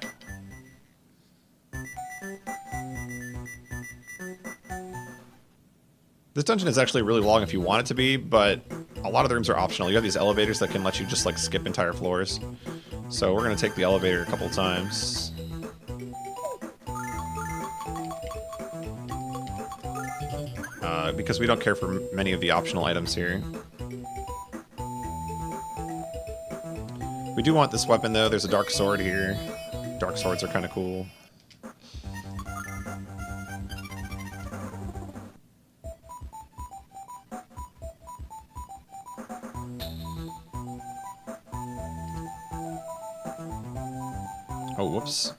This dungeon is actually really long if you want it to be, but a lot of the rooms are optional. You have these elevators that can let you just like skip entire floors. So we're gonna take the elevator a couple times. Because we don't care for many of the optional items here. We do want this weapon, though. There's a dark sword here. Dark swords are kind of cool. Oh, whoops.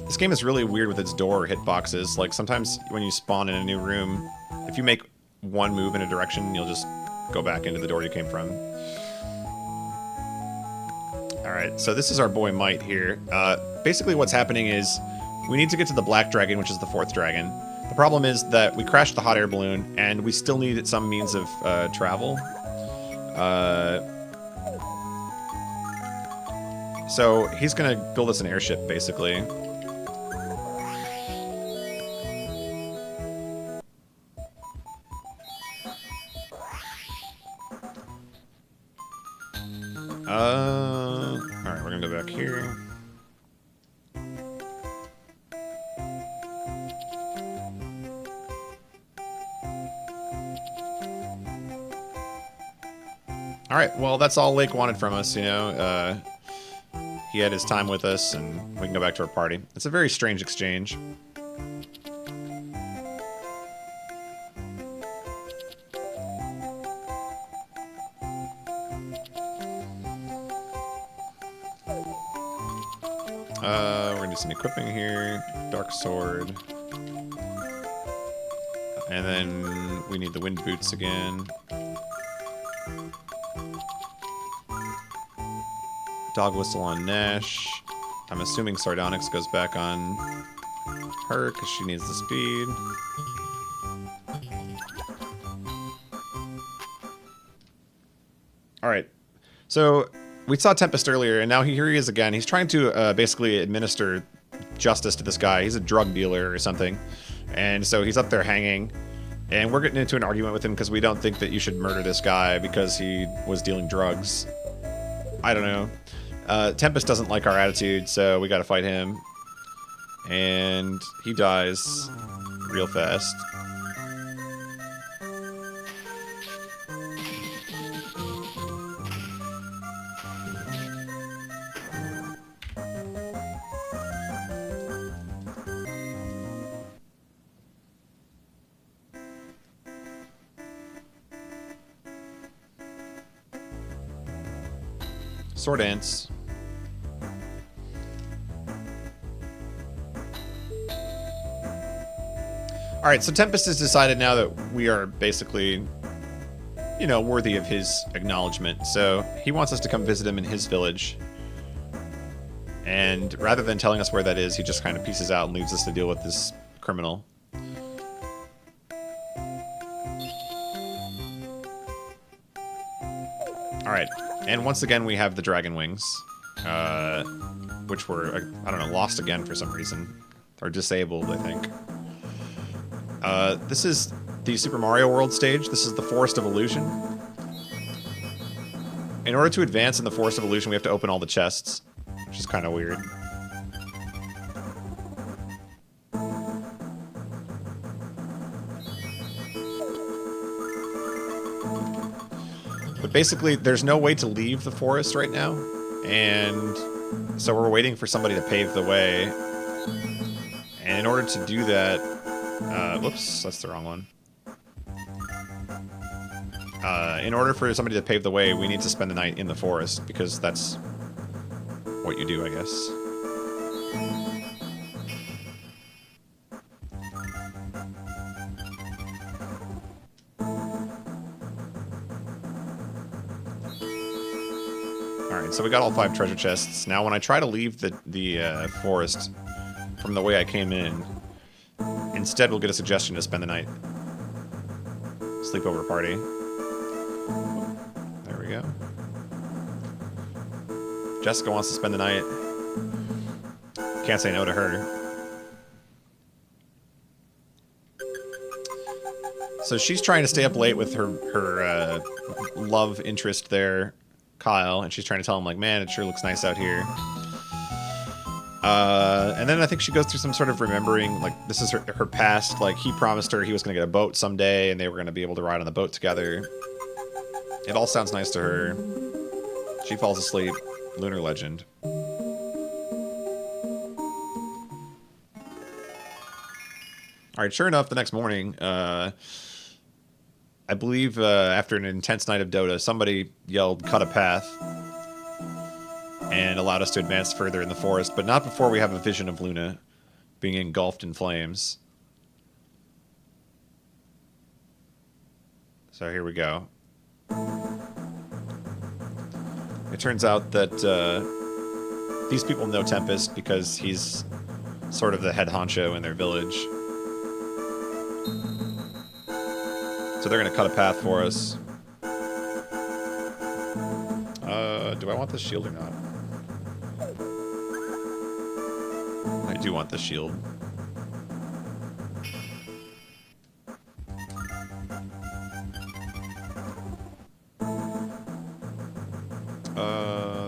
This game is really weird with its door hitboxes. Like, sometimes when you spawn in a new room, if you make one move in a direction, you'll just go back into the door you came from. Alright, so this is our boy Might here. Basically what's happening is we need to get to the black dragon, which is the 4th dragon. The problem is that we crashed the hot air balloon, and we still need some means of travel. So he's gonna build us an airship, basically. Alright, we're gonna go back here. Alright, well, that's all Lake wanted from us, you know. He had his time with us, and we can go back to our party. It's a very strange exchange. We're gonna do some equipping here. Dark sword. And then we need the wind boots again. Dog whistle on Nash. I'm assuming Sardonyx goes back on her because she needs the speed. Alright. So we saw Tempest earlier, and now here he is again. He's trying to basically administer justice to this guy. He's a drug dealer or something. And so he's up there hanging. And we're getting into an argument with him because we don't think that you should murder this guy because he was dealing drugs. I don't know. Tempest doesn't like our attitude, so we gotta fight him. And he dies real fast. Sword dance. Alright, so Tempest has decided now that we are basically, you know, worthy of his acknowledgement. So he wants us to come visit him in his village. And rather than telling us where that is, he just kind of pieces out and leaves us to deal with this criminal. Alright, and once again we have the dragon wings, which were, I don't know, lost again for some reason. Or disabled, I think. This is the Super Mario World stage. This is the Forest of Illusion. In order to advance in the Forest of Illusion, we have to open all the chests, which is kind of weird. But basically, there's no way to leave the forest right now, and so we're waiting for somebody to pave the way. And in order to do that, whoops, that's the wrong one. In order for somebody to pave the way, we need to spend the night in the forest, because that's what you do, I guess. Alright, so we got all 5 treasure chests. Now when I try to leave the forest from the way I came in, instead we'll get a suggestion to spend the night. Sleepover party. There we go. Jessica wants to spend the night. Can't say no to her. So she's trying to stay up late with her love interest there, Kyle, and she's trying to tell him, like, man, it sure looks nice out here. And then I think she goes through some sort of remembering, like, this is her past. Like, he promised her he was going to get a boat someday, and they were going to be able to ride on the boat together. It all sounds nice to her. She falls asleep. Lunar legend. Alright, sure enough, the next morning, I believe after an intense night of Dota, somebody yelled, "Cut a path," and allowed us to advance further in the forest, but not before we have a vision of Luna being engulfed in flames. So here we go. It turns out that these people know Tempest because he's sort of the head honcho in their village. So they're going to cut a path for us. Do I want this shield or not? I do want this shield.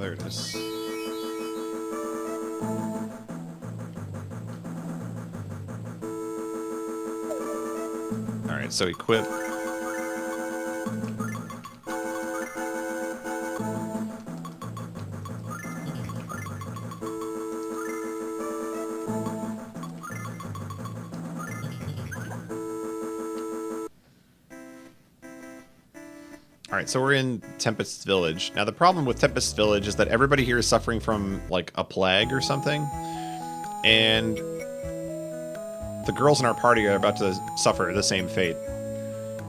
There it is. Alright, so equip. Alright, so we're in Tempest's village. Now, the problem with Tempest's village is that everybody here is suffering from, like, a plague or something. And the girls in our party are about to suffer the same fate.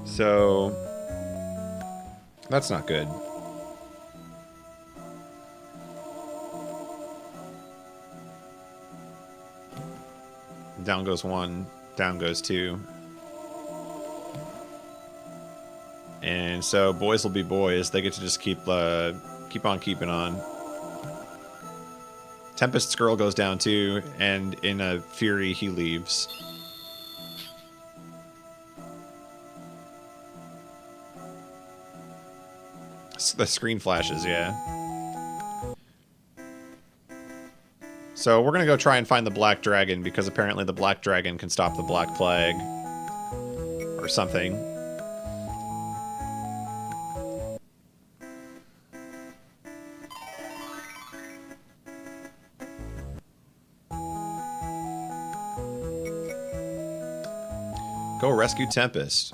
So that's not good. Down goes one, down goes two. And so boys will be boys. They get to just keep on keeping on. Tempest's girl goes down too, and in a fury, he leaves. The screen flashes, yeah. So we're gonna go try and find the Black Dragon, because apparently the Black Dragon can stop the Black Plague. Or something. Go rescue Tempest.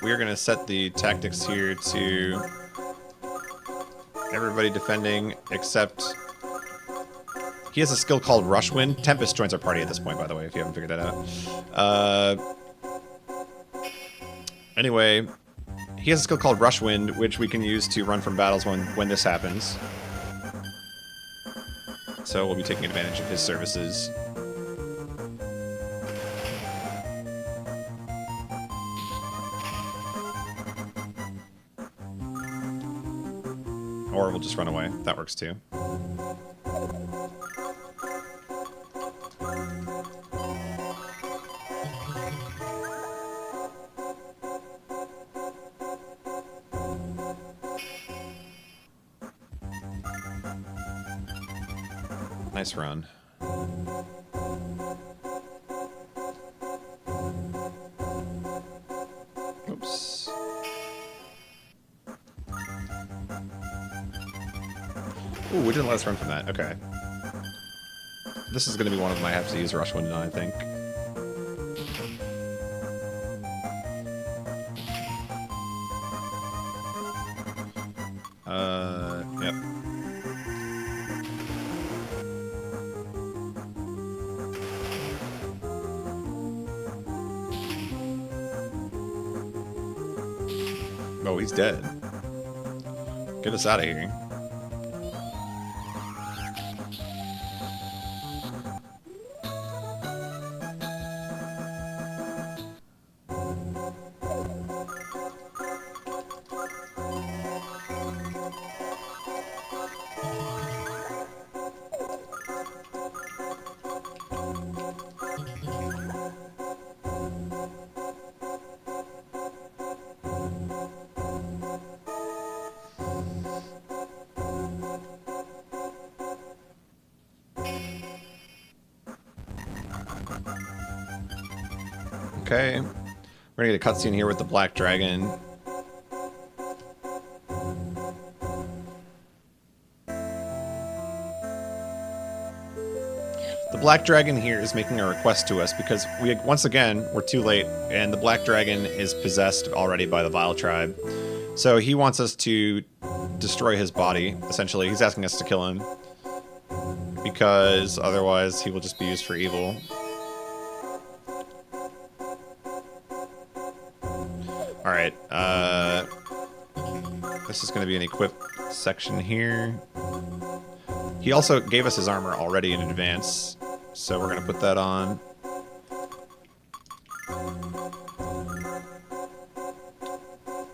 We're going to set the tactics here to everybody defending except... He has a skill called Rushwind. Tempest joins our party at this point, by the way, if you haven't figured that out. Anyway, he has a skill called Rushwind, which we can use to run from battles when this happens. So we'll be taking advantage of his services. Or we'll just run away. That works too. Nice run. Oops. Ooh, we didn't let us run from that. Okay. This is going to be one of them I have to use Rushwind on, I think. Yep. Oh, he's dead. Get us out of here. Okay. We're gonna get a cutscene here with the Black Dragon. The Black Dragon here is making a request to us because once again, we're too late, and the Black Dragon is possessed already by the Vile Tribe. So he wants us to destroy his body, essentially. He's asking us to kill him, because otherwise he will just be used for evil. Alright, this is going to be an equip section here. He also gave us his armor already in advance, so we're going to put that on.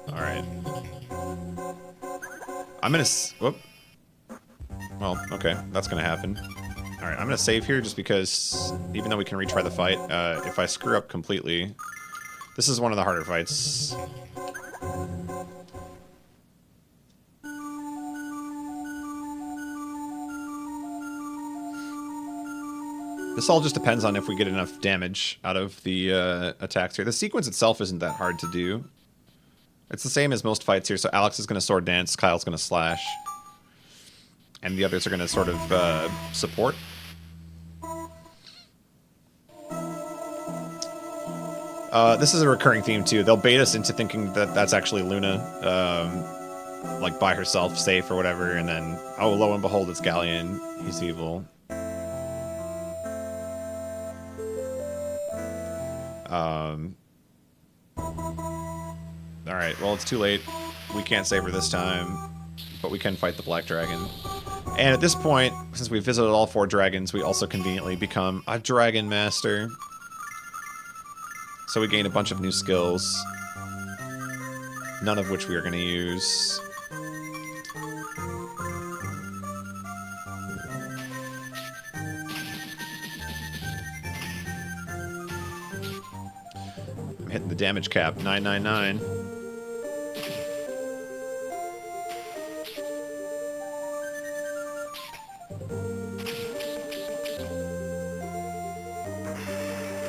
Alright. I'm going to... Whoop. Well, okay, that's going to happen. Alright, I'm going to save here just because, even though we can retry the fight, if I screw up completely... This is one of the harder fights. This all just depends on if we get enough damage out of the attacks here. The sequence itself isn't that hard to do. It's the same as most fights here, so Alex is going to sword dance, Kyle's going to slash. And the others are going to sort of support. This is a recurring theme, too. They'll bait us into thinking that that's actually Luna, like, by herself, safe or whatever, and then, oh, lo and behold, it's Ghaleon. He's evil. Alright, well, it's too late. We can't save her this time, but we can fight the Black Dragon. And at this point, since we visited all 4 dragons, we also conveniently become a Dragon Master. So we gain a bunch of new skills, none of which we are going to use. I'm hitting the damage cap, 999.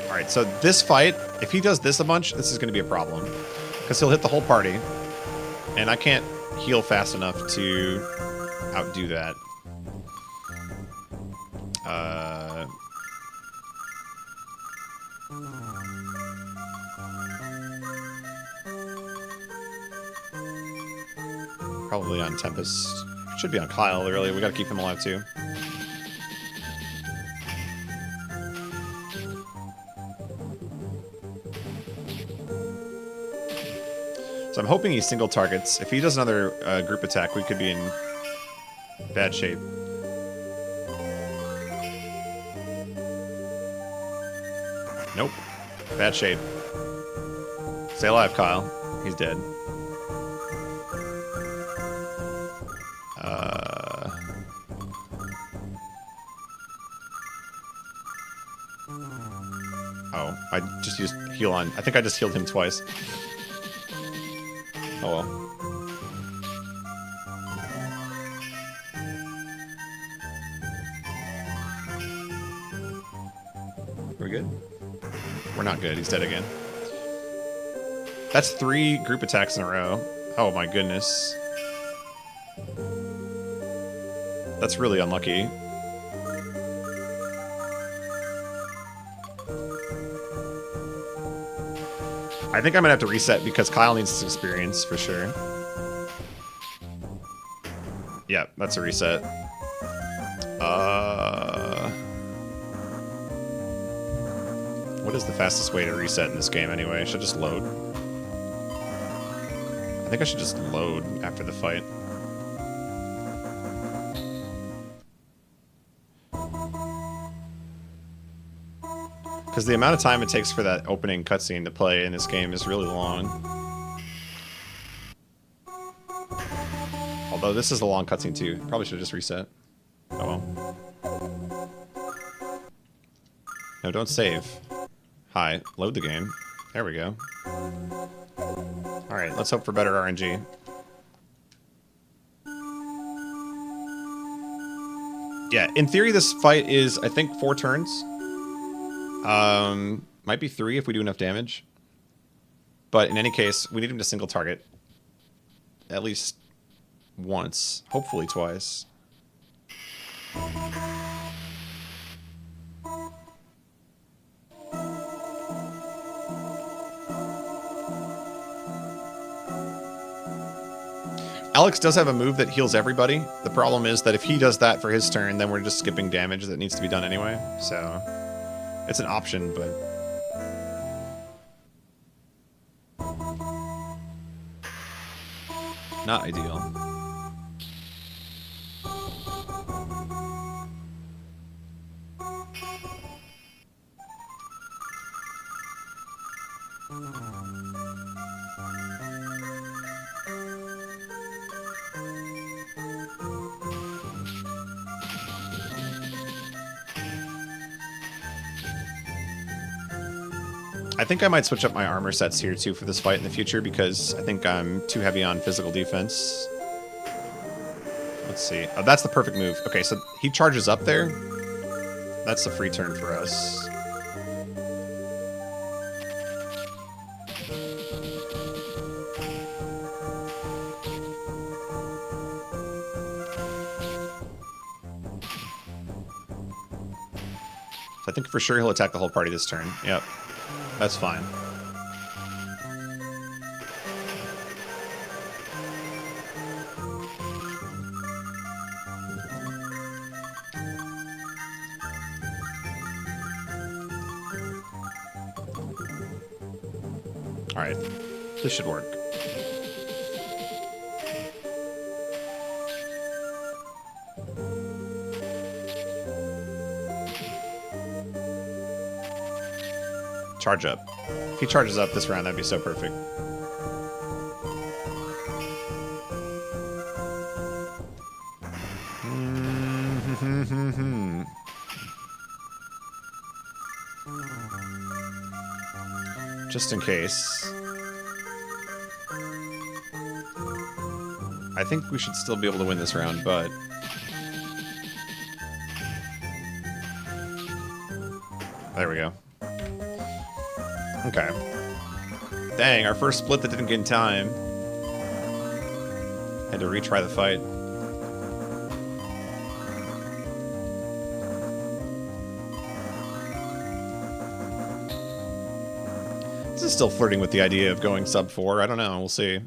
Alright, so this fight, if he does this a bunch, this is going to be a problem. Because he'll hit the whole party, and I can't heal fast enough to outdo that. Probably on Tempest. Should be on Kyle, really. We gotta keep him alive, too. So I'm hoping he single targets. If he does another group attack, we could be in bad shape. Nope. Bad shape. Stay alive, Kyle. He's dead. Oh, I just used heal on. I think I just healed him twice. Oh well. We're good? We're not good. He's dead again. That's 3 group attacks in a row. Oh my goodness. That's really unlucky. I think I'm gonna have to reset because Kyle needs this experience for sure. Yeah, that's a reset. What is the fastest way to reset in this game anyway? Should I just load? I think I should just load after the fight. Because the amount of time it takes for that opening cutscene to play in this game is really long. Although this is a long cutscene too. Probably should have just reset. Oh well. No, don't save. Hi, load the game. There we go. Alright, let's hope for better RNG. Yeah, in theory this fight is, I think, 4 turns. Might be 3 if we do enough damage. But in any case, we need him to single target at least once, hopefully twice. Alex does have a move that heals everybody. The problem is that if he does that for his turn, then we're just skipping damage that needs to be done anyway. So it's an option, but not ideal. I think I might switch up my armor sets here too for this fight in the future because I think I'm too heavy on physical defense. Let's see. Oh, that's the perfect move. Okay, so he charges up there. That's a free turn for us. So I think for sure he'll attack the whole party this turn. Yep. That's fine. All right. This should work. Charge up. If he charges up this round, that'd be so perfect. Just in case. I think we should still be able to win this round, but there we go. Okay. Dang, our first split that didn't get in time. Had to retry the fight. This is still flirting with the idea of going sub 4. I don't know. We'll see.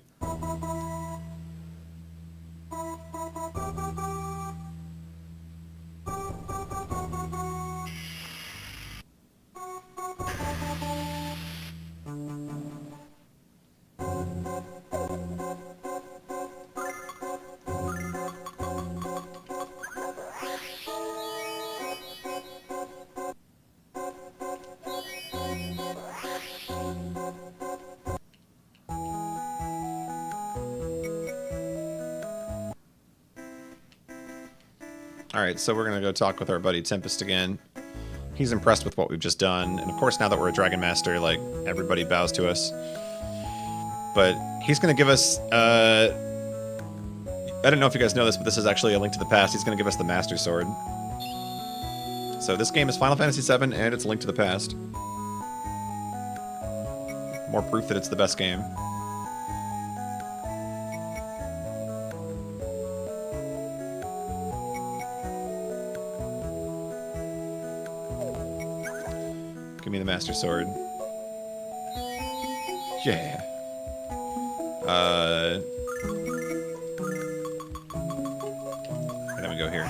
Alright, so we're going to go talk with our buddy Tempest again. He's impressed with what we've just done, and of course now that we're a Dragon Master, like, everybody bows to us. But he's going to give us, I don't know if you guys know this, but this is actually a link to the past. He's going to give us the Master Sword. So this game is Final Fantasy VII, and it's a link to the past. More proof that it's the best game. Give me the Master Sword. Yeah. Where do we go here?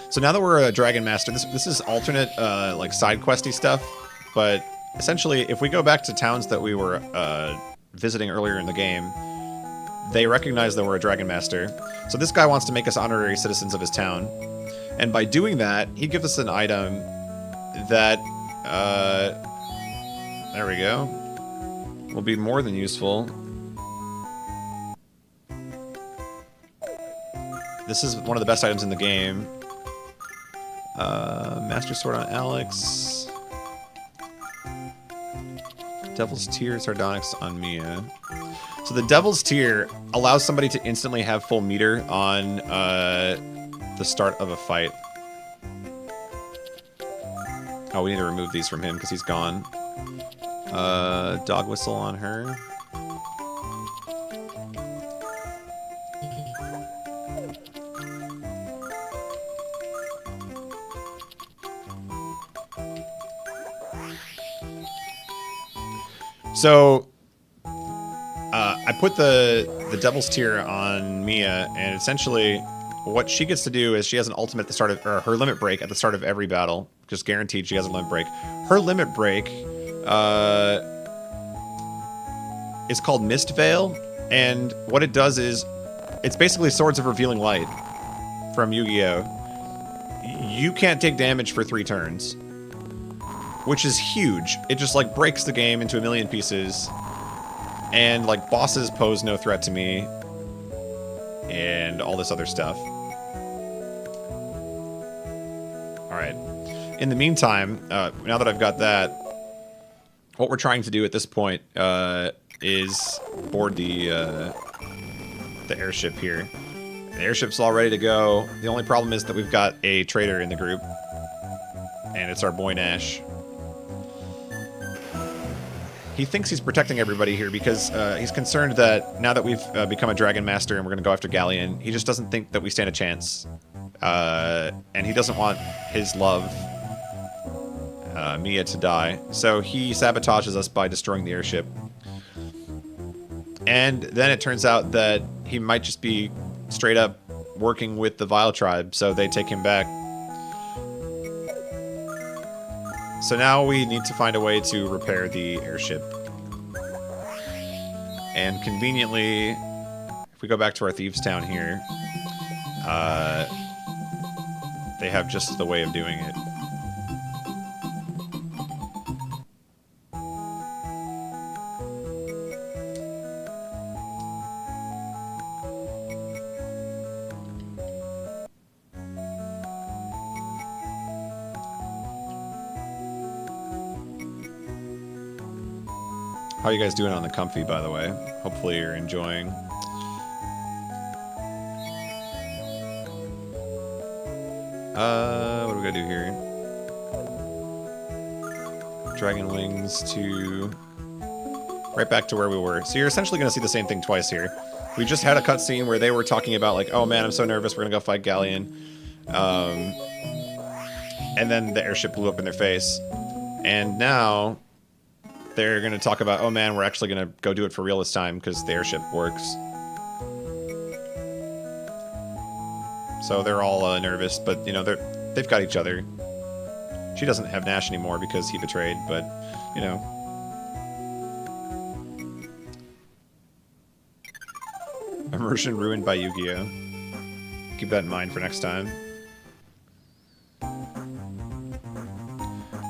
So now that we're a Dragon Master, this is alternate, like, side questy stuff, but essentially, if we go back to towns that we were visiting earlier in the game, they recognize that we're a Dragon Master. So this guy wants to make us honorary citizens of his town. And by doing that, he gives us an item that, there we go, will be more than useful. This is one of the best items in the game. Master Sword on Alex. Devil's Tear Sardonyx on Mia. So the Devil's Tear allows somebody to instantly have full meter on, the start of a fight. Oh, we need to remove these from him because he's gone. Dog whistle on her. So, I put the Devil's Tear on Mia, and essentially what she gets to do is she has an ultimate at the start of, or her limit break at the start of every battle. Just guaranteed she has a limit break. Her limit break is called Mist Veil, and what it does is it's basically Swords of Revealing Light from Yu-Gi-Oh! You can't take damage for 3 turns, which is huge. It just like breaks the game into a million pieces, and like bosses pose no threat to me, and all this other stuff. Alright. In the meantime, now that I've got that, what we're trying to do at this point is board the airship here. The airship's all ready to go. The only problem is that we've got a traitor in the group, and it's our boy Nash. He thinks he's protecting everybody here because he's concerned that now that we've become a Dragon Master and we're going to go after Ghaleon, he just doesn't think that we stand a chance. And he doesn't want his love, Mia, to die. So he sabotages us by destroying the airship. And then it turns out that he might just be straight up working with the Vile Tribe, so they take him back. So now we need to find a way to repair the airship. And conveniently, if we go back to our Thieves town here, they have just the way of doing it. How are you guys doing on the comfy, by the way? Hopefully you're enjoying. What do we gotta do here? Dragon wings to... right back to where we were. So you're essentially gonna see the same thing twice here. We just had a cutscene where they were talking about like, oh man, I'm so nervous, we're gonna go fight Ghaleon. And then the airship blew up in their face. And now... they're going to talk about, oh man, we're actually going to go do it for real this time because the airship works. So they're all nervous, but, you know, they've got each other. She doesn't have Nash anymore because he betrayed, but, you know. Immersion ruined by Yu-Gi-Oh! Keep that in mind for next time.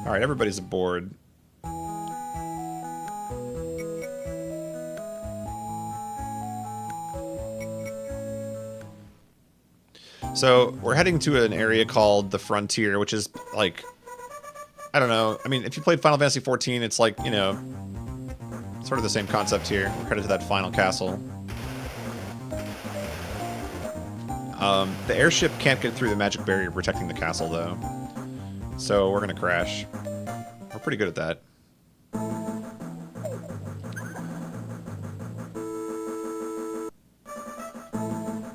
Alright, everybody's aboard. So, we're heading to an area called the Frontier, which is, like, I don't know. I mean, if you played Final Fantasy XIV, it's like, you know, sort of the same concept here. We're headed to that final castle. The airship can't get through the magic barrier protecting the castle, though. So, we're gonna crash. We're pretty good at that.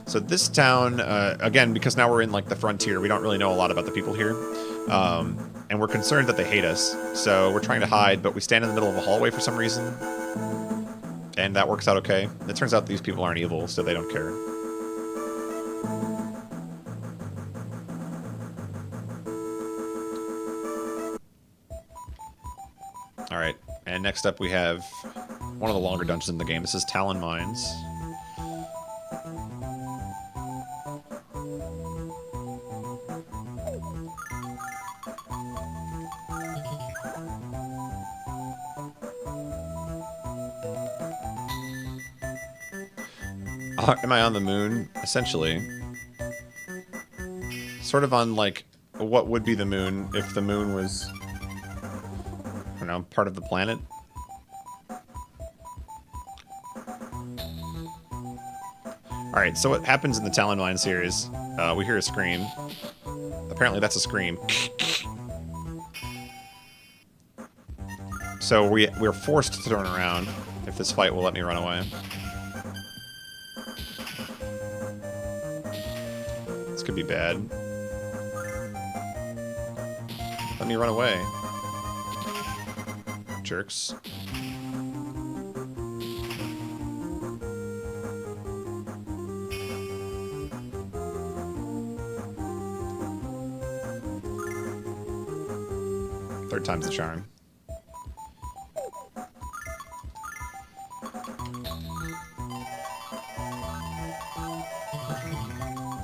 So this town, again, because now we're in, like, the frontier, we don't really know a lot about the people here. And we're concerned that they hate us. So we're trying to hide, but we stand in the middle of a hallway for some reason. And that works out okay. It turns out these people aren't evil, so they don't care. Alright, and next up we have one of the longer dungeons in the game. This is Talon Mines. Am I on the moon? Essentially. Sort of on, like, what would be the moon if the moon was, I don't know, part of the planet? Alright, so what happens in the Talon Mine series, we hear a scream. Apparently that's a scream. So we're forced to turn around if this fight will let me run away. This could be bad. Let me run away. Jerks. Third time's the charm.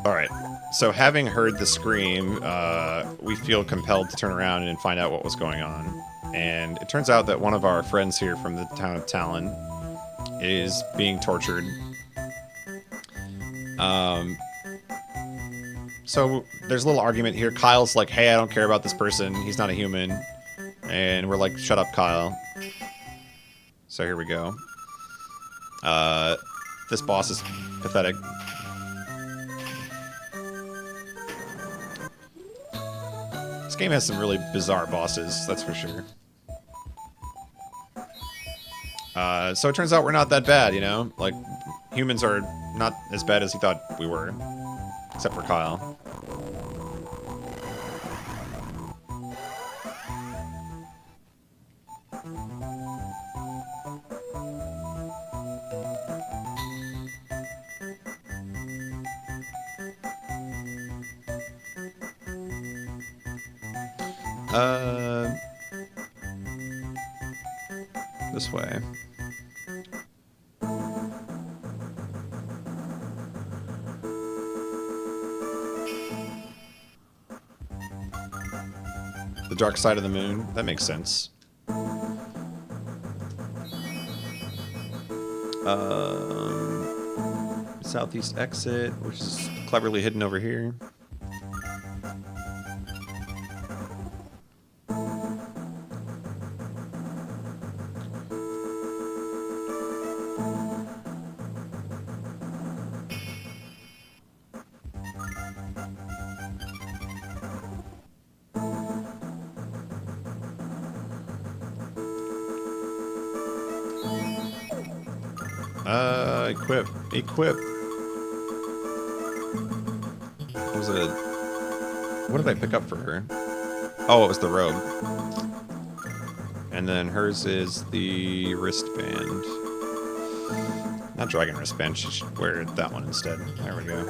Alright, so having heard the scream, we feel compelled to turn around and find out what was going on. And it turns out that one of our friends here from the town of Talon is being tortured. So there's a little argument here. Kyle's like, hey, I don't care about this person. He's not a human. And we're like, shut up, Kyle. So here we go. This boss is pathetic. This game has some really bizarre bosses, that's for sure. So it turns out we're not that bad, you know? Like, humans are not as bad as he thought we were. Except for Kyle. This way. The dark side of the moon. That makes sense. Southeast exit, which is cleverly hidden over here. Equip. Was it what did I pick up for her? Oh, it was the robe. And then hers is the wristband. Not dragon wristband, she should wear that one instead. There we go.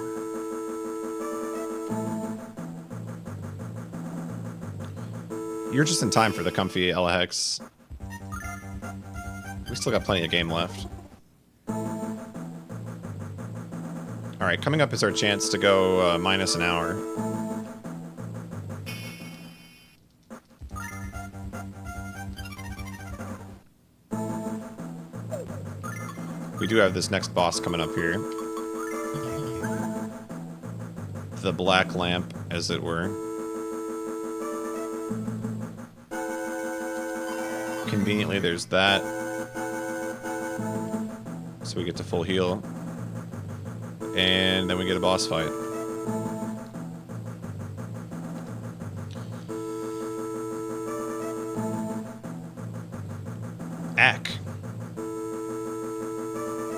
You're just in time for the comfy Elahex. We still got plenty of game left. Alright, coming up is our chance to go minus an hour. We do have this next boss coming up here. The black lamp, as it were. Conveniently, there's that. So we get to full heal. And then we get a boss fight. Ack.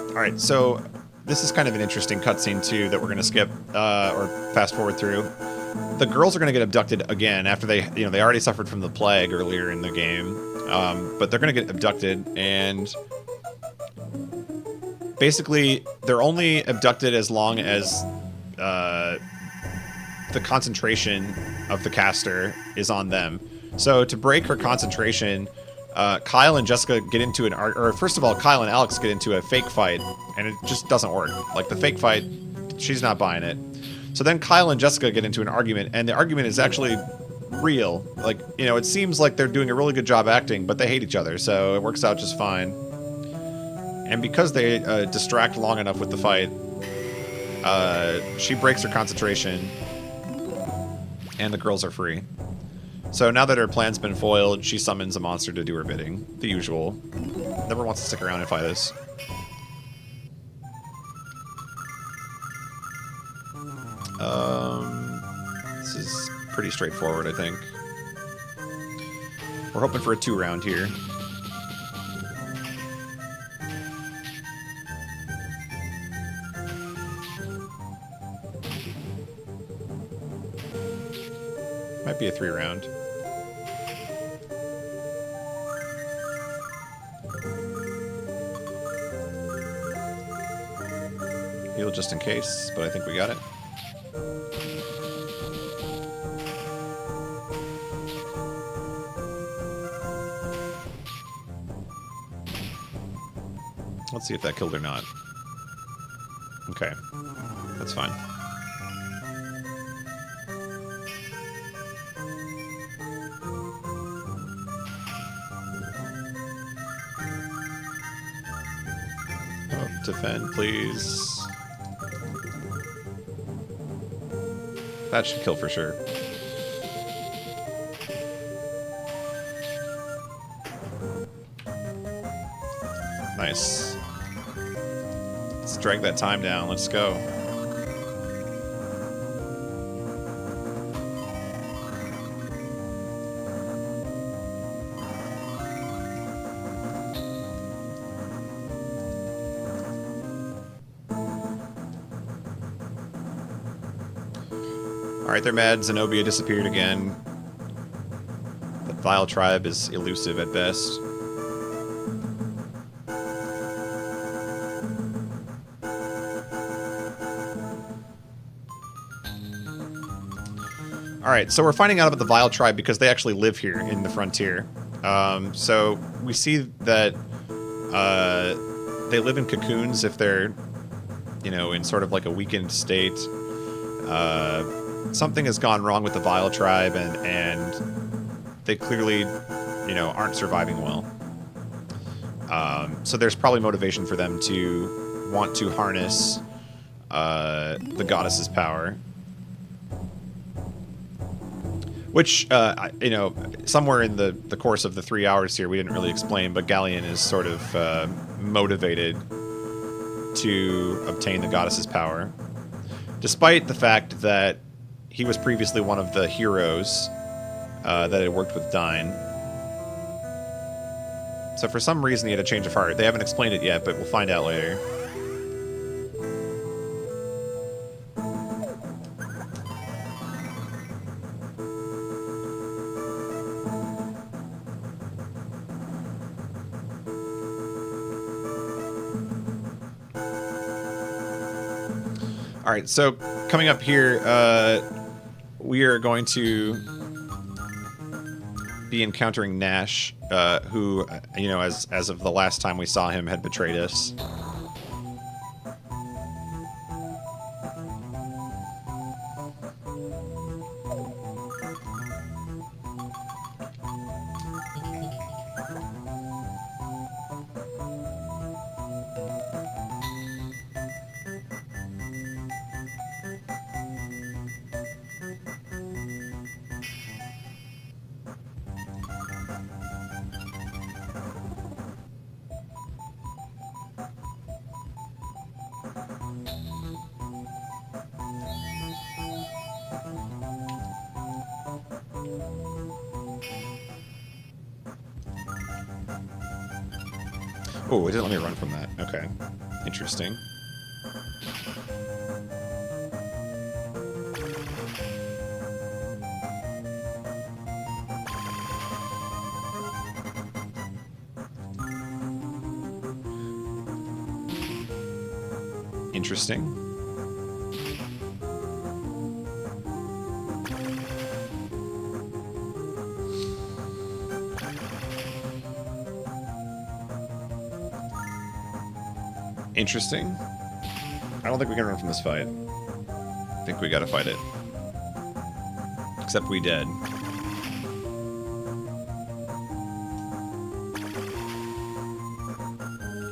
Alright, so this is kind of an interesting cutscene too that we're gonna skip or fast forward through. The girls are gonna get abducted again after they already suffered from the plague earlier in the game. But they're gonna get abducted, and basically, they're only abducted as long as the concentration of the caster is on them. So to break her concentration, Kyle and Jessica get into first of all, Kyle and Alex get into a fake fight, and it just doesn't work. Like, the fake fight, she's not buying it. So then Kyle and Jessica get into an argument, and the argument is actually real. Like, it seems like they're doing a really good job acting, but they hate each other, so it works out just fine. And because they distract long enough with the fight, she breaks her concentration, and the girls are free. So now that her plan's been foiled, she summons a monster to do her bidding. The usual. Never wants to stick around and fight us. This is pretty straightforward, I think. We're hoping for a 2-round here. Might be a 3-round. Heal just in case, but I think we got it. Let's see if that killed or not. Okay, that's fine. Oh, defend, please. That should kill for sure. Nice. Let's drag that time down. Let's go. Alright, they're mad. Zenobia disappeared again. The Vile Tribe is elusive at best. Alright, so we're finding out about the Vile Tribe because they actually live here in the frontier. So we see that they live in cocoons if they're, you know, in sort of like a weakened state. Something has gone wrong with the Vile Tribe, and they clearly, you know, aren't surviving well. So there's probably motivation for them to want to harness the goddess's power. Which, you know, somewhere in the course of the 3 hours here, we didn't really explain, but Ghaleon is sort of motivated to obtain the goddess's power. Despite the fact that he was previously one of the heroes that had worked with Dyne. So for some reason he had a change of heart. They haven't explained it yet, but we'll find out later. Alright, so coming up here, we are going to be encountering Nash, who, you know, as of the last time we saw him, had betrayed us. Oh, it didn't let me run from that. Okay. Interesting. Interesting. Interesting. I don't think we can run from this fight. I think we gotta fight it. Except we dead.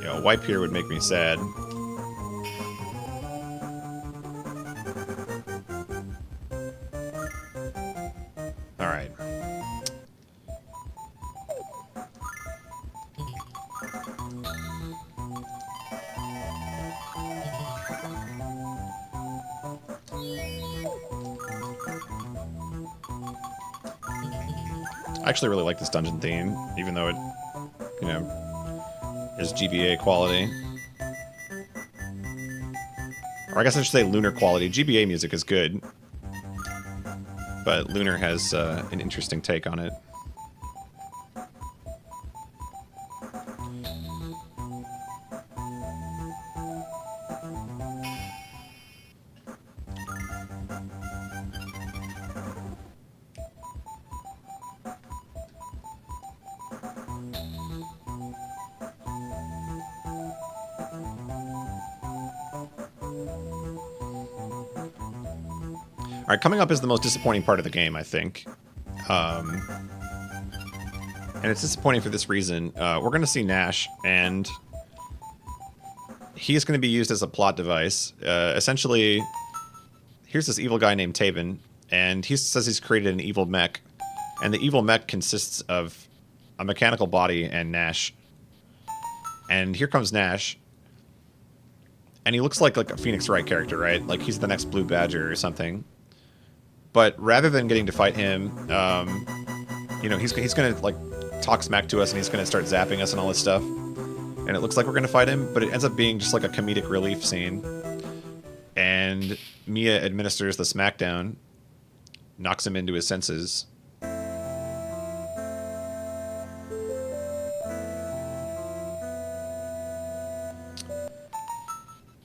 Yo, a wipe here would make me sad. Alright. I actually really like this dungeon theme, even though it, you know, is GBA quality. Or I guess I should say Lunar quality. GBA music is good. but Lunar has an interesting take on it. All right, coming up is the most disappointing part of the game, I think. And it's disappointing for this reason. We're going to see Nash, and he is going to be used as a plot device. Essentially, here's this evil guy named Damon, and he says he's created an evil mech. And the evil mech consists of a mechanical body and Nash. And here comes Nash. And he looks like a Phoenix Wright character, right? Like he's the next Blue Badger or something. But rather than getting to fight him, you know, he's going to, like, talk smack to us, and he's going to start zapping us and all this stuff. And it looks like we're going to fight him, but it ends up being just, like, a comedic relief scene. And Mia administers the smackdown, knocks him into his senses.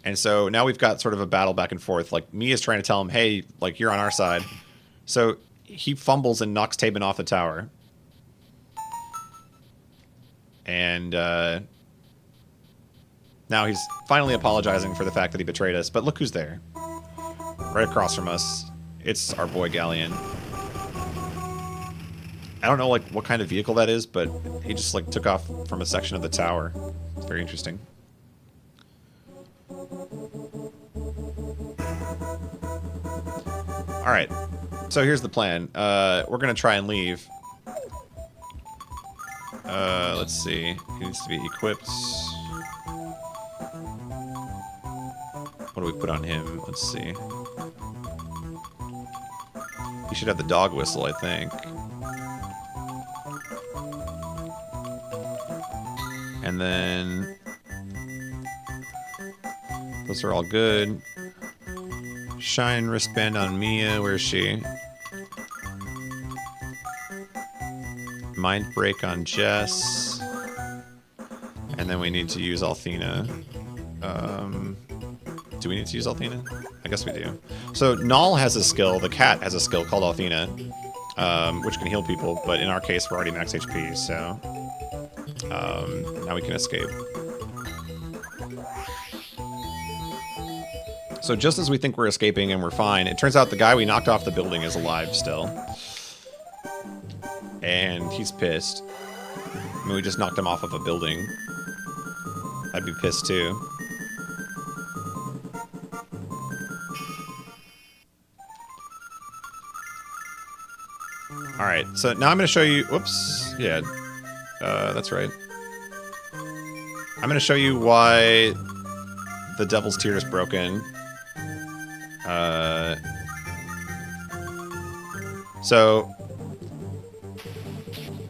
And so now we've got sort of a battle back and forth. Like, Mia's trying to tell him, hey, like, you're on our side. So he fumbles and knocks Damon off the tower. And now he's finally apologizing for the fact that he betrayed us. But look who's there. Right across from us. It's our boy Ghaleon. I don't know, like, what kind of vehicle that is, but he just, like, took off from a section of the tower. It's very interesting. Alright, so here's the plan. We're going to try and leave. Let's see. He needs to be equipped. What do we put on him? Let's see. He should have the dog whistle, I think. And then... those are all good. Shine wristband on Mia. Where is she? Mind break on Jess. And then we need to use Althena. Do we need to use Althena? I guess we do. So Null has a skill. The cat has a skill called Althena, which can heal people. But in our case, we're already max HP, so now we can escape. So just as we think we're escaping and we're fine, it turns out the guy we knocked off the building is alive still. And he's pissed. I mean, we just knocked him off of a building. I'd be pissed too. Alright, so now I'm going to show you... whoops. Yeah, that's right. I'm going to show you why the Devil's Tear is broken. So,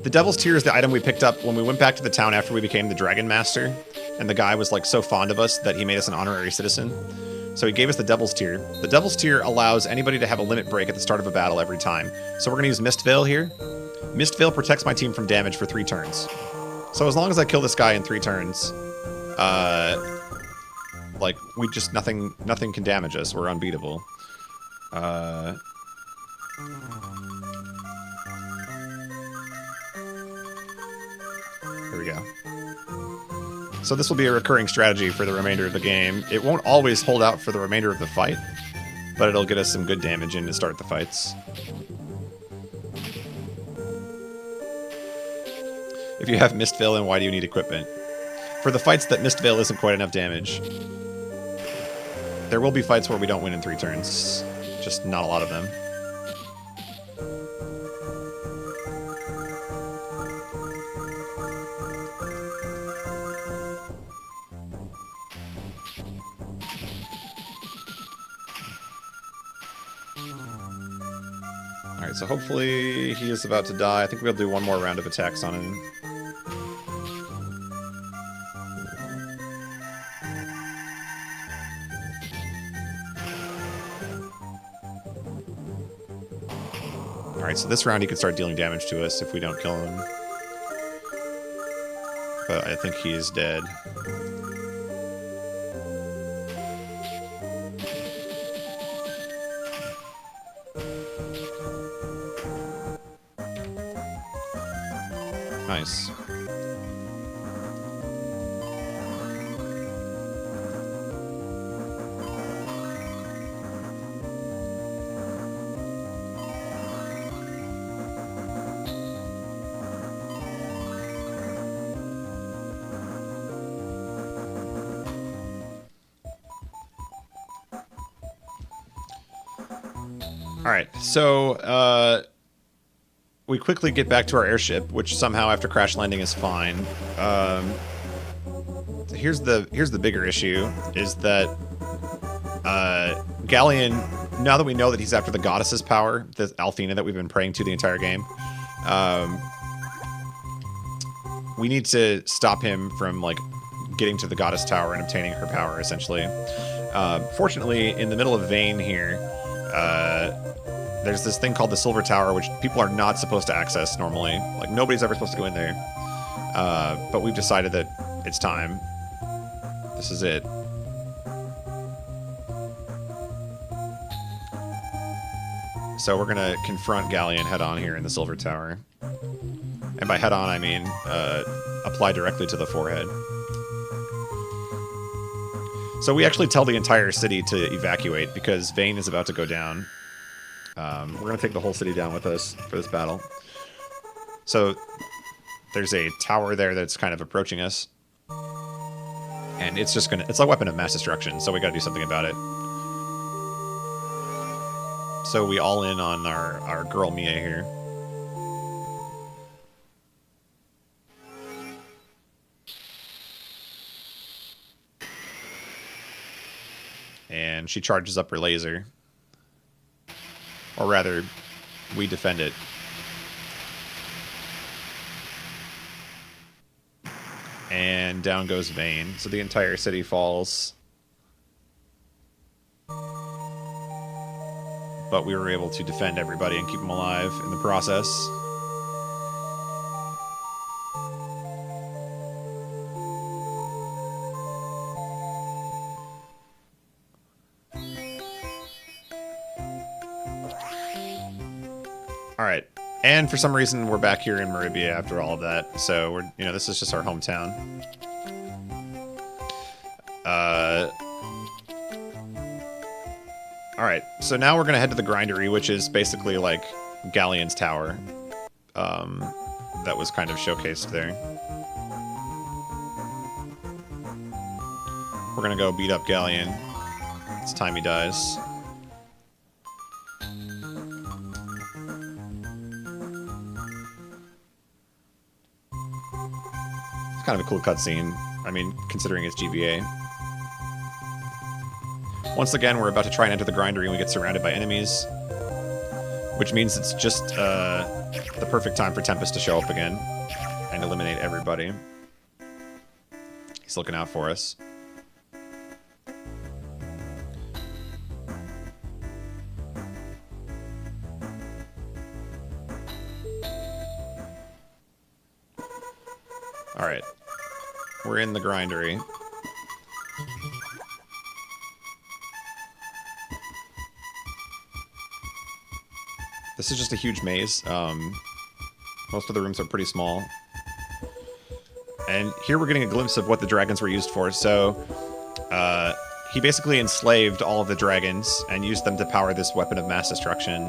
the Devil's Tear is the item we picked up when we went back to the town after we became the Dragon Master, and the guy was like so fond of us that he made us an honorary citizen. So he gave us the Devil's Tear. The Devil's Tear allows anybody to have a limit break at the start of a battle every time. So we're going to use Mist Veil here. Mist Veil protects my team from damage for 3 turns. So as long as I kill this guy in 3 turns, like, we just, nothing can damage us. We're unbeatable. Here we go. So this will be a recurring strategy for the remainder of the game. It won't always hold out for the remainder of the fight, but it'll get us some good damage in to start the fights. If you have Mist Veil, then why do you need equipment? For the fights that Mist Veil isn't quite enough damage. There will be fights where we don't win in 3 turns. Just not a lot of them. Alright, so hopefully he is about to die. I think we'll do one more round of attacks on him. Alright, so this round he could start dealing damage to us if we don't kill him. But I think he is dead. Nice. Alright, so, we quickly get back to our airship, which somehow after crash landing is fine. Here's the bigger issue, is that, Ghaleon, now that we know that he's after the goddess's power, the Althena that we've been praying to the entire game, we need to stop him from, like, getting to the goddess tower and obtaining her power, essentially. Fortunately, in the middle of Vane here, there's this thing called the Silver Tower, which people are not supposed to access normally. Like, nobody's ever supposed to go in there. But we've decided that it's time. This is it. So we're gonna confront Ghaleon head-on here in the Silver Tower. And by head-on, I mean apply directly to the forehead. So we actually tell the entire city to evacuate because Vane is about to go down. We're going to take the whole city down with us for this battle. So there's a tower there that's kind of approaching us. And it's just going to... It's a weapon of mass destruction, so we got to do something about it. So we all in on our girl Mia here. And she charges up her laser. Or rather, we defend it. And down goes Vane. So the entire city falls. But we were able to defend everybody and keep them alive in the process. Alright, and for some reason we're back here in Meribia after all of that, so we're, you know, this is just our hometown. Alright, so now we're gonna head to the Grindery, which is basically like Ghaleon's tower. That was kind of showcased there. We're gonna go beat up Ghaleon. It's time he dies. Kind of a cool cutscene. I mean, considering it's GBA. Once again, we're about to try and enter the Grindery and we get surrounded by enemies. Which means it's just the perfect time for Tempest to show up again and eliminate everybody. He's looking out for us. Alright. We're in the Grindery. This is just a huge maze. Most of the rooms are pretty small. And here we're getting a glimpse of what the dragons were used for. So, he basically enslaved all of the dragons and used them to power this weapon of mass destruction.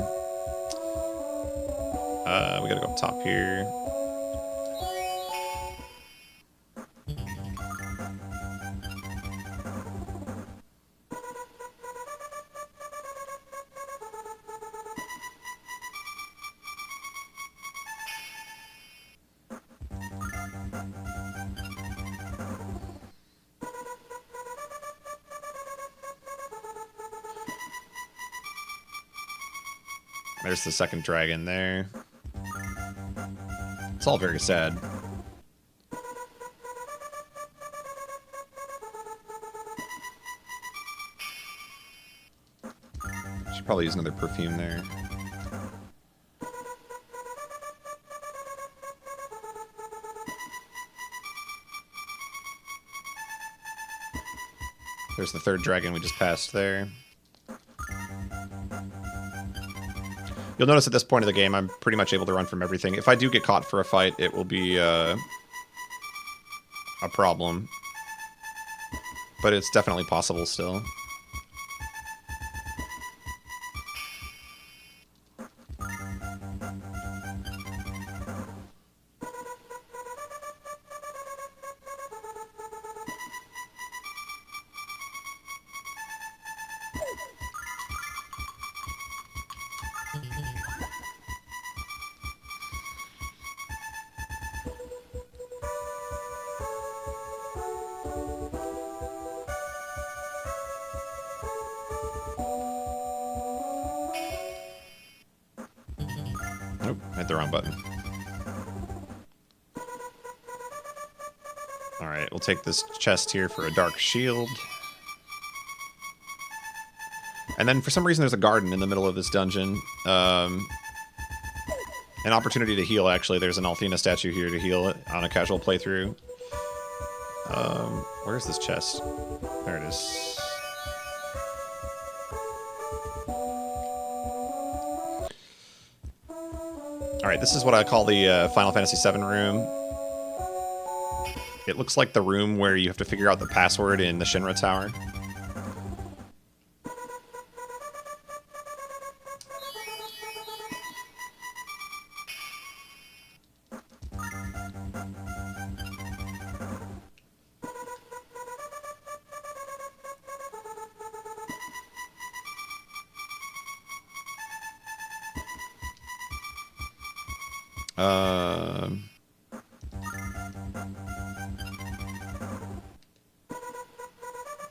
We gotta go up top here. There's the second dragon there. It's all very sad. Should probably use another perfume there. There's the third dragon we just passed there. You'll notice at this point of the game, I'm pretty much able to run from everything. If I do get caught for a fight, it will be a problem. But it's definitely possible still. Nope, hit the wrong button. Alright, we'll take this chest here for a dark shield. And then for some reason there's a garden in the middle of this dungeon. An opportunity to heal, actually. There's an Althena statue here to heal it on a casual playthrough. Where's this chest? There it is. Alright, this is what I call the Final Fantasy VII room. It looks like the room where you have to figure out the password in the Shinra Tower.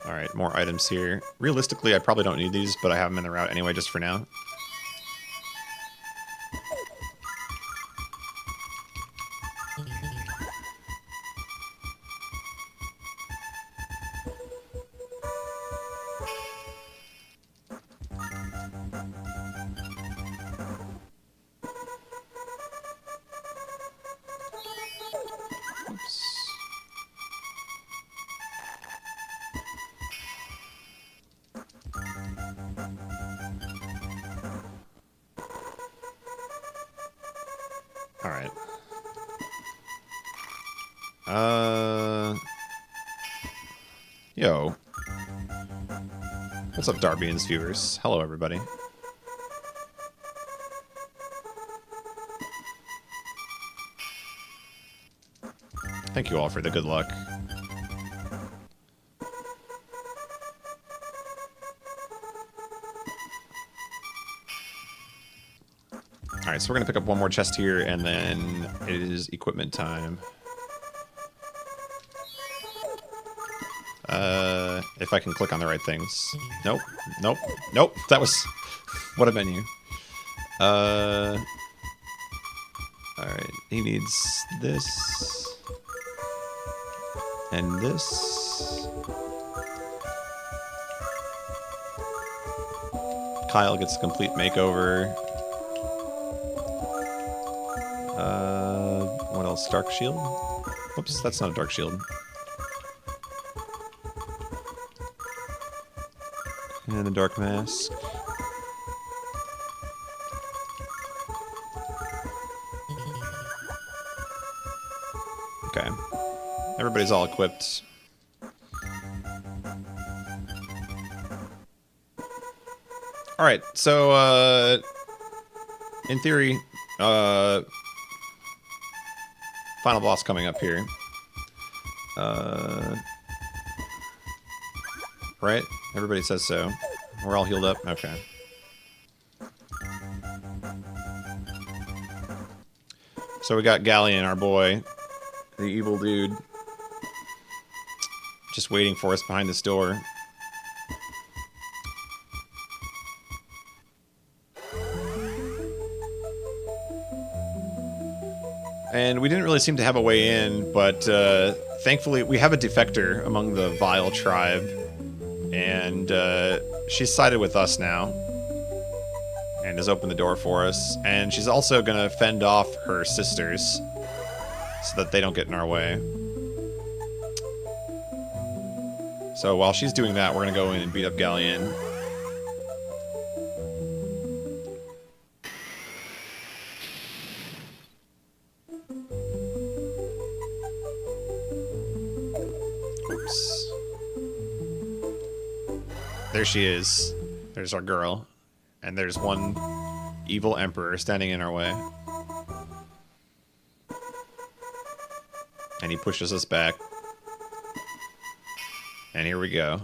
Alright, more items here. Realistically, I probably don't need these, but I have them in the route anyway, just for now. Alright. Yo. What's up, Darbian's viewers? Hello, everybody. Thank you all for the good luck. Alright, so we're going to pick up one more chest here, and then it is equipment time. If I can click on the right things. Nope, nope, nope, that was... what a menu. Alright, he needs this. And this. Kyle gets a complete makeover. What else? Dark shield? Whoops, that's not a dark shield. And a dark mask. Okay. Everybody's all equipped. Alright, so, in theory, final boss coming up here. Right? Everybody says so. We're all healed up? Okay. So we got Ghaleon, our boy. The evil dude. Just waiting for us behind this door. And we didn't really seem to have a way in, but thankfully we have a defector among the Vile tribe. And she's sided with us now. And has opened the door for us. And she's also going to fend off her sisters so that they don't get in our way. So while she's doing that, we're going to go in and beat up Ghaleon. Oops. There she is. There's our girl. And there's one evil emperor standing in our way. And he pushes us back. And here we go.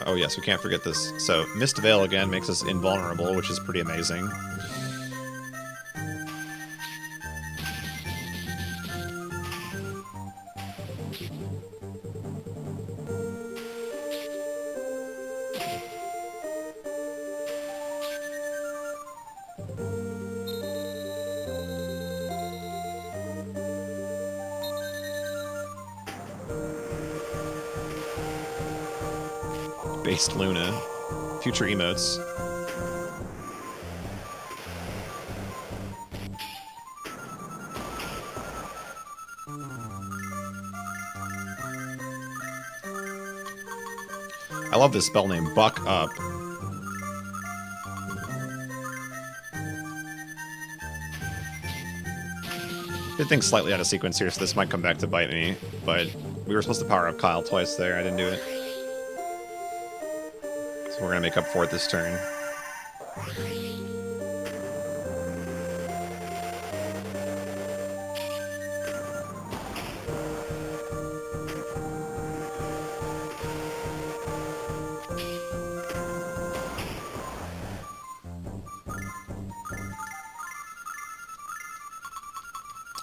Oh yes, we can't forget this. So, Mist Veil again makes us invulnerable, which is pretty amazing. Based Luna. Future emotes. I love this spell name, Buck Up. Did things slightly out of sequence here, so this might come back to bite me, but we were supposed to power up Kyle twice there, I didn't do it. So we're gonna make up for it this turn.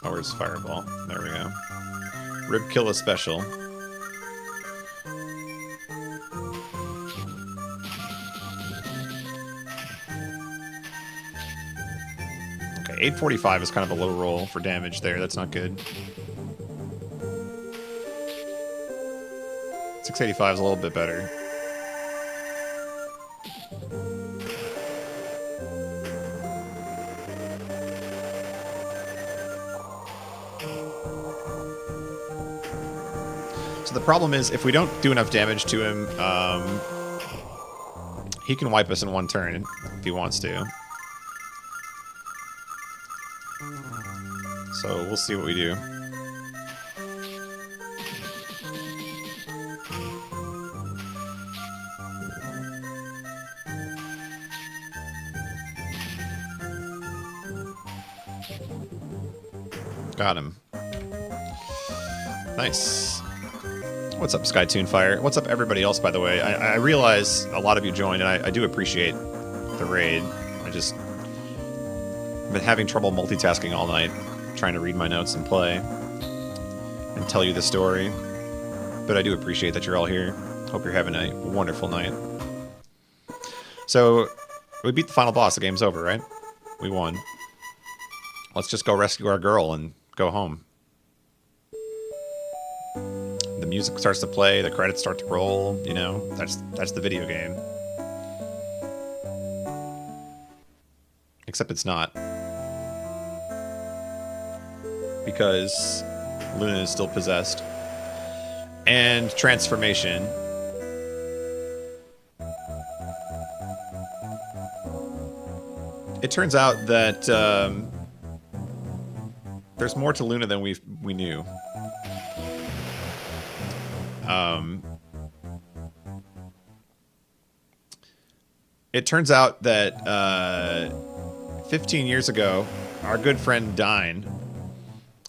Oh, where's Fireball? There we go. Rib Killa special. Okay, 845 is kind of a low roll for damage there. That's not good. 685 is a little bit better. So the problem is, if we don't do enough damage to him, he can wipe us in one turn if he wants to. So we'll see what we do. Got him. Nice. What's up, SkyTuneFire? What's up, everybody else, by the way? I realize a lot of you joined, and I do appreciate the raid. I've been having trouble multitasking all night, trying to read my notes and play, and tell you the story. But I do appreciate that you're all here. Hope you're having a wonderful night. So, we beat the final boss. The game's over, right? We won. Let's just go rescue our girl and go home. The music starts to play, the credits start to roll, you know, that's the video game. Except it's not. Because Luna is still possessed. And transformation. It turns out that there's more to Luna than we knew. It turns out that 15 years ago, our good friend Dine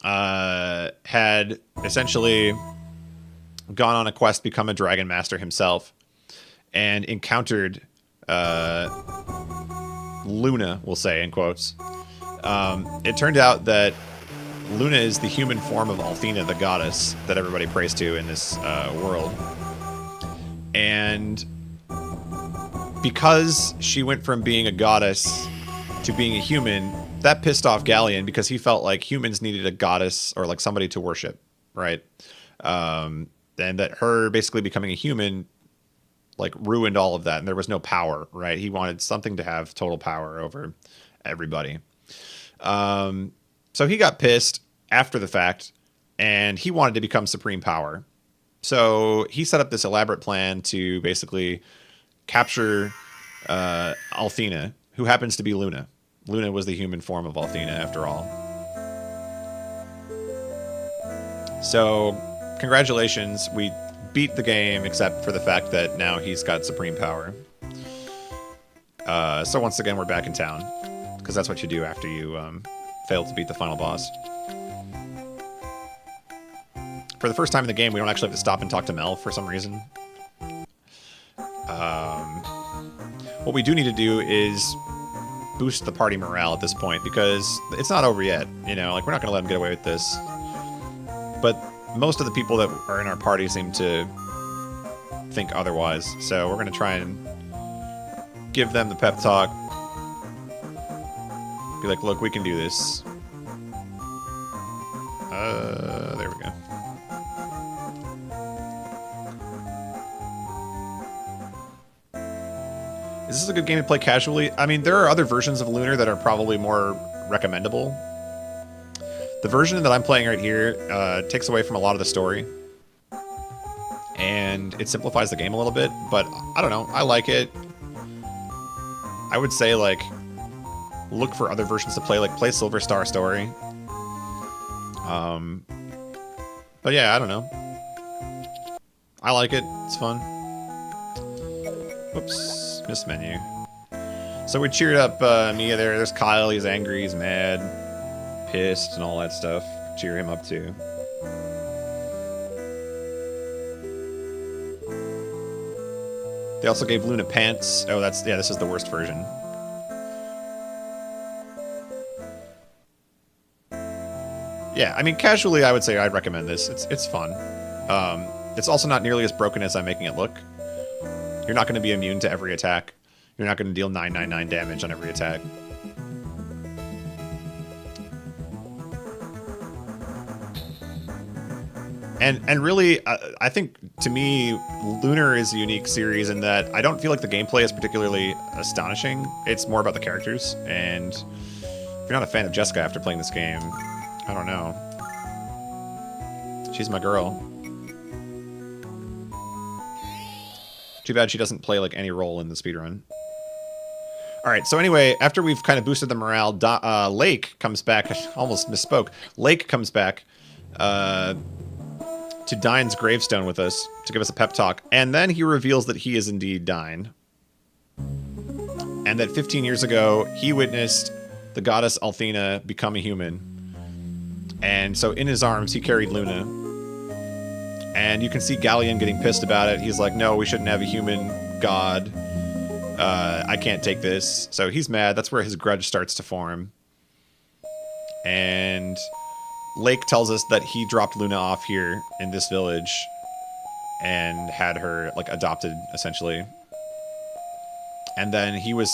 had essentially gone on a quest to become a Dragon Master himself and encountered Luna, we'll say in quotes. It turned out that Luna is the human form of Althena, the goddess that everybody prays to in this world. And because she went from being a goddess to being a human, that pissed off Ghaleon because he felt like humans needed a goddess or like somebody to worship, right? And that her basically becoming a human like ruined all of that, and there was no power, right? He wanted something to have total power over everybody. So he got pissed after the fact, and he wanted to become supreme power. So he set up this elaborate plan to basically capture Althena, who happens to be Luna. Luna was the human form of Althena, after all. So, congratulations, we beat the game, except for the fact that now he's got supreme power. So once again, we're back in town, because that's what you do after you fail to beat the final boss. For the first time in the game, we don't actually have to stop and talk to Mel for some reason. What we do need to do is boost the party morale at this point, because it's not over yet. You know, like, we're not going to let them get away with this. But most of the people that are in our party seem to think otherwise. So we're going to try and give them the pep talk. Be like, look, we can do this. There we go. Is this a good game to play casually? I mean, there are other versions of Lunar that are probably more recommendable. The version that I'm playing right here takes away from a lot of the story. And it simplifies the game a little bit, but I don't know. I like it. I would say, like, look for other versions to play, like play Silver Star Story. But yeah, I don't know. I like it. It's fun. Whoops. Missed menu. So we cheered up Mia there. There's Kyle. He's angry. He's mad. Pissed and all that stuff. Cheer him up too. They also gave Luna pants. Oh, that's, yeah, this is the worst version. Yeah, I mean, casually, I would say I'd recommend this. It's fun. It's also not nearly as broken as I'm making it look. You're not going to be immune to every attack. You're not going to deal 999 damage on every attack. And really, I think, to me, Lunar is a unique series in that I don't feel like the gameplay is particularly astonishing. It's more about the characters, and if you're not a fan of Jessica after playing this game, I don't know. She's my girl. Too bad she doesn't play, like, any role in the speedrun. Alright, so anyway, after we've kind of boosted the morale, Lake comes back. I almost misspoke. Lake comes back to Dine's gravestone with us to give us a pep talk, and then he reveals that he is indeed Dine. And that 15 years ago, he witnessed the goddess Althena become a human. And so in his arms, he carried Luna. And you can see Ghaleon getting pissed about it. He's like, no, we shouldn't have a human god. I can't take this. So he's mad. That's where his grudge starts to form. And Lake tells us that he dropped Luna off here in this village and had her, like, adopted, essentially. And then he was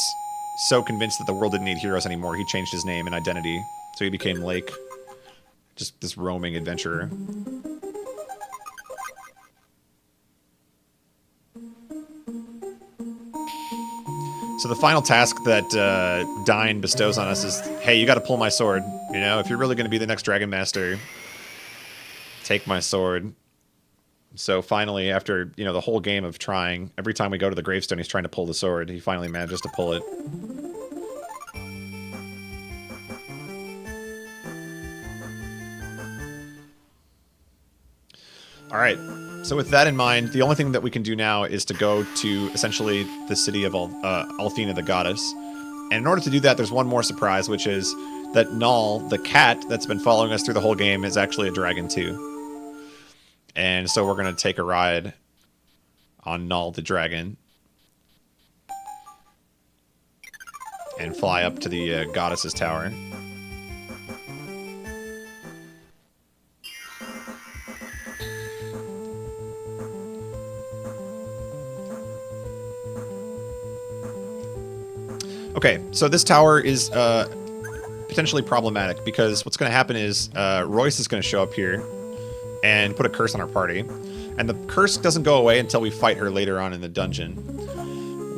so convinced that the world didn't need heroes anymore, he changed his name and identity. So he became Lake. Just this roaming adventurer. So the final task that Dine bestows on us is, hey, you gotta pull my sword. You know, if you're really gonna be the next Dragon Master, take my sword. So finally, after, you know, the whole game of trying, every time we go to the gravestone, he's trying to pull the sword. He finally manages to pull it. Alright, so with that in mind, the only thing that we can do now is to go to, essentially, the city of Althena, the goddess. And in order to do that, there's one more surprise, which is that Null, the cat that's been following us through the whole game, is actually a dragon too. And so we're going to take a ride on Null the dragon. And fly up to the goddess's tower. Okay, so this tower is potentially problematic because what's going to happen is Royce is going to show up here and put a curse on our party. And the curse doesn't go away until we fight her later on in the dungeon.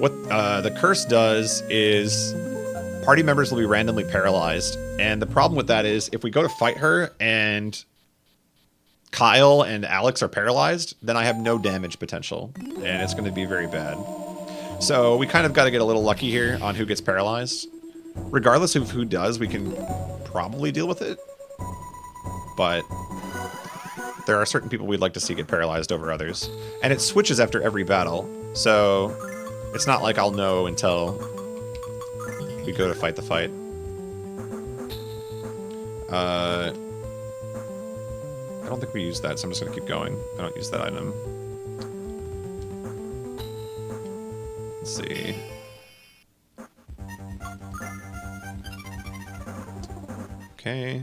What the curse does is party members will be randomly paralyzed. And the problem with that is if we go to fight her and Kyle and Alex are paralyzed, then I have no damage potential. And it's going to be very bad. So we kind of got to get a little lucky here on who gets paralyzed. Regardless of who does, we can probably deal with it. But there are certain people we'd like to see get paralyzed over others. And it switches after every battle. So it's not like I'll know until we go to fight the fight. I don't think we use that, so I'm just going to keep going. I don't use that item. Let's see. Okay.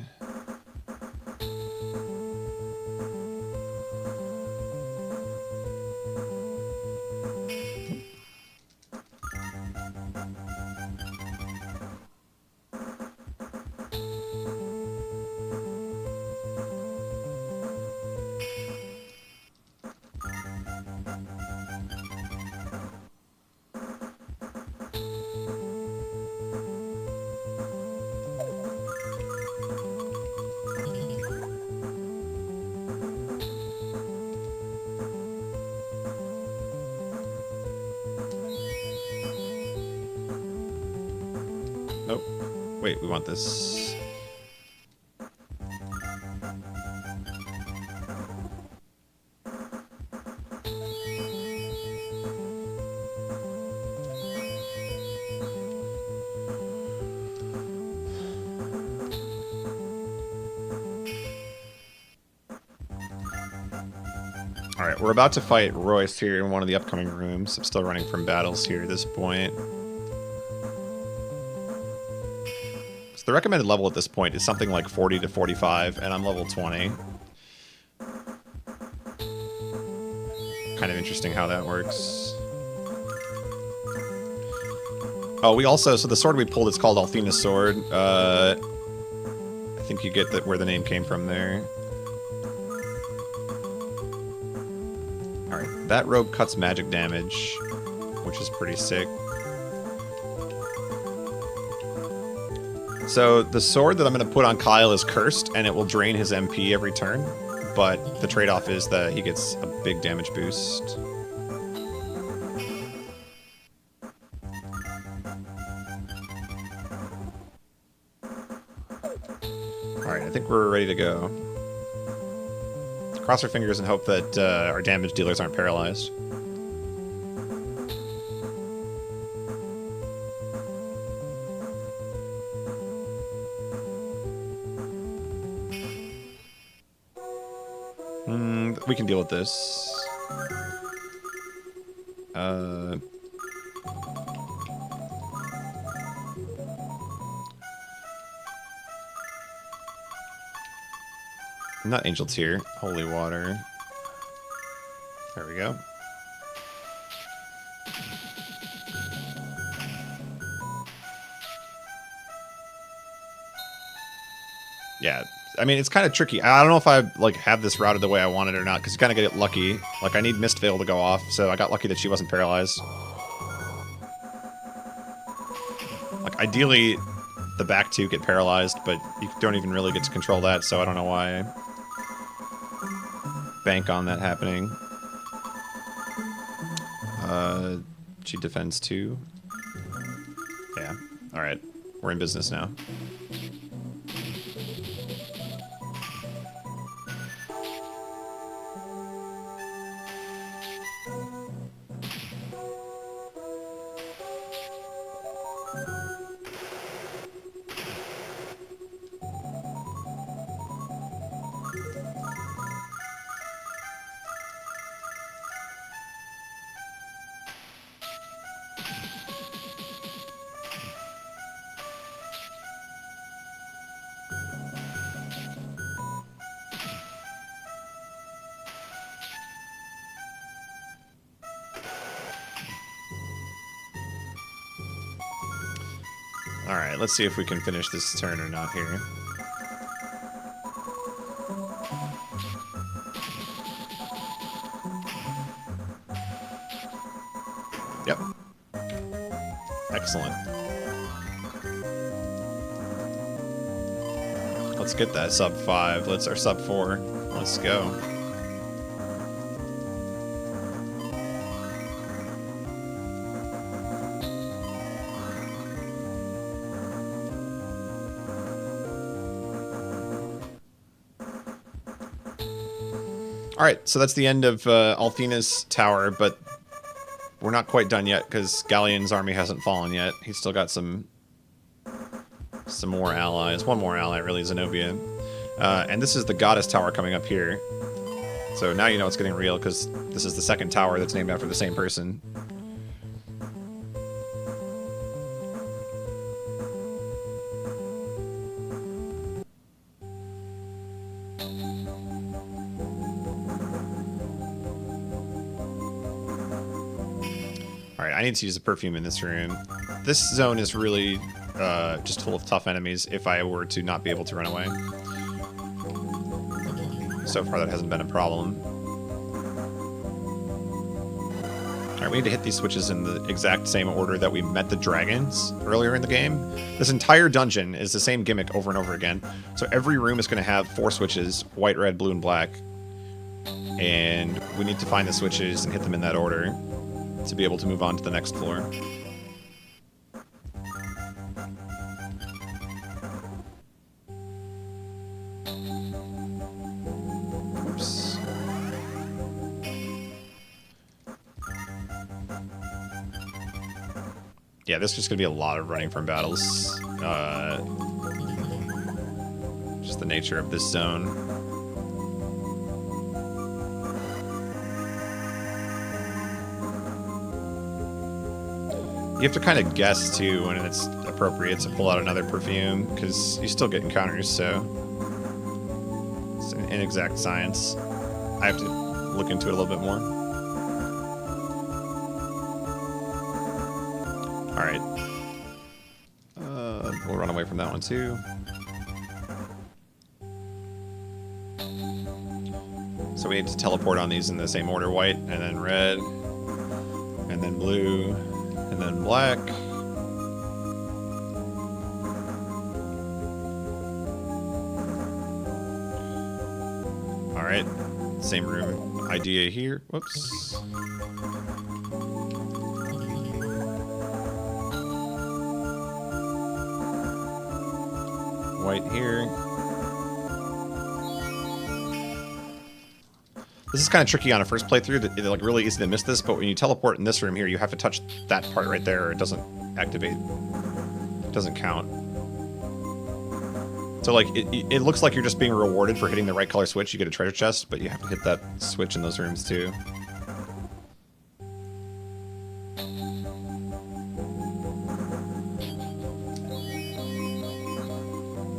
Oh, wait, we want this. Alright, we're about to fight Royce here in one of the upcoming rooms. I'm still running from battles here at this point. So the recommended level at this point is something like 40 to 45, and I'm level 20. Kind of interesting how that works. Oh, we also, so the sword we pulled is called Althena's Sword. I think you get where the name came from there. Alright, that robe cuts magic damage, which is pretty sick. So the sword that I'm going to put on Kyle is cursed, and it will drain his MP every turn, but the trade-off is that he gets a big damage boost. Alright, I think we're ready to go. Cross our fingers and hope that our damage dealers aren't paralyzed. We can deal with this. Not Angel Tear, Holy Water. There we go. Yeah, I mean, it's kind of tricky. I don't know if I like have this routed the way I wanted or not, because you kind of get lucky. Like, I need Mist Veil to go off, so I got lucky that she wasn't paralyzed. Like, ideally, the back two get paralyzed, but you don't even really get to control that, so I don't know why I bank on that happening. She defends too. Yeah, alright. We're in business now. Alright, let's see if we can finish this turn or not here. Yep. Excellent. let's get that sub 5. Or sub 4. Let's go. Alright, so that's the end of Althena's tower, but we're not quite done yet because Ghaleon's army hasn't fallen yet. He's still got some more allies. One more ally, really, Zenobia. And this is the Goddess Tower coming up here. So now you know it's getting real because this is the second tower that's named after the same person. Alright, I need to use a perfume in this room. This zone is really just full of tough enemies if I were to not be able to run away. So far that hasn't been a problem. Alright, we need to hit these switches in the exact same order that we met the dragons earlier in the game. This entire dungeon is the same gimmick over and over again. So every room is going to have 4 switches, white, red, blue, and black. And we need to find the switches and hit them in that order to be able to move on to the next floor. Oops. Yeah, this is just gonna be a lot of running from battles. Just the nature of this zone. You have to kind of guess, too, when it's appropriate to pull out another perfume, because you still get encounters, so it's an inexact science. I have to look into it a little bit more. Alright. We'll run away from that one, too. So we need to teleport on these in the same order. White, and then red, and then blue, and then black. Alright, same room idea here. Whoops. White here. This is kind of tricky on a first playthrough. It's like really easy to miss this, but when you teleport in this room here, you have to touch that part right there, or it doesn't activate. It doesn't count. So like, it looks like you're just being rewarded for hitting the right color switch. You get a treasure chest, but you have to hit that switch in those rooms too.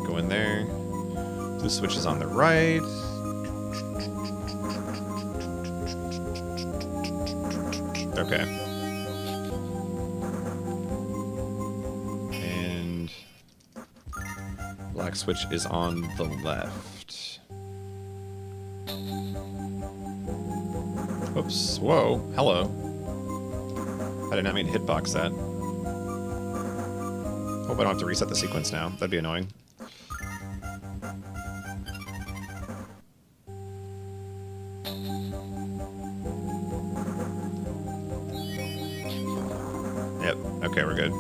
Go in there. Blue switch is on the right. Okay. And black switch is on the left. Oops. Whoa. Hello. I did not mean to hitbox that. Hope I don't have to reset the sequence now. That'd be annoying. Yep. Okay, we're good.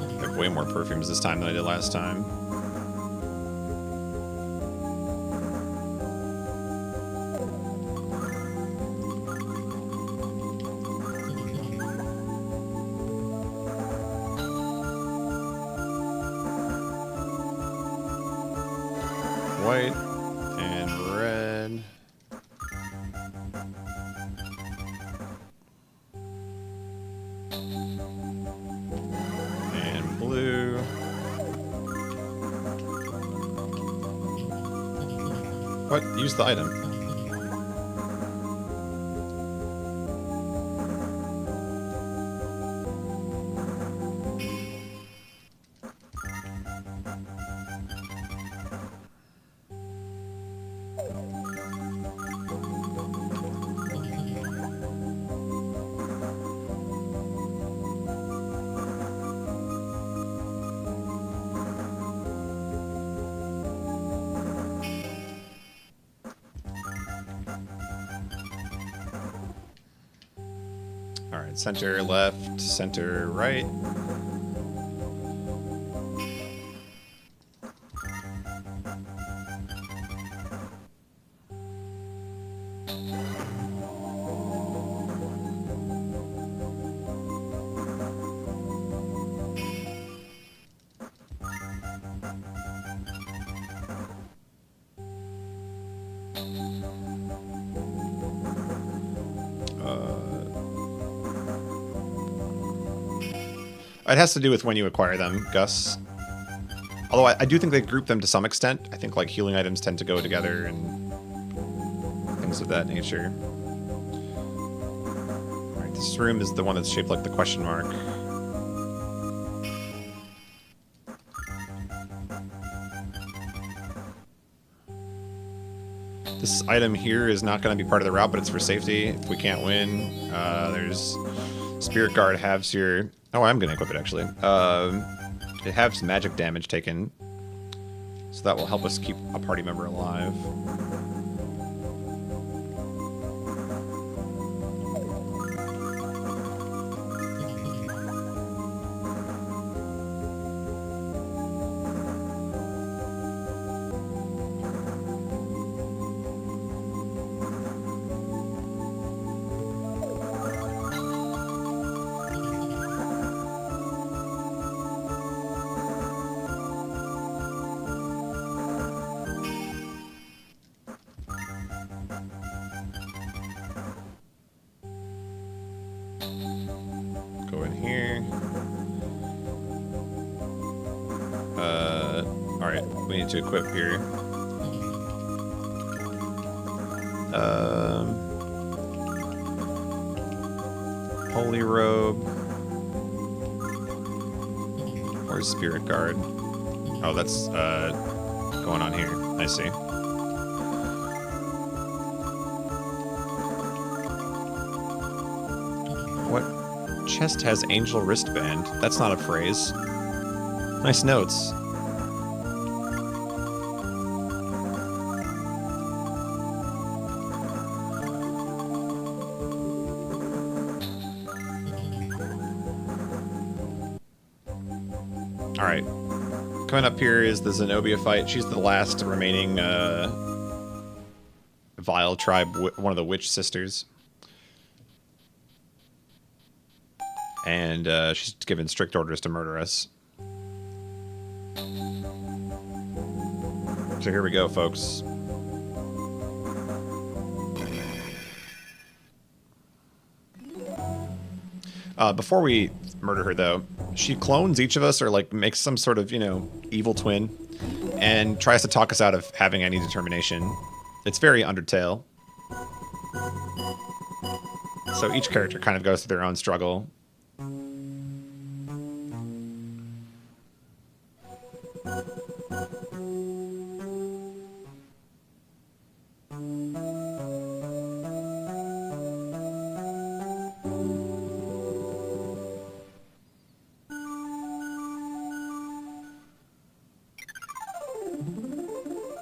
I have way more perfumes this time than I did last time. White and red. And blue. What? Use the item. Alright, center left, center right. It has to do with when you acquire them, Gus. Although I do think they group them to some extent. I think like healing items tend to go together and things of that nature. Alright, this room is the one that's shaped like the question mark. This item here is not going to be part of the route, but it's for safety. If we can't win, there's Spirit Guard halves your... Oh, I'm going to equip it, actually. It halves magic damage taken, so that will help us keep a party member alive. Go in here. Alright, we need to equip here. Holy Robe. Where's Spirit Guard? Oh, that's going on here. I see. What chest has Angel Wristband? That's not a phrase. Nice notes. Alright. Coming up here is the Zenobia fight. She's the last remaining Vile tribe, one of the Witch Sisters. And she's given strict orders to murder us. So here we go, folks. Before we murder her, though, she clones each of us, or like makes some sort of, you know, evil twin, and tries to talk us out of having any determination. It's very Undertale. So each character kind of goes through their own struggle.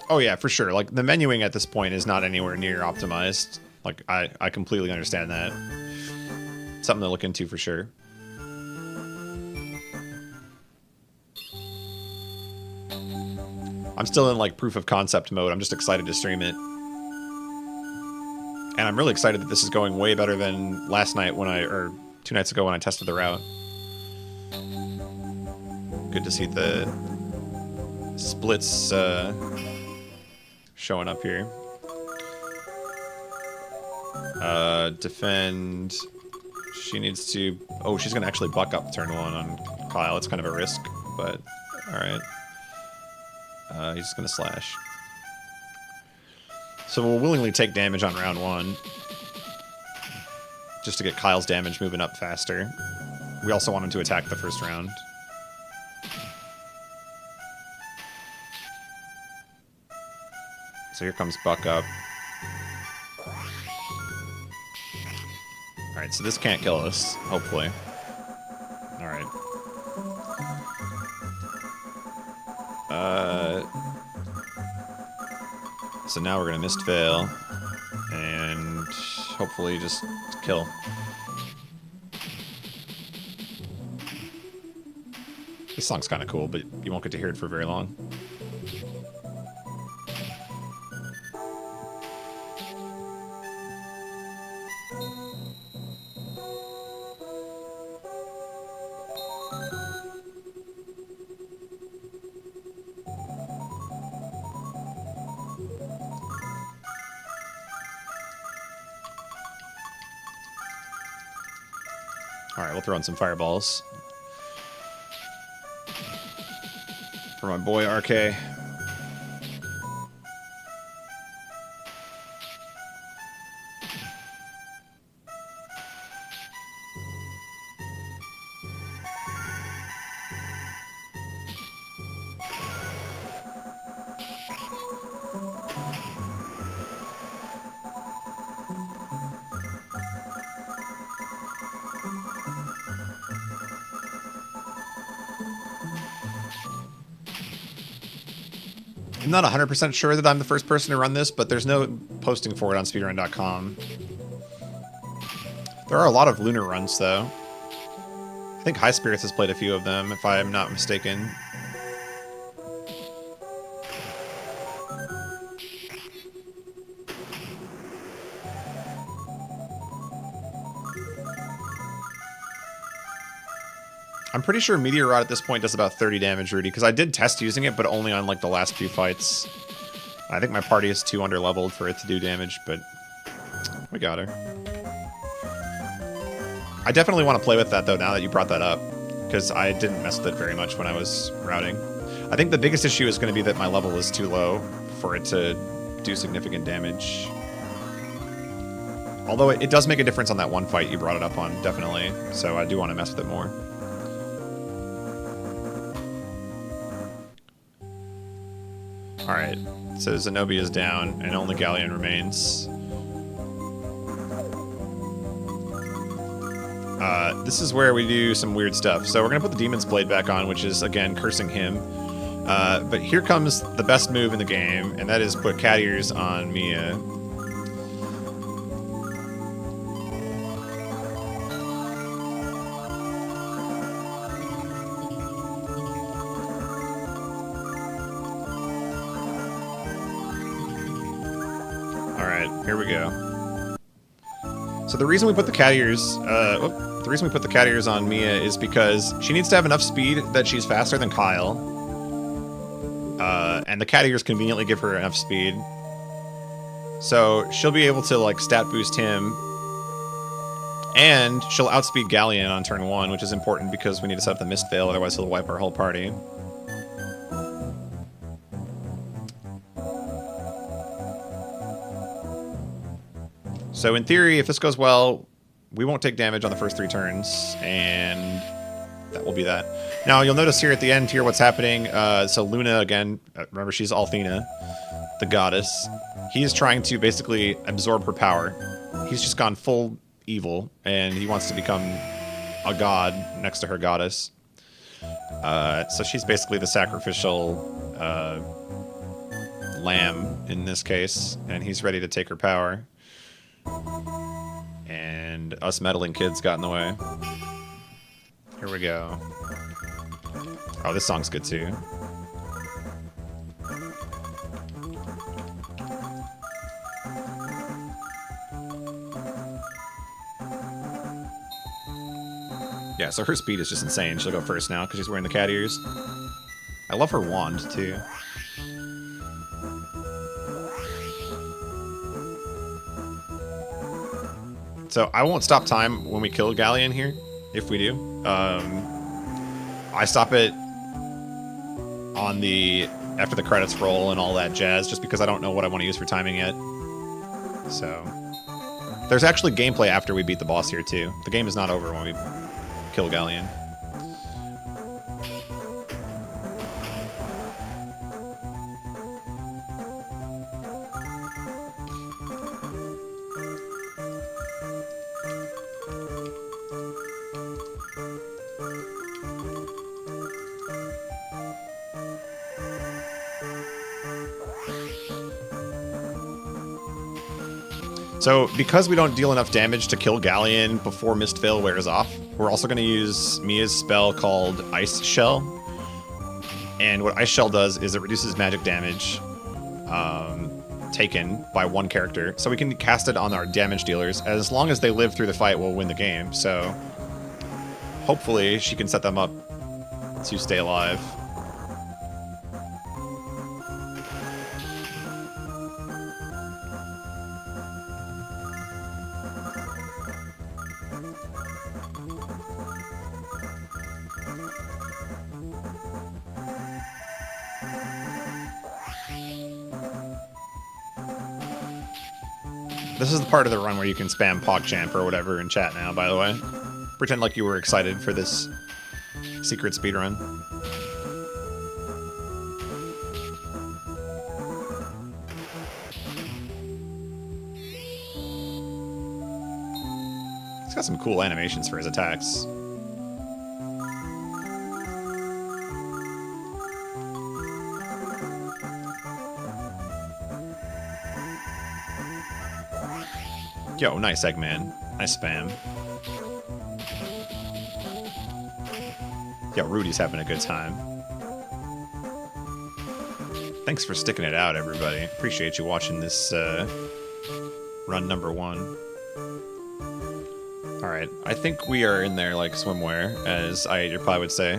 Oh yeah, for sure. Like, the menuing at this point is not anywhere near optimized. Like, I completely understand that. Something to look into for sure. I'm still in, like, proof of concept mode. I'm just excited to stream it. And I'm really excited that this is going way better than last night when or 2 nights ago when I tested the route. Good to see the splits, showing up here. Defend. She needs to... Oh, she's going to actually buck up turn 1 on Kyle. It's kind of a risk, but alright. He's just going to slash. So we'll willingly take damage on round 1. Just to get Kyle's damage moving up faster. We also want him to attack the first round. So here comes Buck up. Alright, so this can't kill us, hopefully. Alright. So now we're gonna mist fail. And hopefully just kill. This song's kind of cool, but you won't get to hear it for very long. Alright, we'll throw in some fireballs. For my boy RK. I'm not 100% sure that I'm the first person to run this, but there's no posting for it on speedrun.com. There are a lot of Lunar runs, though. I think High Spirits has played a few of them, if I'm not mistaken. I'm pretty sure Meteor Rod at this point does about 30 damage, Rudy, because I did test using it, but only on like the last few fights. I think my party is too under-leveled for it to do damage, but we got her. I definitely want to play with that, though, now that you brought that up, because I didn't mess with it very much when I was routing. I think the biggest issue is going to be that my level is too low for it to do significant damage. Although it does make a difference on that one fight you brought it up on, definitely, so I do want to mess with it more. Alright, so Zenobia is down, and only Ghaleon remains. This is where we do some weird stuff. So we're going to put the Demon's Blade back on, which is, again, cursing him. But here comes the best move in the game, and that is put Cat Ears on Mia. Here we go. So the reason we put the cat ears, on Mia is because she needs to have enough speed that she's faster than Kyle, and the cat ears conveniently give her enough speed, so she'll be able to like stat boost him, and she'll outspeed Ghaleon on turn 1, which is important because we need to set up the Mist Veil, otherwise he'll wipe our whole party. So in theory, if this goes well, we won't take damage on the first 3 turns, and that will be that. Now, you'll notice here at the end here what's happening. So Luna, again, remember she's Althena, the goddess. He is trying to basically absorb her power. He's just gone full evil, and he wants to become a god next to her goddess. So she's basically the sacrificial lamb in this case, and he's ready to take her power. And us meddling kids got in the way. Here we go. Oh, this song's good too. Yeah, so her speed is just insane. She'll go first now because she's wearing the cat ears. I love her wand too. So I won't stop time when we kill Ghaleon here, if we do. I stop it on the after the credits roll and all that jazz, just because I don't know what I want to use for timing yet. So there's actually gameplay after we beat the boss here too. The game is not over when we kill Ghaleon. So, because we don't deal enough damage to kill Ghaleon before Mist Veil wears off, we're also going to use Mia's spell called Ice Shell, And what Ice Shell does is it reduces magic damage taken by one character. So we can cast it on our damage dealers. As long as they live through the fight, we'll win the game. So hopefully she can set them up to stay alive. This is the part of the run where you can spam PogChamp or whatever in chat now, by the way. Pretend like you were excited for this secret speedrun. He's got some cool animations for his attacks. Yo, nice Eggman. Nice spam. Yo, Rudy's having a good time. Thanks for sticking it out, everybody. Appreciate you watching this run number 1. Alright, I think we are in there like swimwear, as I probably would say.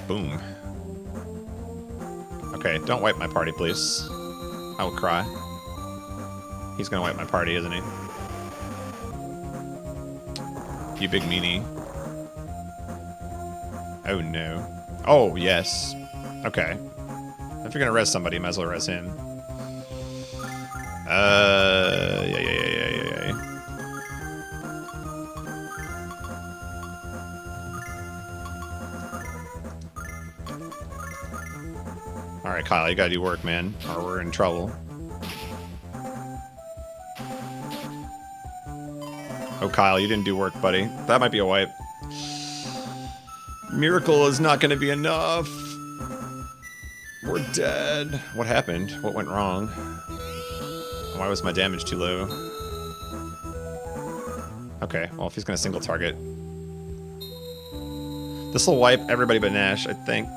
Boom. Okay, don't wipe my party, please. I will cry. He's gonna wipe my party, isn't he? You big meanie. Oh no. Oh, yes. Okay. If you're gonna res somebody, you might as well res him. Yeah. Alright, Kyle, you gotta do work, man, or we're in trouble. Oh, Kyle, you didn't do work, buddy. That might be a wipe. Miracle is not gonna be enough. We're dead. What happened? What went wrong? Why was my damage too low? Okay, well, if he's gonna single target. This will wipe everybody but Nash, I think.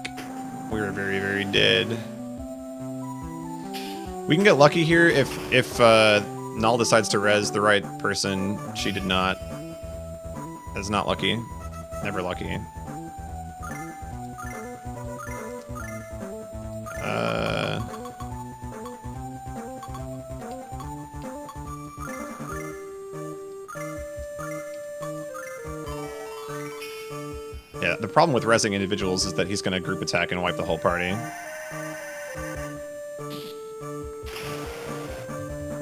We were very, very dead. We can get lucky here if Null decides to res the right person. She did not. That's not lucky. Never lucky. Yeah, the problem with resing individuals is that he's going to group attack and wipe the whole party.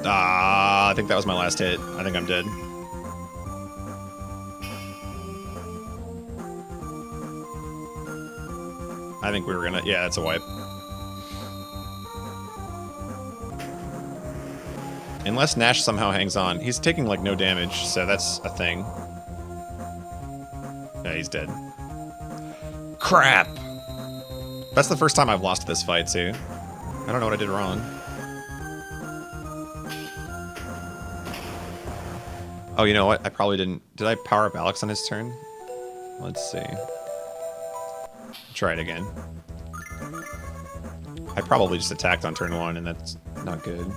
Ah, I think that was my last hit. I think I'm dead. I think we were gonna... Yeah, it's a wipe. Unless Nash somehow hangs on. He's taking, like, no damage, so that's a thing. Yeah, he's dead. Crap! That's the first time I've lost this fight, too. I don't know what I did wrong. Oh, you know what? I probably didn't... Did I power up Alex on his turn? Let's see. Try it again. I probably just attacked on turn 1, and that's not good.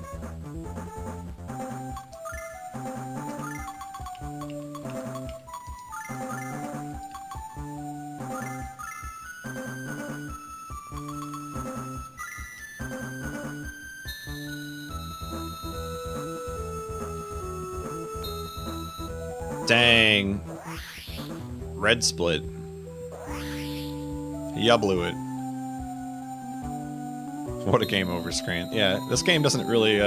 Dang. Red split. Ya blew it. What a game over screen. Yeah, this game doesn't really, you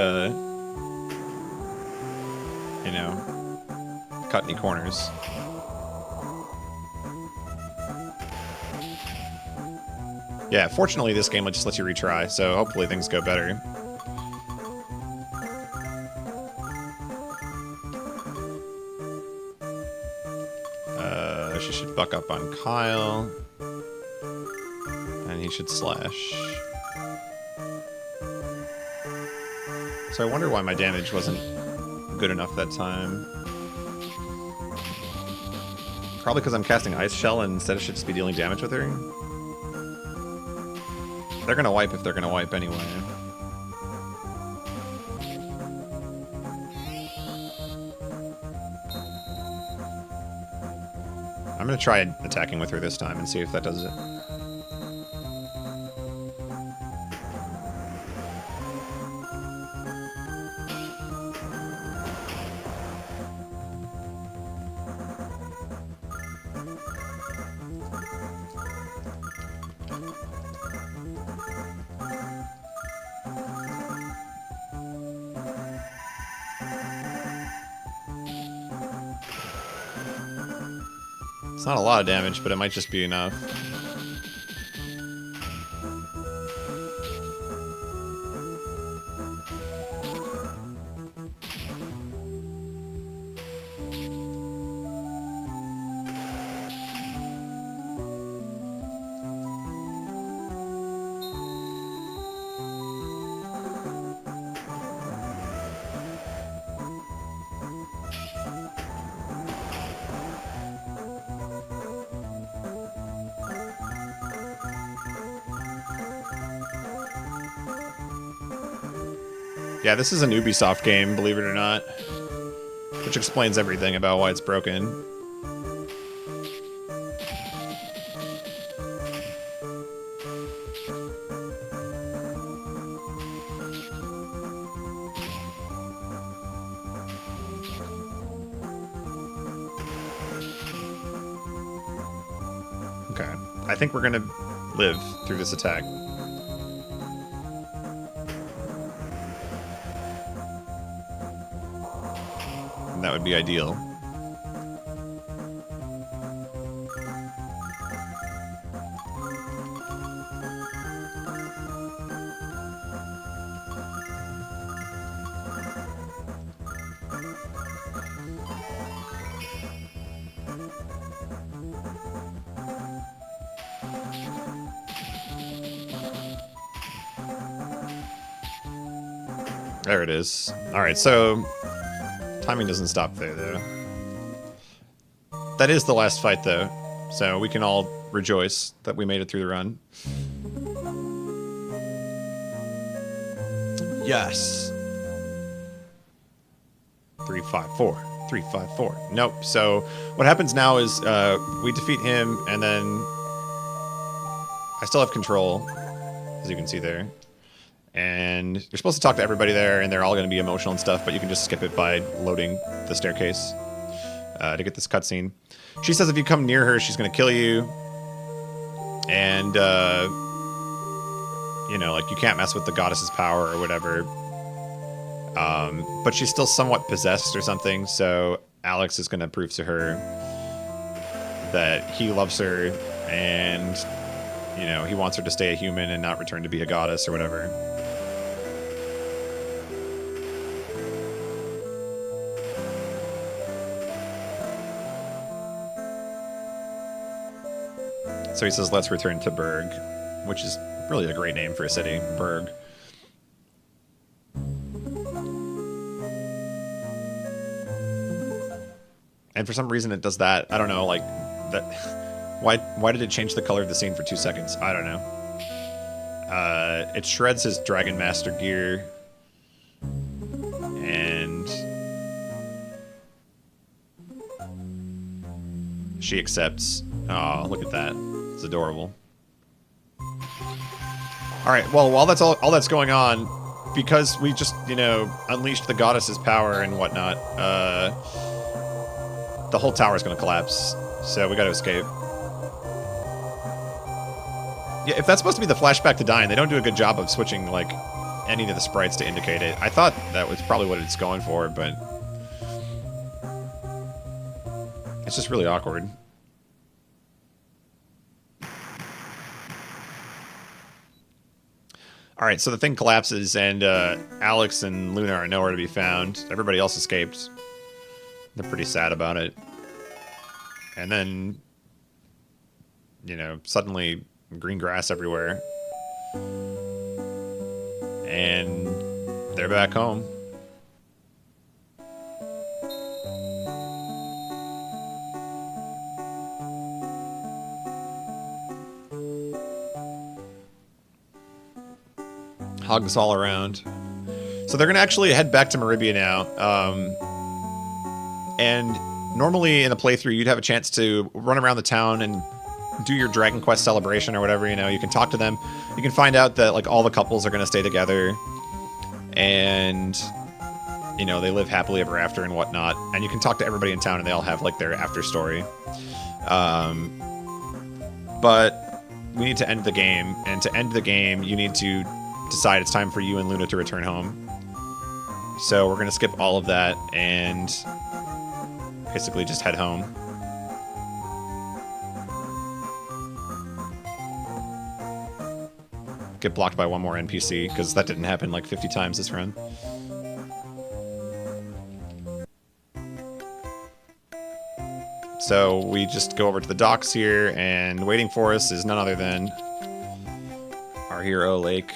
know, cut any corners. Yeah, fortunately this game just lets you retry, so hopefully things go better. She should buck up on Kyle. And he should slash. So I wonder why my damage wasn't good enough that time. Probably because I'm casting Ice Shell and instead I should just be dealing damage with her. They're gonna wipe if they're gonna wipe anyway. I'm gonna try attacking with her this time and see if that does it. It's not a lot of damage, but it might just be enough. Yeah, this is an Ubisoft game, believe it or not. Which explains everything about why it's broken. Okay, I think we're gonna live through this attack. That would be ideal. There it is. Alright, so timing doesn't stop there, though. That is the last fight, though, so we can all rejoice that we made it through the run. Yes. 354. 354. Nope. So what happens now is we defeat him, and then I still have control, as you can see there. And you're supposed to talk to everybody there, and they're all going to be emotional and stuff, but you can just skip it by loading the staircase to get this cutscene. She says if you come near her, she's going to kill you. And, you know, like, you can't mess with the goddess's power or whatever. But she's still somewhat possessed or something, so Alex is going to prove to her that he loves her, and, you know, he wants her to stay a human and not return to be a goddess or whatever. So he says, let's return to Berg, which is really a great name for a city, Berg. And for some reason it does that. I don't know, like, that. Why did it change the color of the scene for 2 seconds? I don't know. It shreds his Dragon Master gear. And she accepts. Oh, look at that. It's adorable. Alright, well, while that's all that's going on, because we just, you know, unleashed the goddess's power and whatnot, the whole tower is going to collapse, so we got to escape. Yeah, if that's supposed to be the flashback to Dying, they don't do a good job of switching, like, any of the sprites to indicate it. I thought that was probably what it's going for, but it's just really awkward. Alright, so the thing collapses, and Alex and Lunar are nowhere to be found. Everybody else escaped. They're pretty sad about it. And then, you know, suddenly green grass everywhere. And they're back home. Hugs all around. So they're going to actually head back to Meribia now. And normally in a playthrough, you'd have a chance to run around the town and do your Dragon Quest celebration or whatever, you know. You can talk to them. You can find out that, like, all the couples are going to stay together. And, you know, they live happily ever after and whatnot. And you can talk to everybody in town and they all have, like, their after story. But we need to end the game. And to end the game, you need to decide it's time for you and Luna to return home. So we're going to skip all of that and basically just head home. Get blocked by one more NPC, because that didn't happen like 50 times this run. So we just go over to the docks here, and waiting for us is none other than our hero, Lake,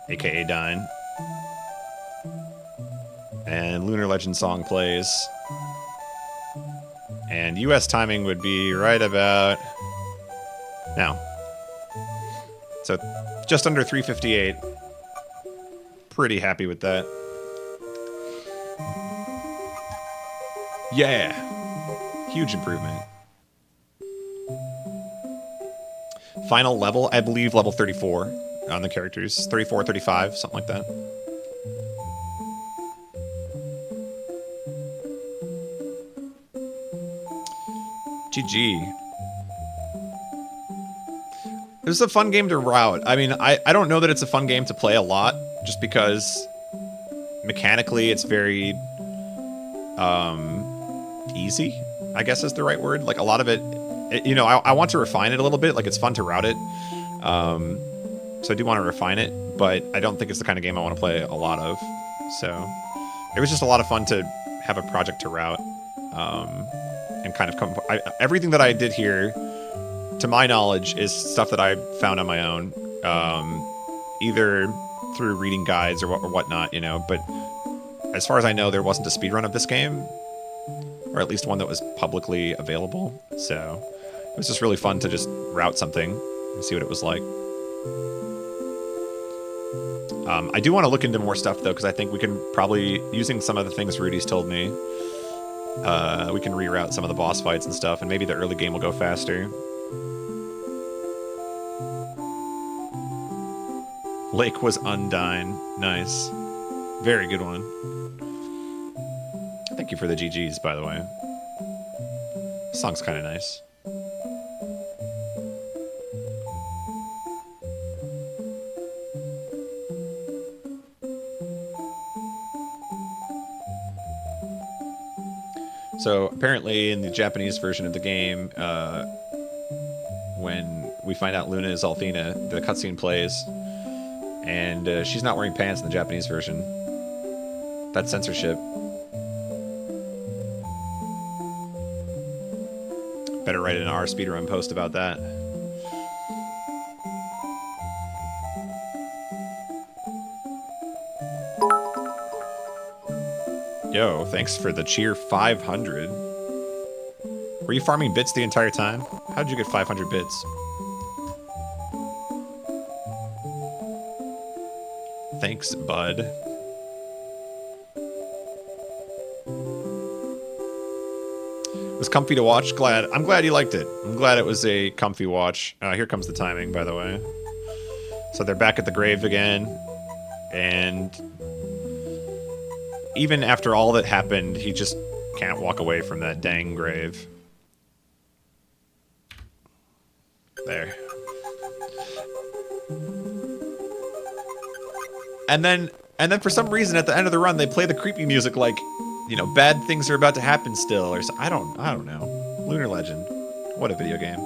aka Dine. And Lunar Legend song plays. And US timing would be right about now. So just under 3:58. Pretty happy with that. Yeah. Huge improvement. Final level, I believe level 34 on the characters. 34, 35, something like that. GG. It was a fun game to route. I mean, I don't know that it's a fun game to play a lot, just because mechanically it's very easy, I guess is the right word. Like, a lot of it, you know, I want to refine it a little bit. Like, it's fun to route it. So I do want to refine it, but I don't think it's the kind of game I want to play a lot of. So it was just a lot of fun to have a project to route. And kind of everything that I did here, to my knowledge, is stuff that I found on my own, either through reading guides or whatnot, you know. But as far as I know, there wasn't a speedrun of this game, or at least one that was publicly available. So it was just really fun to just route something and see what it was like. I do want to look into more stuff, though, because I think we can probably, using some of the things Rudy's told me, we can reroute some of the boss fights and stuff, and maybe the early game will go faster. Lake was Undine. Nice. Very good one. Thank you for the GGs, by the way. This song's kind of nice. So apparently in the Japanese version of the game, when we find out Luna is Althena, the cutscene plays, and she's not wearing pants in the Japanese version. That's censorship. Better write in our speedrun post about that. Yo, thanks for the cheer 500. Were you farming bits the entire time? How'd you get 500 bits? Thanks, bud. It was comfy to watch. I'm glad you liked it. I'm glad it was a comfy watch. Here comes the timing, by the way. So they're back at the grave again, and even after all that happened, he just can't walk away from that dang grave. There. And then for some reason at the end of the run they play the creepy music like, you know, bad things are about to happen still, or so. I don't know. Lunar Legend. What a video game.